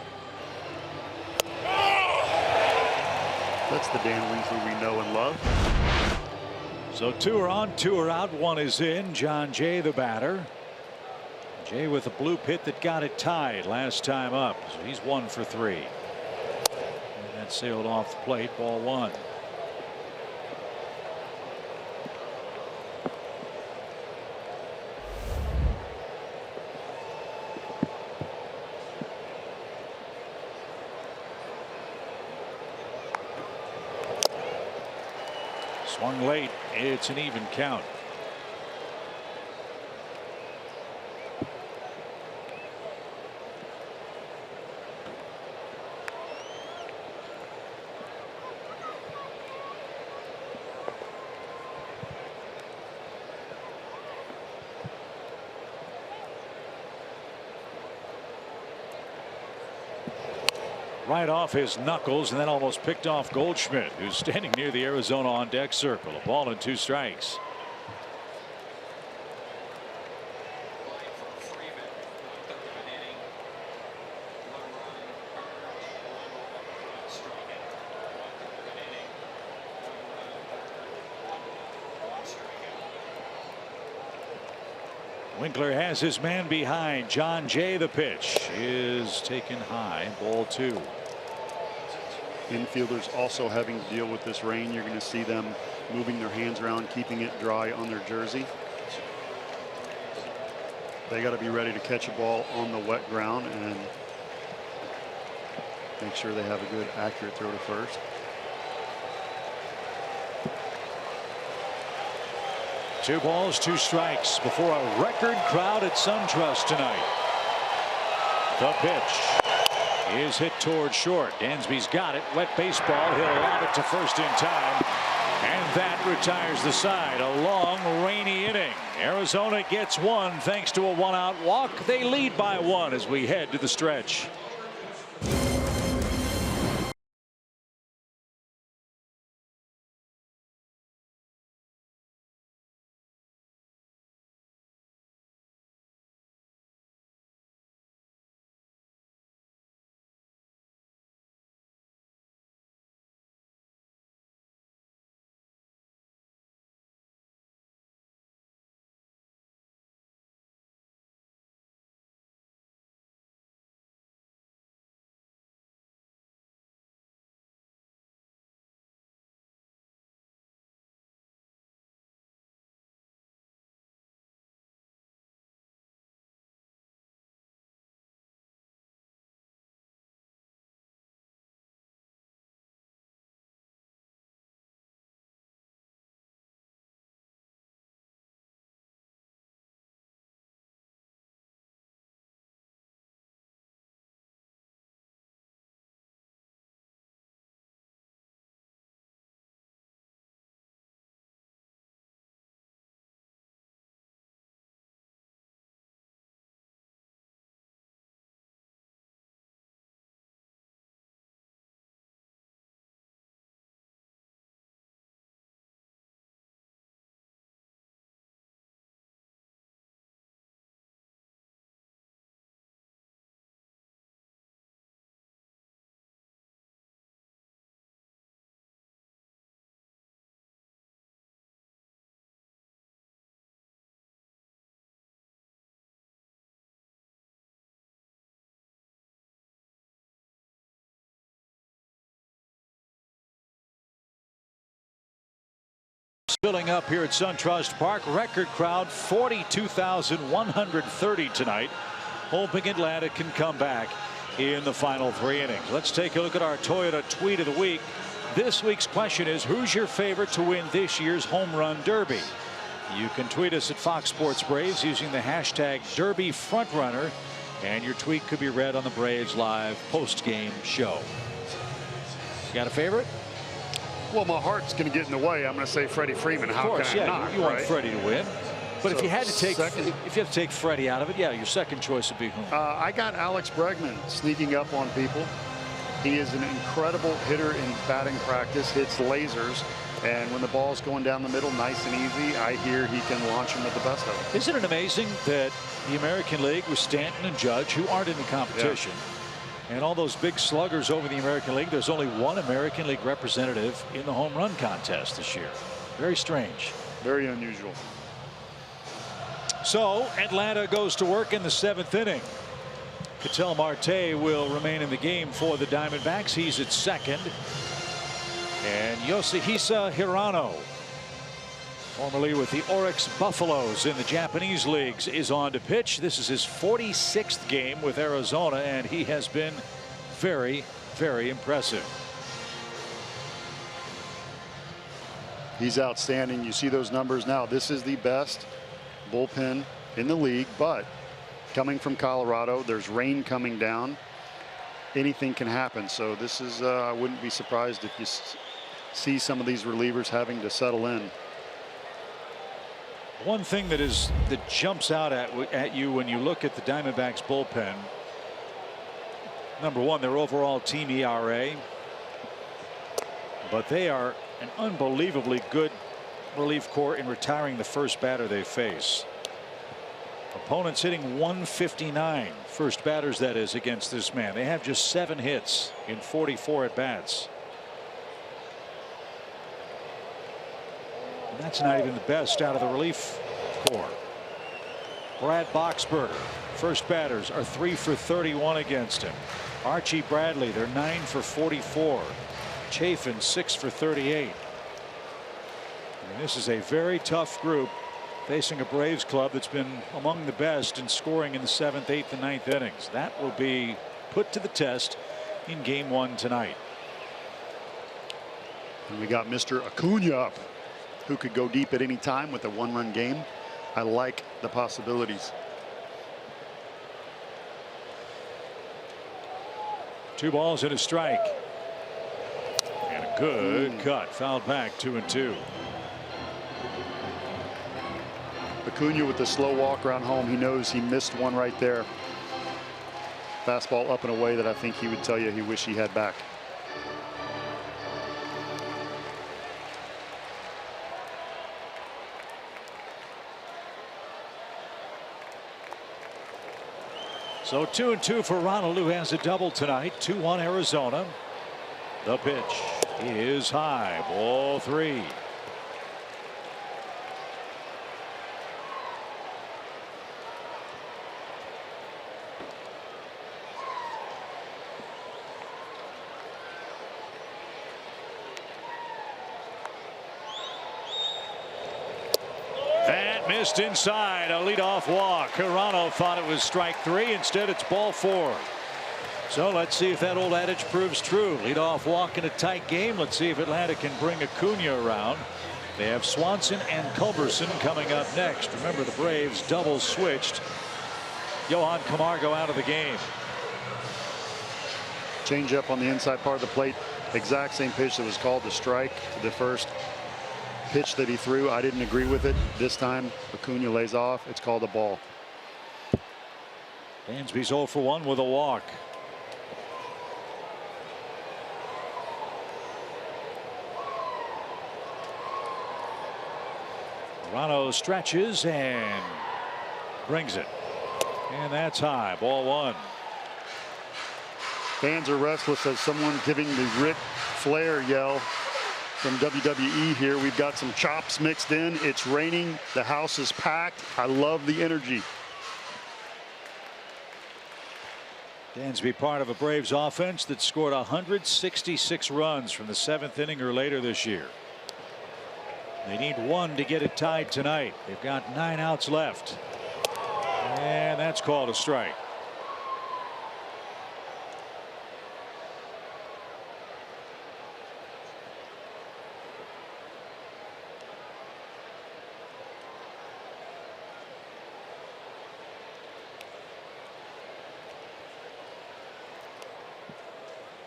That's the Dan Winkler we know and love. So 2 are on, 2 are out, 1 is in. John Jay, the batter. Jay with a blue pit that got it tied last time up. So he's 1 for 3. And that sailed off the plate. Ball 1. Swung late. It's an even count. Right off his knuckles, and then almost picked off Goldschmidt, who's standing near the Arizona on deck circle. A ball and 2 strikes. Winkler has his man behind. John Jay, the pitch is taken high. Ball 2. Infielders also having to deal with this rain. You're going to see them moving their hands around, keeping it dry on their jersey. They got to be ready to catch a ball on the wet ground and make sure they have a good, accurate throw to first. Two balls, 2 strikes before a record crowd at SunTrust tonight. The pitch is hit toward short. Dansby's got it. Wet baseball. He'll lob it to first in time. And that retires the side. A long, rainy inning. Arizona gets one thanks to a one-out walk. They lead by one as we head to the stretch. Filling up here at SunTrust Park. Record crowd 42,130 tonight. Hoping Atlanta can come back in the final 3 innings. Let's take a look at our Toyota tweet of the week. This week's question is, who's your favorite to win this year's home run derby? You can tweet us at Fox Sports Braves using the hashtag Derby Frontrunner, and your tweet could be read on the Braves Live post-game show. You got a favorite? Well, my heart's going to get in the way. I'm going to say Freddie Freeman. How of course, can I yeah, not, you want right? Freddie to win. But So if you had to take second- if you have to take Freddie out of it, yeah, your second choice would be whom? I got Alex Bregman sneaking up on people. He is an incredible hitter in batting practice, hits lasers, and when the ball's going down the middle nice and easy, I hear he can launch them at the best of them. Isn't it amazing that the American League with Stanton and Judge, who aren't in the competition, and all those big sluggers over the American League, there's only one American League representative in the home run contest this year. Very strange. Very unusual. So Atlanta goes to work in the 7th inning. Ketel Marte will remain in the game for the Diamondbacks. He's at second. And Yoshihisa Hirano, formerly with the Oryx Buffaloes in the Japanese leagues, is on to pitch. This is his 46th game with Arizona, and he has been very, very impressive. He's outstanding. You see those numbers now. This is the best bullpen in the league, but coming from Colorado, there's rain coming down. Anything can happen. So this is, I wouldn't be surprised if you see some of these relievers having to settle in. One thing that jumps out at you when you look at the Diamondbacks bullpen, number one, their overall team ERA, but they are an unbelievably good relief corps in retiring the first batter they face. Opponents hitting 159, first batters that is, against this man. They have just 7 hits in 44 at bats. And that's not even the best out of the relief corps. Brad Boxberger, first batters, are 3 for 31 against him. Archie Bradley, they're 9 for 44. Chafin 6 for 38. And this is a very tough group facing a Braves club that's been among the best in scoring in the 7th, 8th, and 9th innings. That will be put to the test in game 1 tonight. And we got Mr. Acuna up, who could go deep at any time with a 1-run game. I like the possibilities. 2 balls and a strike. And a good cut. Fouled back, 2-2. Acuna with the slow walk around home. He knows he missed one right there. Fastball up and away that I think he would tell you he wished he had back. So 2-2 for Ronald, who has a double tonight. 2-1 Arizona. The pitch is high. Ball 3. That missed inside. A leadoff walk. Hirano thought it was strike 3. Instead, it's ball 4. So let's see if that old adage proves true. Leadoff walk in a tight game. Let's see if Atlanta can bring Acuna around. They have Swanson and Culberson coming up next. Remember, the Braves double switched Johan Camargo out of the game. Change up on the inside part of the plate. Exact same pitch that was called the strike to the first pitch that he threw. I didn't agree with it. This time Acuna lays off. It's called a ball. Dansby's 0 for 1 with a walk. Toronto stretches and brings it. And that's high. Ball 1. Fans are restless as someone giving the Ric Flair yell from WWE here. We've got some chops mixed in. It's raining. The house is packed. I love the energy. Dansby part of a Braves offense that scored 166 runs from the 7th inning or later this year. They need 1 to get it tied tonight. They've got 9 outs left. And that's called a strike.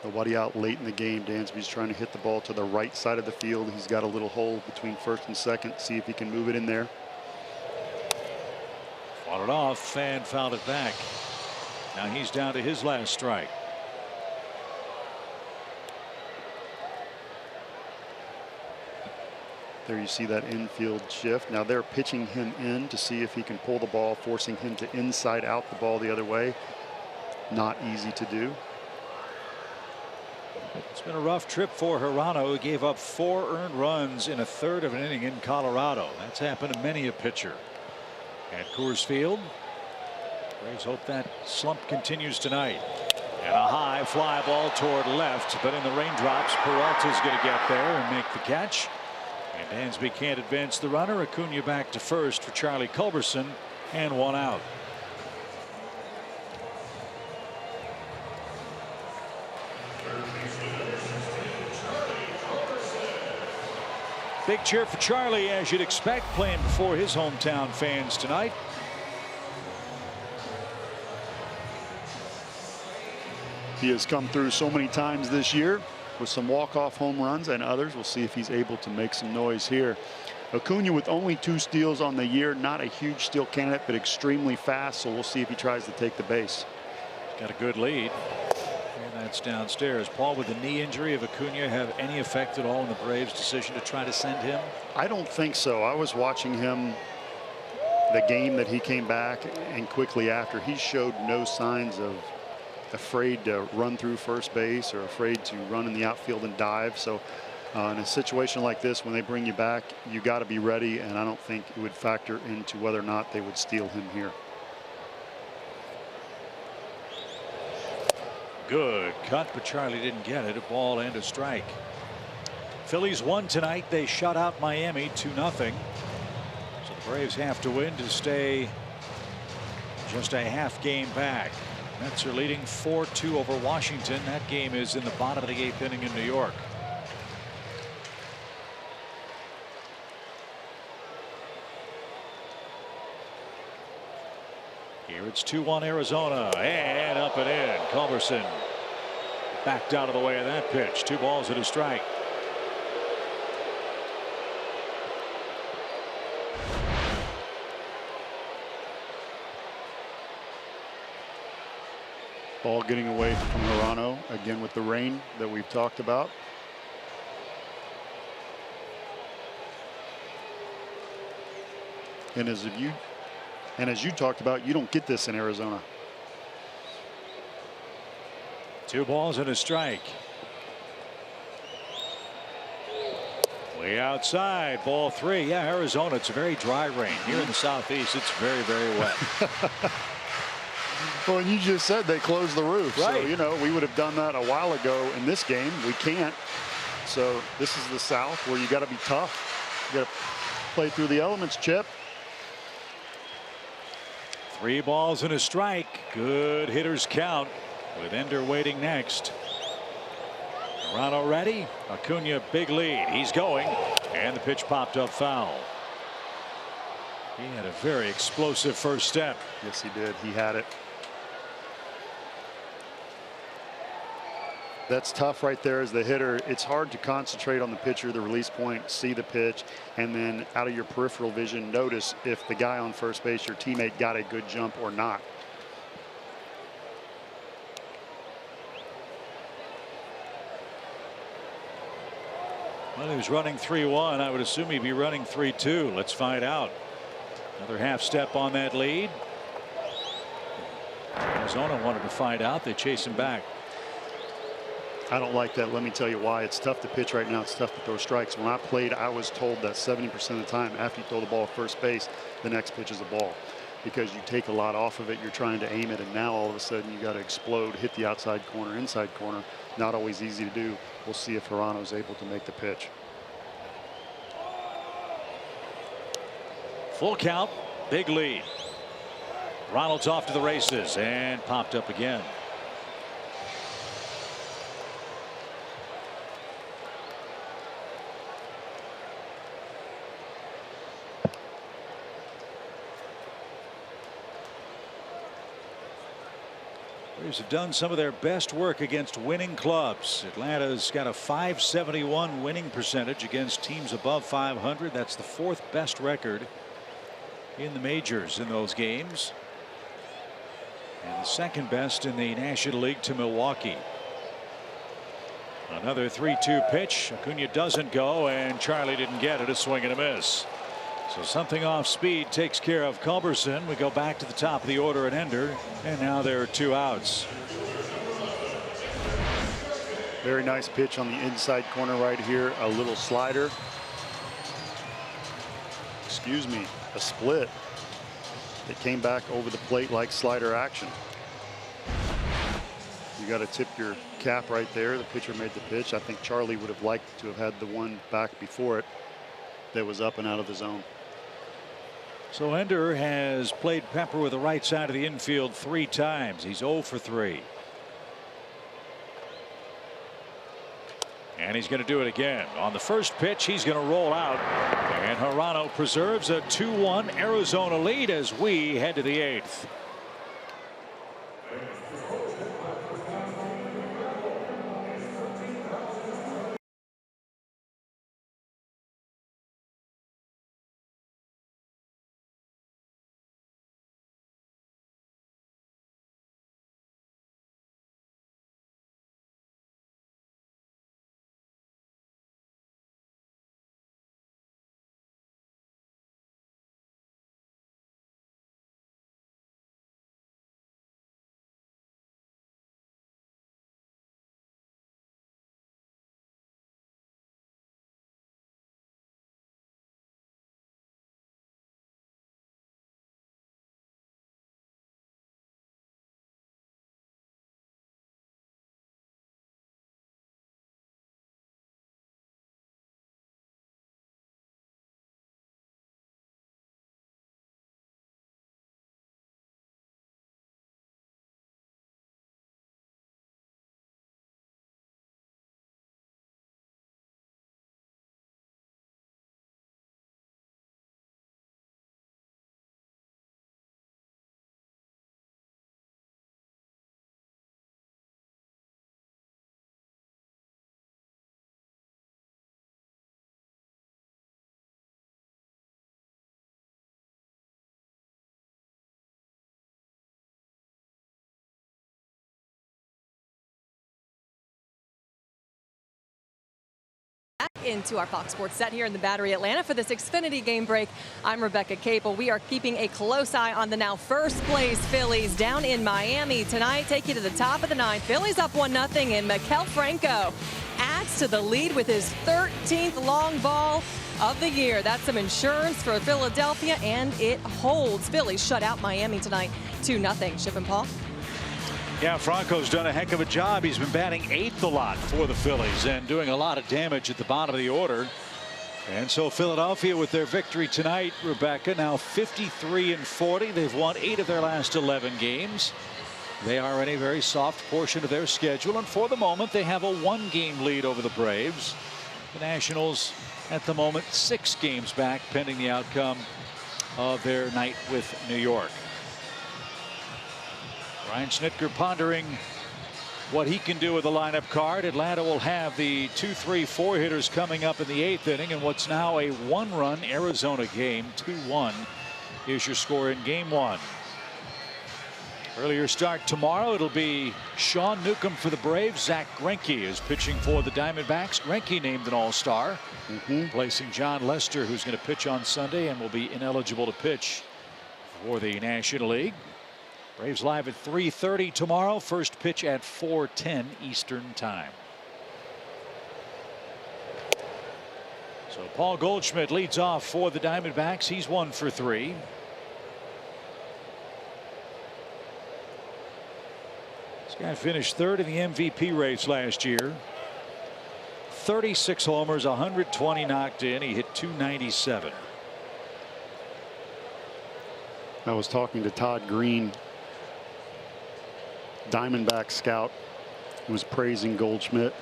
Nobody out late in the game. Dansby's trying to hit the ball to the right side of the field. He's got a little hole between first and second. See if he can move it in there. Fought it off and fouled it back. Now he's down to his last strike. There you see that infield shift. Now they're pitching him in to see if he can pull the ball, forcing him to inside out the ball the other way. Not easy to do. It's been a rough trip for Hirano, who gave up 4 earned runs in a third of an inning in Colorado. That's happened to many a pitcher at Coors Field. Braves hope that slump continues tonight. And a high fly ball toward left, but in the raindrops, Peralta's going to get there and make the catch. And Dansby can't advance the runner. Acuna back to first for Charlie Culberson, and 1 out. Big cheer for Charlie, as you'd expect, playing before his hometown fans tonight. He has come through so many times this year with some walk-off home runs and others. We'll see if he's able to make some noise here. Acuna with only 2 steals on the year. Not a huge steal candidate, but extremely fast. So we'll see if he tries to take the base. Got a good lead. And that's downstairs. Paul, with the knee injury of Acuna have any effect at all in the Braves' decision to try to send him? I don't think so. I was watching him the game that he came back, and quickly after, he showed no signs of afraid to run through first base or afraid to run in the outfield and dive. So in a situation like this, when they bring you back, you got to be ready, and I don't think it would factor into whether or not they would steal him here. Good cut, but Charlie didn't get it. A ball and a strike. Phillies won tonight. They shut out Miami 2-0. So the Braves have to win to stay just a half game back. Mets are leading 4-2 over Washington. That game is in the bottom of the 8th inning in New York. Here it's 2-1 Arizona, and up and in. Culberson backed out of the way of that pitch. 2 balls and a strike. Ball getting away from Hirano again with the rain that we've talked about. And as you talked about, you don't get this in Arizona. 2 balls and a strike. Way outside, ball 3. Yeah, Arizona, it's a very dry rain. Here in the southeast, it's very, very wet. Well, and you just said they closed the roof. Right. So, you know, we would have done that a while ago in this game. We can't. So this is the South where you got to be tough. You got to play through the elements, Chip. 3 balls and a strike. Good hitters count with Ender waiting next. Toronto ready. Acuna big lead. He's going. And the pitch popped up foul. He had a very explosive first step. Yes, he did. He had it. That's tough right there as the hitter. It's hard to concentrate on the pitcher, the release point, see the pitch, and then out of your peripheral vision, notice if the guy on first base, your teammate, got a good jump or not. Well, he was running 3-1. I would assume he'd be running 3-2. Let's find out. Another half step on that lead. Arizona wanted to find out. They chase him back. I don't like that. Let me tell you why. It's tough to pitch right now. It's tough to throw strikes. When I played, I was told that 70% of the time after you throw the ball at first base, the next pitch is a ball, because you take a lot off of it. You're trying to aim it, and now all of a sudden you got to explode, hit the outside corner, inside corner. Not always easy to do. We'll see if Hirano's able to make the pitch. Full count, big lead. Ronald's off to the races and popped up again. Braves have done some of their best work against winning clubs. Atlanta's got a .571 winning percentage against teams above 500. That's the 4th best record in the majors in those games, and the 2nd best in the National League to Milwaukee. Another 3-2 pitch. Acuna doesn't go, and Charlie didn't get it. A swing and a miss. So something off speed takes care of Culberson. We go back to the top of the order at Ender, and now there are 2 outs. Very nice pitch on the inside corner right here. A little slider. Excuse me, a split. It came back over the plate like slider action. You got to tip your cap right there. The pitcher made the pitch. I think Charlie would have liked to have had the one back before it that was up and out of the zone. So Ender has played Pepper with the right side of the infield 3 times. He's 0 for 3. And he's going to do it again. On the first pitch, he's going to roll out. And Hirano preserves a 2-1 Arizona lead as we head to the 8th. into our Fox Sports set here in the Battery Atlanta for this Xfinity game break. I'm Rebecca Capel. We are keeping a close eye on the now first place Phillies down in Miami tonight. Take you to the top of the ninth. Phillies up 1-0, and Maikel Franco adds to the lead with his 13th long ball of the year. That's some insurance for Philadelphia, and it holds. Phillies shut out Miami tonight 2-0. Chip and Paul. Yeah, Franco's done a heck of a job. He's been batting 8th a lot for the Phillies and doing a lot of damage at the bottom of the order. And so Philadelphia, with their victory tonight, Rebecca, now 53-40. They've won 8 of their last 11 games. They are in a very soft portion of their schedule, and for the moment they have a 1-game lead over the Braves. The Nationals at the moment 6 games back, pending the outcome of their night with New York. Brian Snitker pondering what he can do with the lineup card. Atlanta will have the 2, 3, 4 hitters coming up in the 8th inning, and what's now a 1-run Arizona game. 2-1 is your score in game 1. Earlier start tomorrow. It'll be Sean Newcomb for the Braves. Zach Greinke is pitching for the Diamondbacks. Greinke named an all-star, replacing John Lester, who's going to pitch on Sunday and will be ineligible to pitch for the National League. Braves live at 3:30 tomorrow. First pitch at 4:10 Eastern time. So Paul Goldschmidt leads off for the Diamondbacks. He's 1 for 3. This guy finished 3rd in the MVP race last year. 36 homers, 120 knocked in. He hit .297. I was talking to Todd Green, Diamondback scout, who was praising Goldschmidt,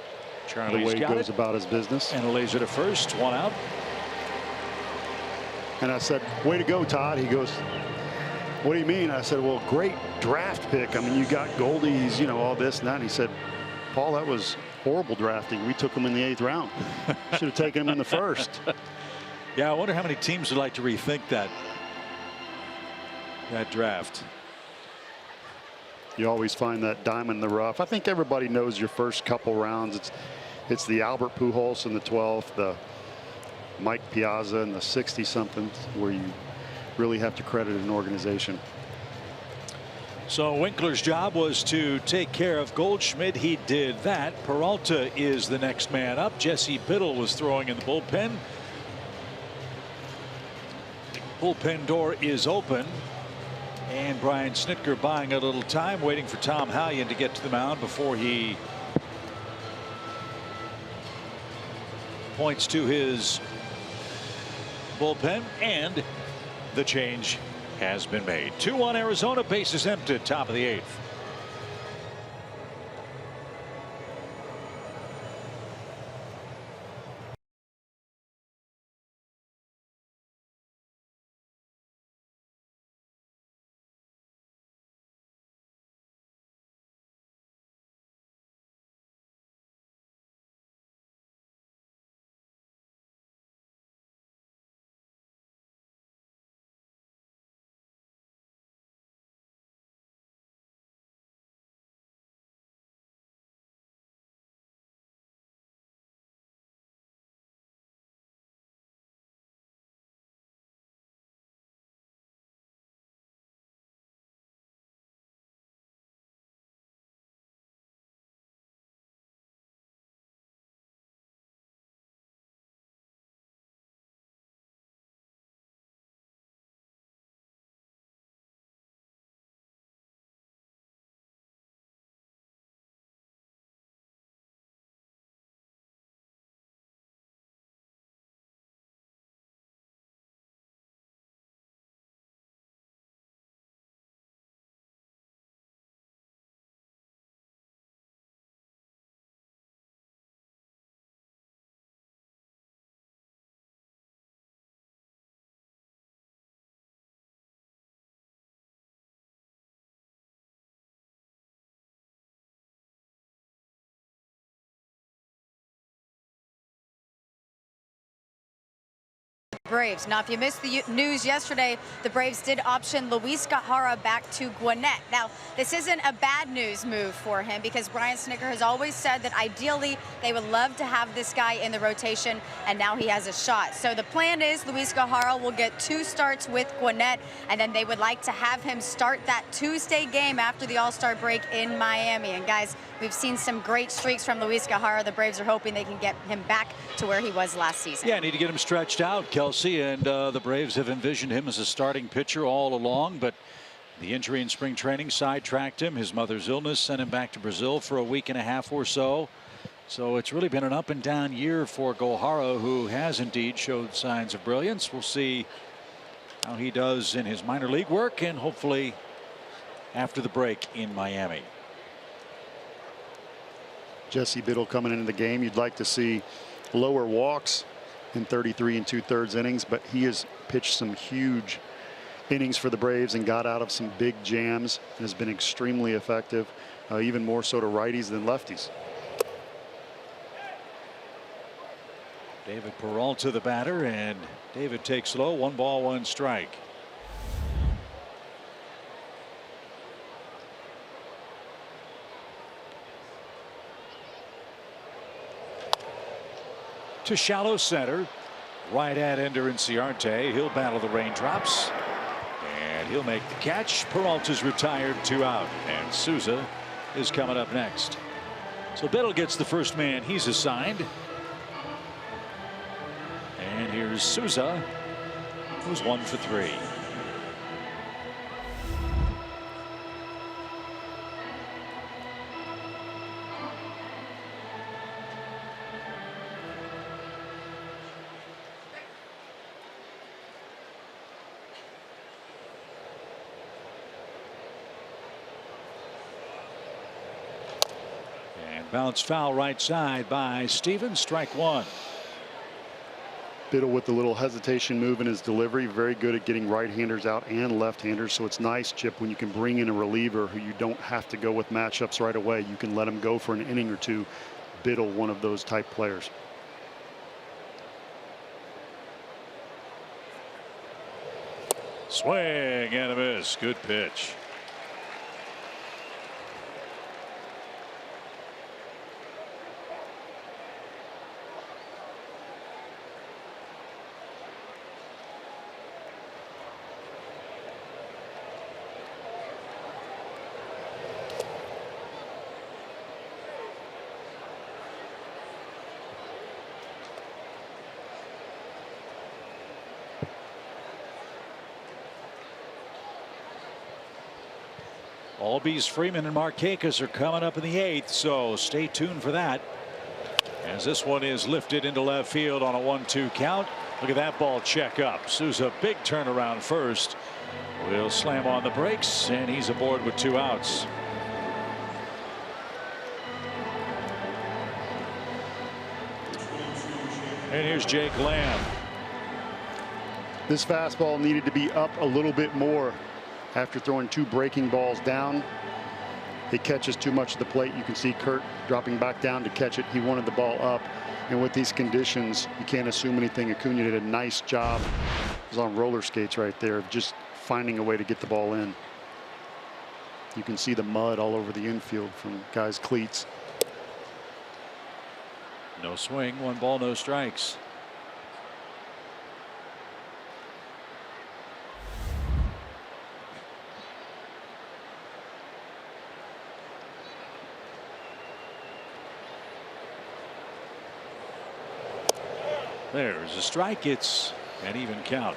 the way he goes about his business. And a laser to first, 1 out. And I said, way to go, Todd. He goes, what do you mean? I said, well, great draft pick. I mean, you got Goldies, you know, all this and that. And he said, Paul, that was horrible drafting. We took him in the 8th round. Should have taken him in the 1st. Yeah, I wonder how many teams would like to rethink that draft. You always find that diamond in the rough. I think everybody knows your first couple rounds. It's the Albert Pujols in the 12th, the Mike Piazza in the 60-something, where you really have to credit an organization. So Winkler's job was to take care of Goldschmidt. He did that. Peralta is the next man up. Jesse Biddle was throwing in the bullpen. The bullpen door is open. And Brian Snitker buying a little time, waiting for Tom Hallion to get to the mound before he points to his bullpen, and the change has been made. 2-1 Arizona, bases empty, top of the 8th. Braves. Now, if you missed the news yesterday, the Braves did option Luis Gajara back to Gwinnett. Now, this isn't a bad news move for him because Brian Snitker has always said that ideally they would love to have this guy in the rotation, and now he has a shot. So the plan is Luis Gajara will get 2 starts with Gwinnett, and then they would like to have him start that Tuesday game after the All-Star break in Miami. And guys, we've seen some great streaks from Luis Gajara. The Braves are hoping they can get him back to where he was last season. Yeah, need to get him stretched out, Kelsey, and the Braves have envisioned him as a starting pitcher all along, but the injury in spring training sidetracked him. His mother's illness sent him back to Brazil for a week and a half or so. So it's really been an up and down year for Gajara, who has indeed showed signs of brilliance. We'll see how he does in his minor league work and hopefully after the break in Miami. Jesse Biddle coming into the game. You'd like to see lower walks in 33 2/3 innings, but he has pitched some huge innings for the Braves and got out of some big jams and has been extremely effective, even more so to righties than lefties. David Peralta the batter, and David takes low. 1 ball, 1 strike. To shallow center, right at Ender Inciarte. He'll battle the raindrops, and he'll make the catch. Peralta's retired, 2 out, and Souza is coming up next. So Biddle gets the first man he's assigned. And here's Souza, who's 1 for 3. Bounced foul right side by Stevens. Strike 1. Biddle with the little hesitation move in his delivery. Very good at getting right-handers out and left-handers. So it's nice, Chip, when you can bring in a reliever who you don't have to go with matchups right away. You can let him go for an inning or two. Biddle, one of those type players. Swing and a miss. Good pitch. Albies, Freeman, and Markakis are coming up in the 8th, so stay tuned for that. As this one is lifted into left field on a 1-2 count. Look at that ball check up. Souza, big turnaround first. Will slam on the brakes, and he's aboard with 2 outs. And here's Jake Lamb. This fastball needed to be up a little bit more. After throwing 2 breaking balls down, it catches too much of the plate. You can see Kurt dropping back down to catch it. He wanted the ball up, and with these conditions, you can't assume anything. Acuna did a nice job. He was on roller skates right there, of just finding a way to get the ball in. You can see the mud all over the infield from guys' cleats. No swing, 1 ball, no strikes. There's a strike. It's an even count.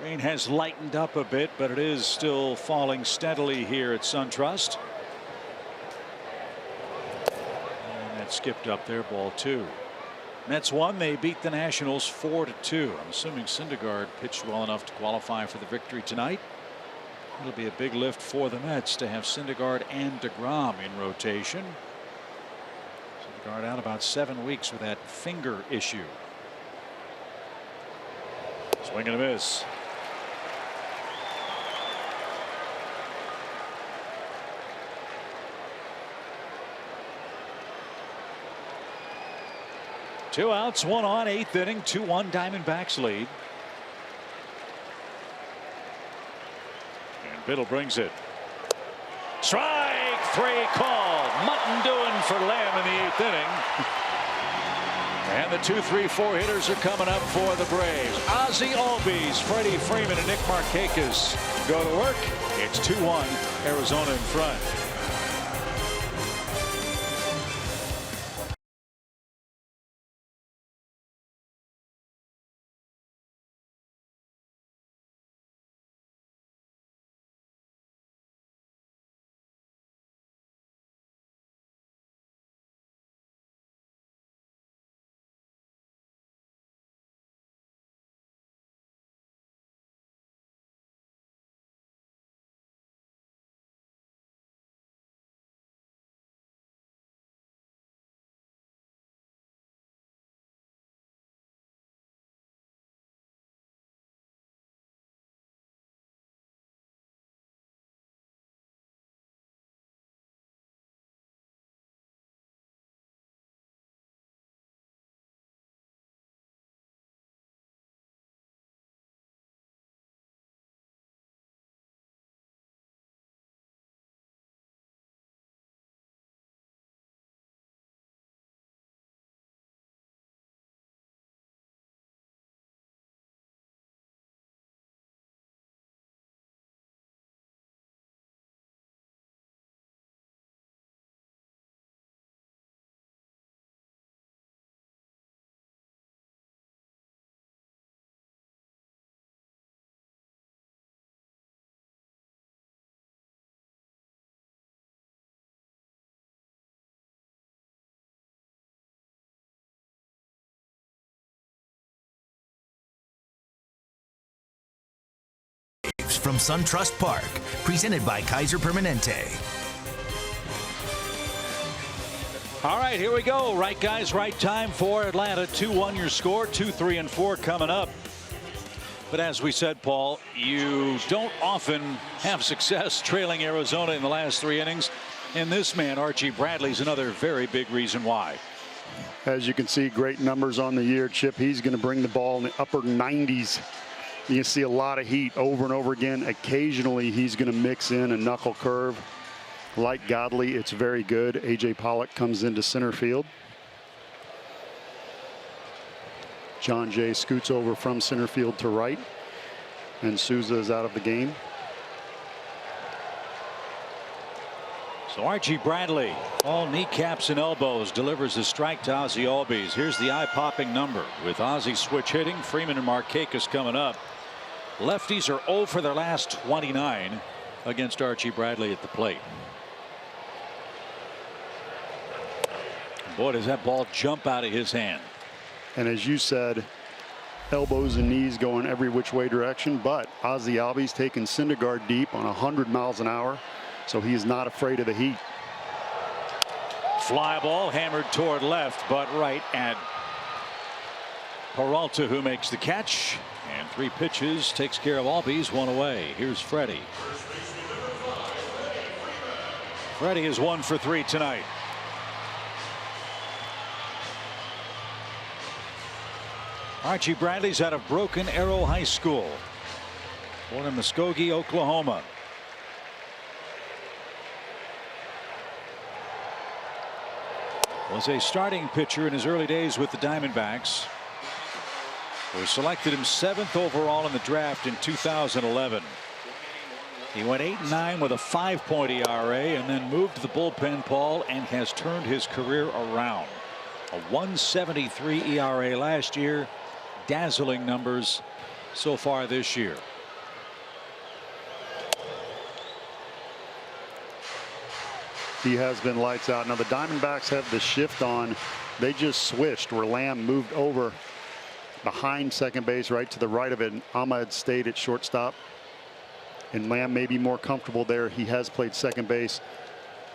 Rain has lightened up a bit, but it is still falling steadily here at SunTrust. And that skipped up there, ball 2. Mets won. They beat the Nationals 4-2. I'm assuming Syndergaard pitched well enough to qualify for the victory tonight. It'll be a big lift for the Mets to have Syndergaard and DeGrom in rotation. Syndergaard out about 7 weeks with that finger issue. Swing and a miss. 2 outs, 1 on, 8th inning, 2-1 Diamondbacks lead. And Biddle brings it. Strike 3 called. Mutton doing for Lamb in the 8th inning. And the 2-3-4 hitters are coming up for the Braves. Ozzie Albies, Freddie Freeman, and Nick Markakis go to work. It's 2-1, Arizona in front. From SunTrust Park, presented by Kaiser Permanente. All right, here we go. Right guys, right time for Atlanta. 2-1 your score. 2, 3, and 4 coming up. But as we said, Paul, you don't often have success trailing Arizona in the last 3 innings. And this man, Archie Bradley, is another very big reason why. As you can see, great numbers on the year, Chip. He's going to bring the ball in the upper 90s. You see a lot of heat over and over again. Occasionally, he's going to mix in a knuckle curve. Like Godley, it's very good. A.J. Pollock comes into center field. John Jay scoots over from center field to right. And Souza is out of the game. So Archie Bradley, all kneecaps and elbows, delivers a strike to Ozzie Albies. Here's the eye-popping number with Ozzie switch hitting. Freeman and Markakis coming up. Lefties are 0 for their last 29 against Archie Bradley at the plate. Boy, does that ball jump out of his hand. And as you said, elbows and knees going every which way direction, but Ozzie Albies taking Syndergaard deep on 100 miles an hour, so he is not afraid of the heat. Fly ball hammered toward left, but right at Peralta, who makes the catch. And 3 pitches, takes care of Albies, 1 away. Here's Freddie. Freddie is 1 for 3 tonight. Archie Bradley's out of Broken Arrow High School, born in Muskogee, Oklahoma. Was a starting pitcher in his early days with the Diamondbacks. We selected him 7th overall in the draft in 2011. He went 8-9 with a 5.0 ERA and then moved to the bullpen, Paul, and has turned his career around. A 1.73 ERA last year. Dazzling numbers so far this year. He has been lights out. Now the Diamondbacks have the shift on. They just switched where Lamb moved over behind second base right to the right of it. And Ahmed stayed at shortstop. And Lamb may be more comfortable there. He has played second base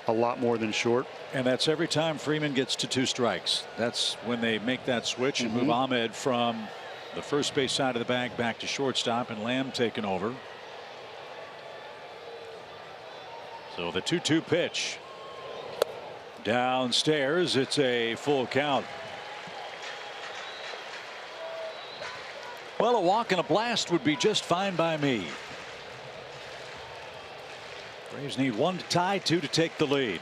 a lot more than short. And that's every time Freeman gets to 2 strikes. That's when they make that switch and move Ahmed from the first base side of the bag back to shortstop, and Lamb taking over. So the 2-2 pitch. Downstairs, it's a full count. Well, a walk and a blast would be just fine by me. Braves need 1 to tie, 2 to take the lead.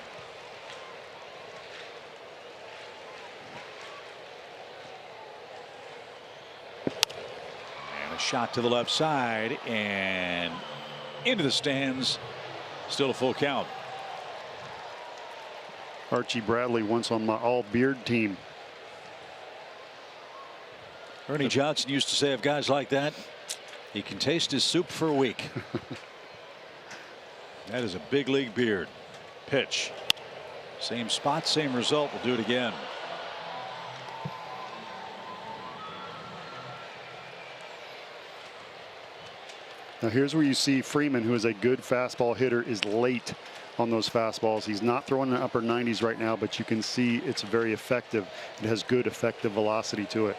And a shot to the left side and into the stands. Still a full count. Archie Bradley once on my all beard team. Ernie Johnson used to say of guys like that, he can taste his soup for a week. That is a big league beard. Pitch. Same spot, same result. We'll do it again. Now here's where you see Freeman, who is a good fastball hitter, is late on those fastballs. He's not throwing in the upper 90s right now, but you can see it's very effective. It has good effective velocity to it.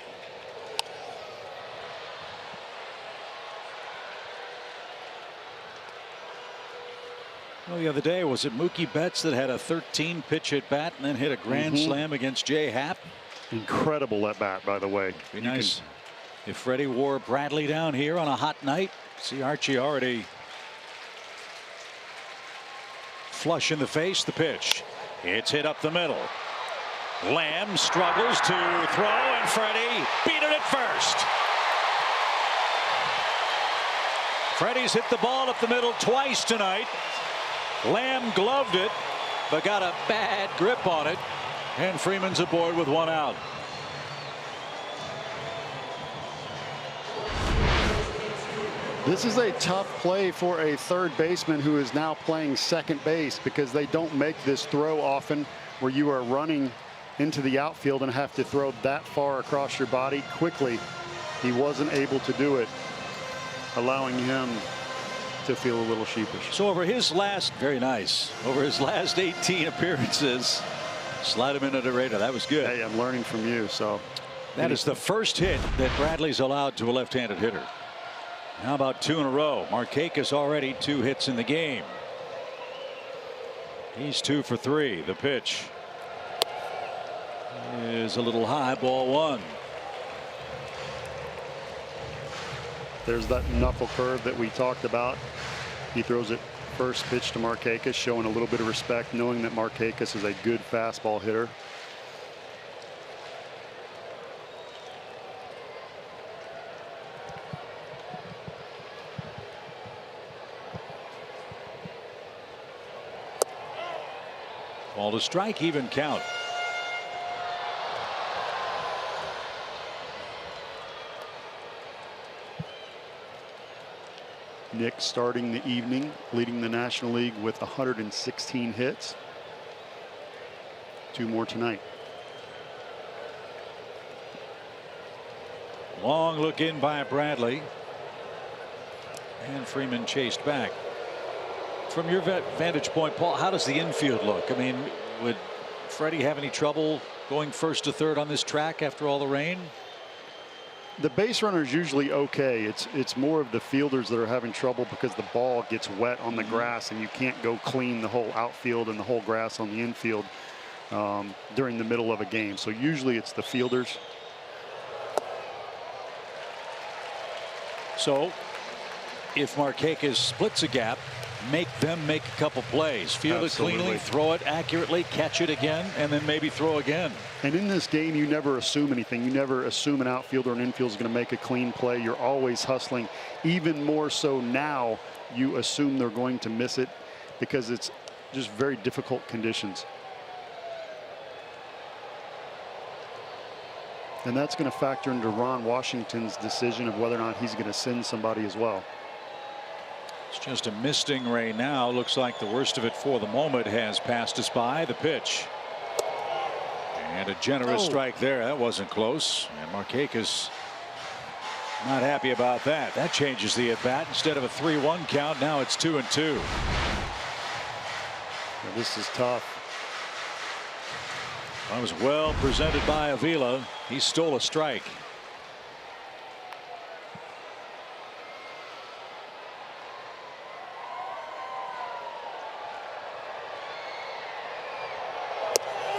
Well, the other day, was it Mookie Betts that had a 13 pitch at bat and then hit a grand slam against Jay Happ? Incredible at bat, by the way. Be nice if Freddie wore Bradley down here on a hot night. See Archie already flush in the face. The pitch. It's hit up the middle. Lamb struggles to throw, and Freddie beat it at first. Freddie's hit the ball up the middle twice tonight. Lamb gloved it, but got a bad grip on it, and Freeman's aboard with 1 out. This is a tough play for a third baseman who is now playing second base, because they don't make this throw often where you are running into the outfield and have to throw that far across your body quickly. He wasn't able to do it, allowing him to feel a little sheepish. So over his last, very nice, over his last 18 appearances, slide him into the radar. That was good. Hey, I'm learning from you. So that is the first hit that Bradley's allowed to a left-handed hitter. How about 2 in a row? Markakis already 2 hits in the game. He's 2 for 3. The pitch is a little high, ball 1. There's that knuckle curve that we talked about. He throws it first pitch to Markakis, showing a little bit of respect, knowing that Markakis is a good fastball hitter. Ball to strike, even count. Nick starting the evening, leading the National League with 116 hits. 2 more tonight. Long look in by Bradley. And Freeman chased back. From your vantage point, Paul, how does the infield look? I mean, would Freddie have any trouble going first to third on this track after all the rain? The base runner is usually okay. It's more of the fielders that are having trouble because the ball gets wet on the grass and you can't go clean the whole outfield and the whole grass on the infield during the middle of a game. So usually it's the fielders. So if Markakis splits a gap, make them make a couple plays. Field it cleanly, throw it accurately, catch it again, and then maybe throw again. And in this game, you never assume anything. You never assume an outfielder or an infield is going to make a clean play. You're always hustling. Even more so now, you assume they're going to miss it because it's just very difficult conditions. And that's going to factor into Ron Washington's decision of whether or not he's going to send somebody as well. It's just a misting ray now. Looks like the worst of it for the moment has passed us by. The pitch. And a generous strike there. That wasn't close. And Markakis not happy about that. That changes the at bat. Instead of a 3-1 count, now it's 2-2. Now, this is tough. That was well presented by Avila. He stole a strike.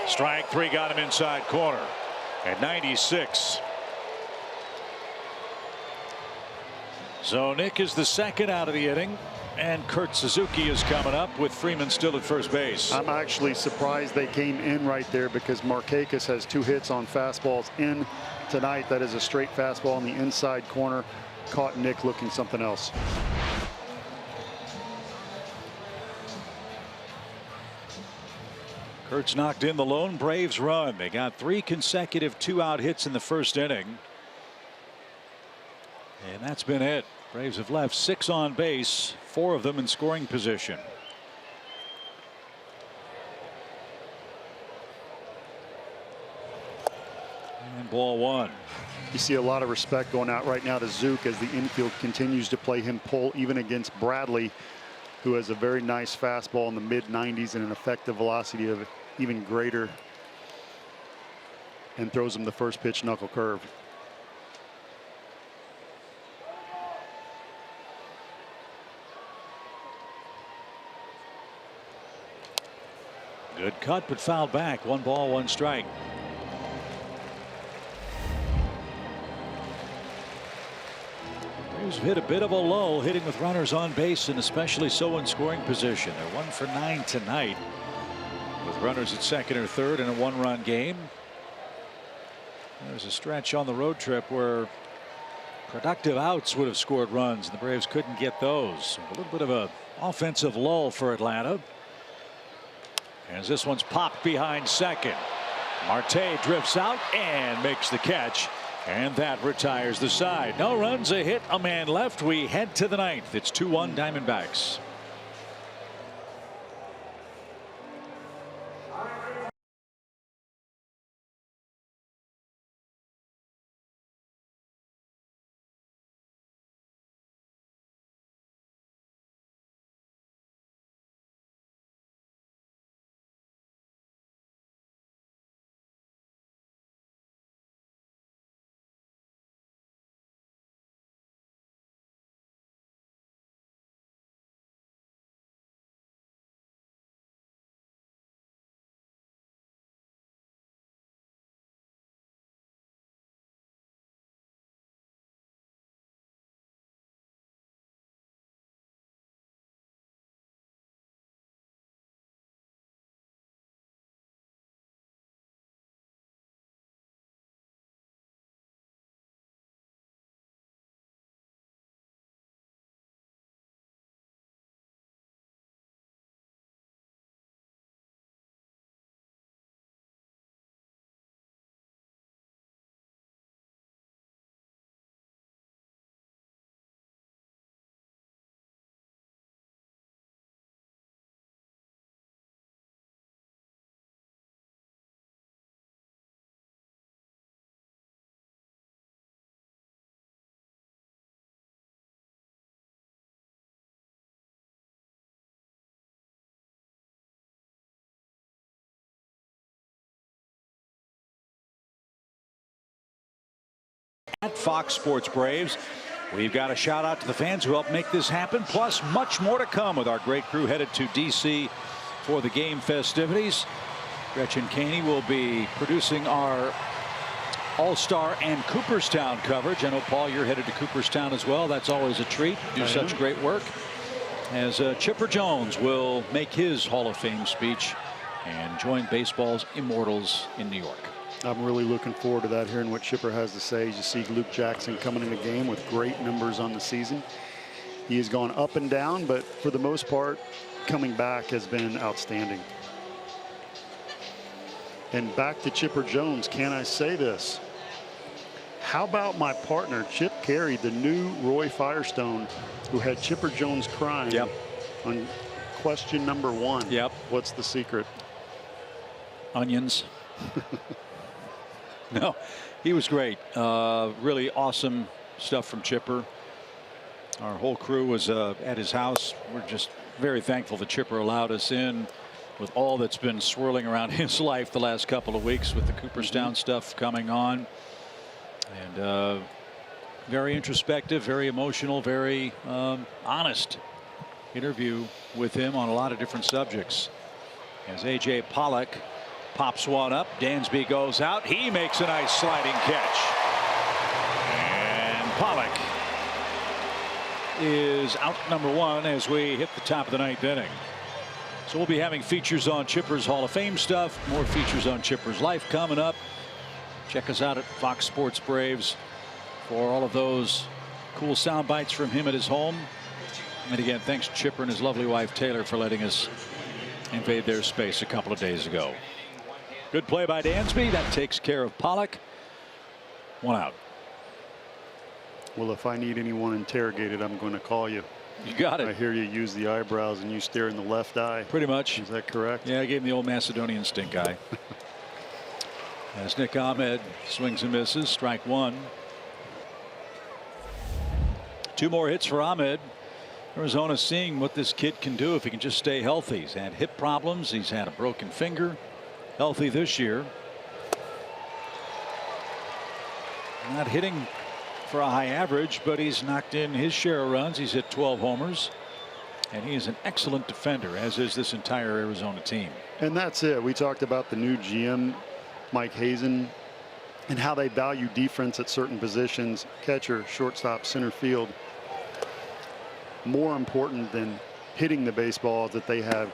Strike 3 got him inside corner at 96. So Nick is the second out of the inning, and Kurt Suzuki is coming up with Freeman still at first base. I'm actually surprised they came in right there because Markakis has 2 hits on fastballs in tonight. That is a straight fastball in the inside corner. Caught Nick looking something else. Kurt's knocked in the lone Braves run. They got 3 consecutive 2-out hits in the first inning. And that's been it. Braves have left 6 on base, 4 of them in scoring position. And ball 1. You see a lot of respect going out right now to Zook as the infield continues to play him pull, even against Bradley, who has a very nice fastball in the mid-90s and an effective velocity of even greater, and throws him the first pitch knuckle curve. Good cut, but fouled back. 1 ball, 1 strike. Braves have hit a bit of a lull, hitting with runners on base, and especially so in scoring position. They're 1 for 9 tonight, with runners at second or third in a 1-run game. There's a stretch on the road trip where productive outs would have scored runs, and the Braves couldn't get those. A little bit of a offensive lull for Atlanta. As this one's popped behind second. Marte drifts out and makes the catch, and that retires the side. No runs, a hit, a man left. We head to the 9th. It's 2-1 Diamondbacks. At Fox Sports Braves, we've got a shout out to the fans who helped make this happen, plus much more to come with our great crew headed to DC for the game festivities. Gretchen Caney will be producing our All-Star and Cooperstown coverage. I know, Paul, you're headed to Cooperstown as well. That's always a treat. Do such great work. As Chipper Jones will make his Hall of Fame speech and join baseball's immortals in New York. I'm really looking forward to that, hearing what Chipper has to say. You see Luke Jackson coming in the game with great numbers on the season. He has gone up and down, but for the most part, coming back has been outstanding. And back to Chipper Jones, can I say this? How about my partner, Chip Carey, the new Roy Firestone, who had Chipper Jones crying on question number 1. What's the secret? Onions. No, he was great. Really awesome stuff from Chipper. Our whole crew was at his house. We're just very thankful that Chipper allowed us in with all that's been swirling around his life the last couple of weeks with the Cooperstown stuff coming on. And very introspective, very emotional, very honest interview with him on a lot of different subjects. As A.J. Pollock pops one up, Dansby goes out. He makes a nice sliding catch. And Pollock is out number 1 as we hit the top of the 9th inning. So we'll be having features on Chipper's Hall of Fame stuff, more features on Chipper's life coming up. Check us out at Fox Sports Braves for all of those cool sound bites from him at his home. And again, thanks to Chipper and his lovely wife Taylor for letting us invade their space a couple of days ago. Good play by Dansby. That takes care of Pollock. 1 out. Well, if I need anyone interrogated, I'm going to call you. You got it. I hear you use the eyebrows and you stare in the left eye. Pretty much. Is that correct? Yeah, I gave him the old Macedonian stink eye. As Nick Ahmed swings and misses, strike 1. 2 more hits for Ahmed. Arizona seeing what this kid can do if he can just stay healthy. He's had hip problems. He's had a broken finger. Healthy this year. Not hitting for a high average, but he's knocked in his share of runs. He's hit 12 homers. And he is an excellent defender, as is this entire Arizona team. And that's it. We talked about the new GM, Mike Hazen, and how they value defense at certain positions. Catcher, shortstop, center field. More important than hitting the baseball is that they have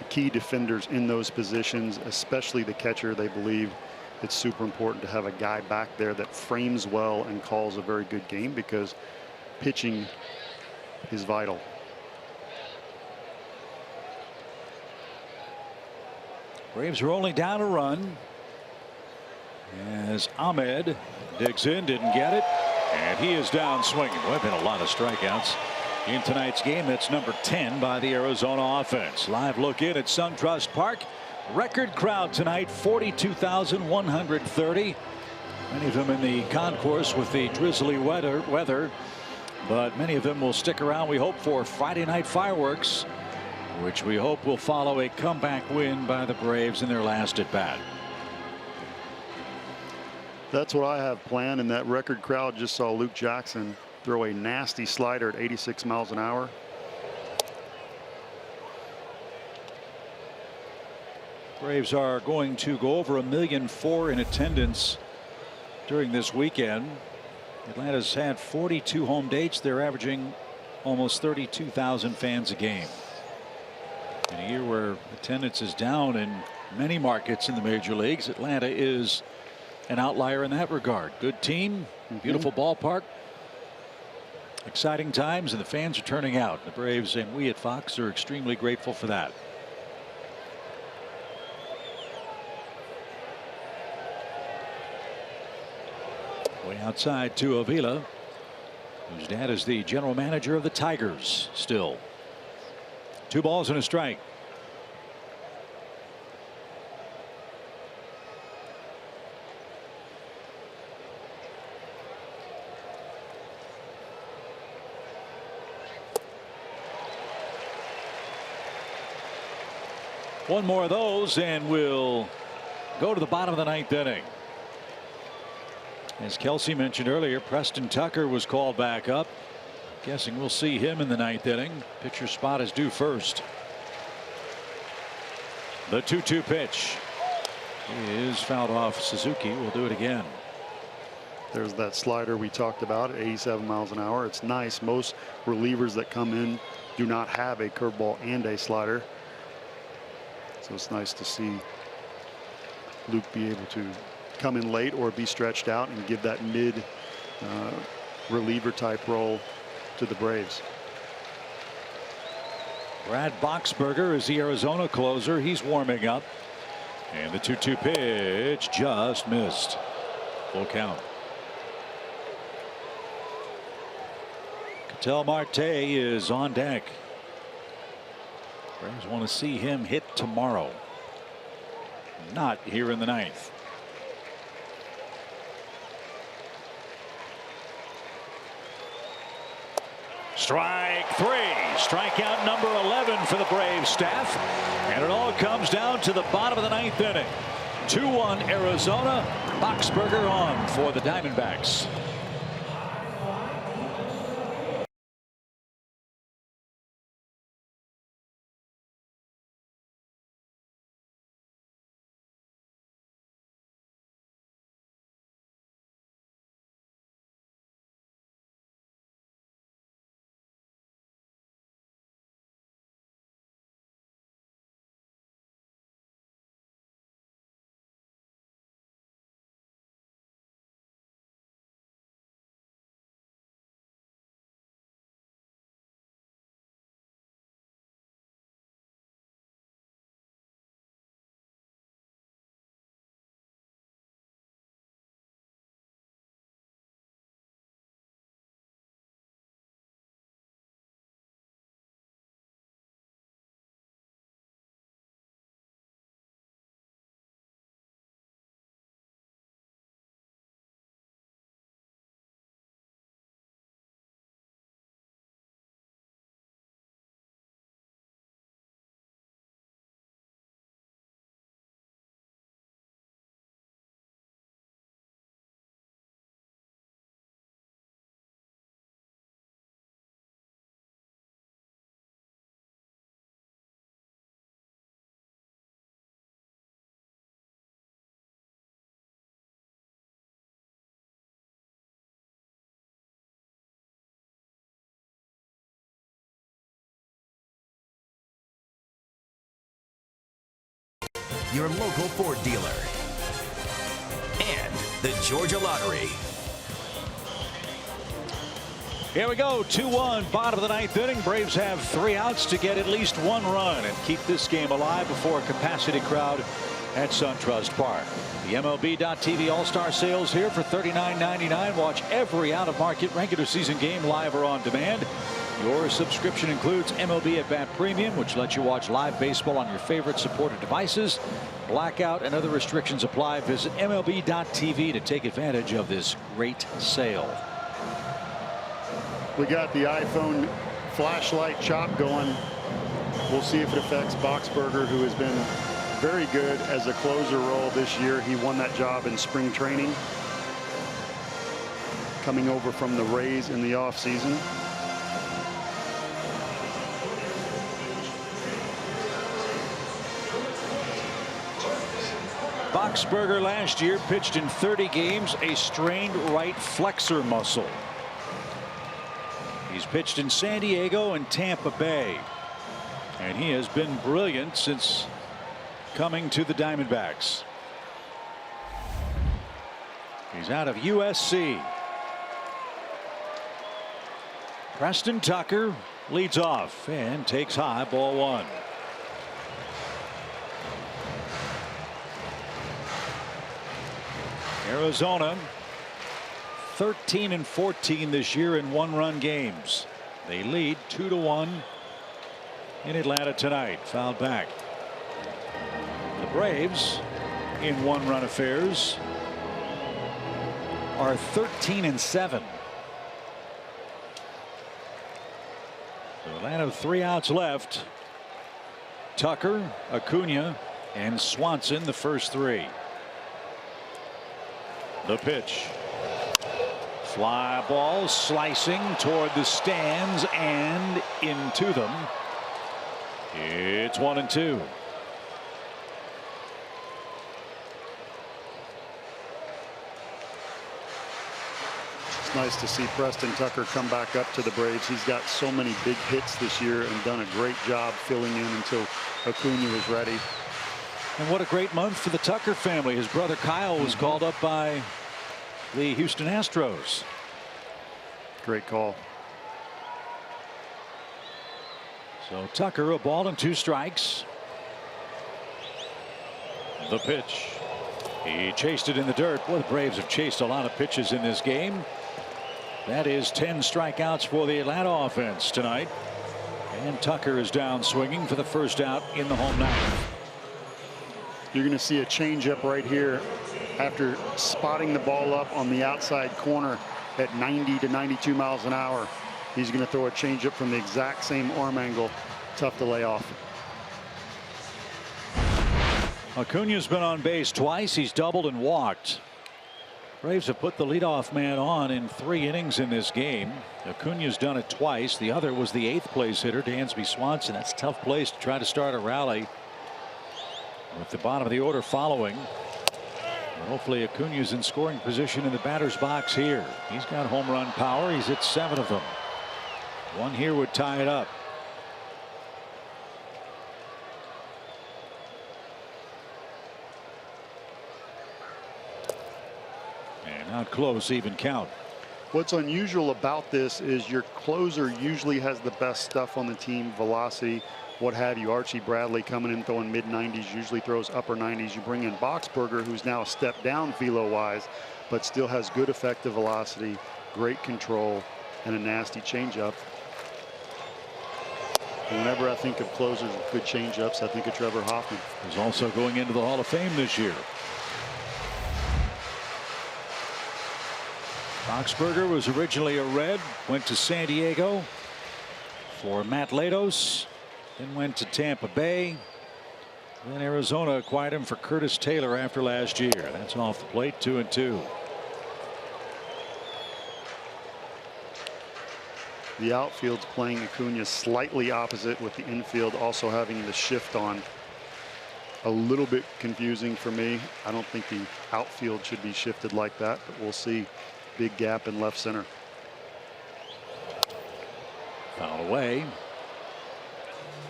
key defenders in those positions, especially the catcher. They believe it's super important to have a guy back there that frames well and calls a very good game, because pitching is vital. Braves are only down a run as Ahmed digs in, didn't get it, and he is down swinging. There have been a lot of strikeouts in tonight's game. That's number 10 by the Arizona offense. Live look in at SunTrust Park. Record crowd tonight, 42,130. Many of them in the concourse with the drizzly weather, but many of them will stick around, we hope, for Friday night fireworks, which we hope will follow a comeback win by the Braves in their last at bat. That's what I have planned, and that record crowd just saw Luke Jackson throw a nasty slider at 86 miles an hour. Braves are going to go over 1.4 million in attendance during this weekend. Atlanta's had 42 home dates. They're averaging almost 32,000 fans a game. In a year where attendance is down in many markets in the major leagues, Atlanta is an outlier in that regard. Good team, beautiful ballpark, exciting times, and the fans are turning out. The Braves and we at Fox are extremely grateful for that. Way outside to Avila, whose dad is the general manager of the Tigers still. 2 balls and a strike. One more of those and we'll go to the bottom of the 9th inning. As Kelsey mentioned earlier, Preston Tucker was called back up. Guessing we'll see him in the 9th inning. Pitcher spot is due first. The 2-2 pitch is fouled off. Suzuki will do it again. There's that slider we talked about at 87 miles an hour. It's nice. Most relievers that come in do not have a curveball and a slider. So it's nice to see Luke be able to come in late or be stretched out and give that mid reliever type role to the Braves. Brad Boxberger is the Arizona closer. He's warming up, and the 2-2 pitch just missed. Full count. Ketel Marte is on deck. Braves want to see him hit tomorrow, not here in the 9th. Strike 3. Strikeout number 11 for the Braves staff. And it all comes down to the bottom of the 9th inning. 2-1 Arizona. Boxberger on for the Diamondbacks. your local Ford dealer. And the Georgia Lottery. Here we go, 2-1, bottom of the ninth inning. Braves have 3 outs to get at least 1 run and keep this game alive before a capacity crowd at SunTrust Park. The MLB.TV All-Star Sales here for $39.99. Watch every out-of-market regular season game live or on demand. Your subscription includes MLB At Bat Premium, which lets you watch live baseball on your favorite supported devices. Blackout and other restrictions apply. Visit MLB.TV to take advantage of this great sale. We got the iPhone flashlight chop going. We'll see if it affects Boxberger, who has been very good as a closer role this year. He won that job in spring training, coming over from the Rays in the offseason. Boxberger last year pitched in 30 games, a strained right flexor muscle. He's pitched in San Diego and Tampa Bay, and he has been brilliant since coming to the Diamondbacks. He's out of USC. Preston Tucker leads off and takes high, ball 1. Arizona 13-14 this year in 1-run games. They lead 2-1 in Atlanta tonight. Fouled back. The Braves in 1-run affairs are 13-7. So Atlanta 3 outs left. Tucker, Acuna, and Swanson the first 3. The pitch. Fly ball slicing toward the stands and into them. It's 1-2. It's nice to see Preston Tucker come back up to the Braves. He's got so many big hits this year and done a great job filling in until Acuna was ready. And what a great month for the Tucker family. His brother Kyle was called up by the Houston Astros. Great call. So Tucker, a ball and 2 strikes. The pitch. He chased it in the dirt. Boy, the Braves have chased a lot of pitches in this game. That is 10 strikeouts for the Atlanta offense tonight. And Tucker is down swinging for the first out in the home ninth. You're going to see a changeup right here after spotting the ball up on the outside corner at 90 to 92 miles an hour. He's going to throw a changeup from the exact same arm angle. Tough to lay off. Acuna's been on base twice. He's doubled and walked. Braves have put the leadoff man on in 3 innings in this game. Acuna's done it twice. The other was the 8th place hitter, Dansby Swanson. That's a tough place to try to start a rally with the bottom of the order following. And hopefully Acuna's in scoring position in the batter's box here. He's got home run power. He's hit 7 of them. 1 here would tie it up. And not close, even count. What's unusual about this is your closer usually has the best stuff on the team, velocity, what have you. Archie Bradley coming in throwing mid-90s, usually throws upper 90s. You bring in Boxberger, who's now a step down velo-wise, but still has good effective velocity, great control, and a nasty changeup. And whenever I think of closers with good changeups, I think of Trevor Hoffman. He's also going into the Hall of Fame this year. Boxberger was originally a Red, went to San Diego for Matt Latos, then went to Tampa Bay. Then Arizona acquired him for Curtis Taylor after last year. That's off the plate, 2-2. The outfield's playing Acuna slightly opposite, with the infield also having the shift on. A little bit confusing for me. I don't think the outfield should be shifted like that, but we'll see. Big gap in left center. Foul away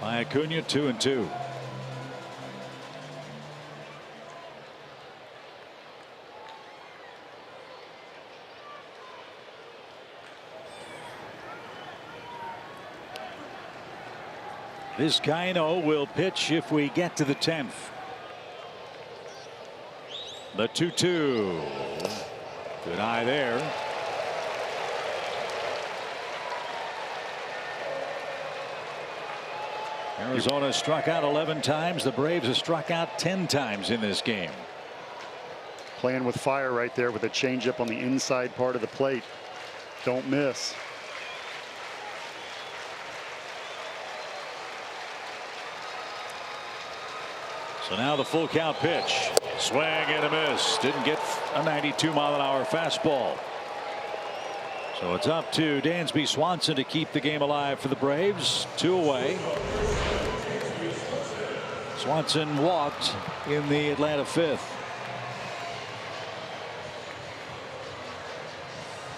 by Acuna, 2-2. Vizcaino will pitch if we get to the 10th. The 2-2. Good eye there. Arizona struck out 11 times. The Braves have struck out 10 times in this game. Playing with fire right there with a changeup on the inside part of the plate. Don't miss. So now the full count pitch. Swing and a miss. Didn't get a 92-mile-an-hour fastball. So it's up to Dansby Swanson to keep the game alive for the Braves. 2 away. Swanson walked in the Atlanta 5th.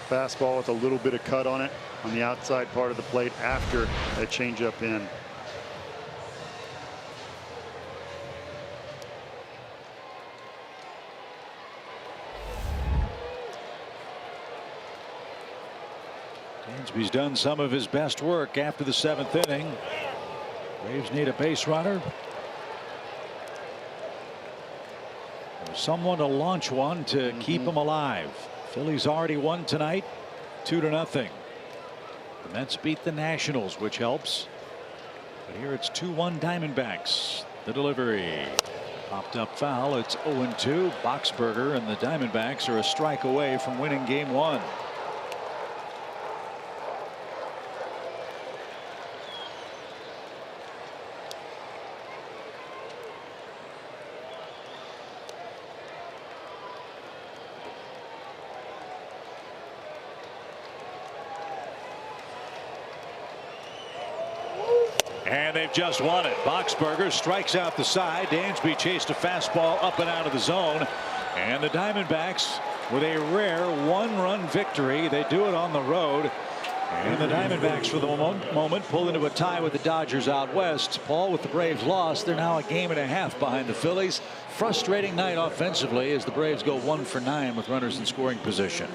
Fastball with a little bit of cut on it on the outside part of the plate after that changeup in. Dansby's done some of his best work after the 7th inning. Braves need a base runner. There's someone to launch one to keep them alive. Phillies already won tonight, 2-0. The Mets beat the Nationals, which helps. But here it's 2-1 Diamondbacks. The delivery popped up foul. It's 0-2. Boxberger and the Diamondbacks are a strike away from winning game 1. And they've just won it. Boxberger strikes out the side. Dansby chased a fastball up and out of the zone. And the Diamondbacks with a rare 1-run victory. They do it on the road. And the Diamondbacks for the moment pull into a tie with the Dodgers out west. Paul, with the Braves loss, they're now a game and a half behind the Phillies. Frustrating night offensively as the Braves go 1 for 9 with runners in scoring position.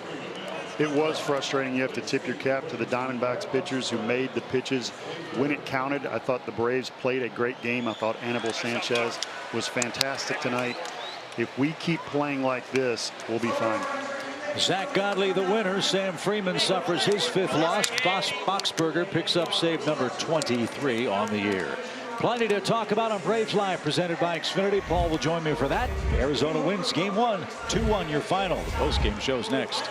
It was frustrating. You have to tip your cap to the Diamondbacks pitchers who made the pitches when it counted. I thought the Braves played a great game. I thought Anibal Sanchez was fantastic tonight. If we keep playing like this, we'll be fine. Zach Godley the winner. Sam Freeman suffers his 5th loss. Boxberger picks up save number 23 on the year. Plenty to talk about on Braves Live, presented by Xfinity. Paul will join me for that. Arizona wins game 1, 2-1 your final. The postgame show's next.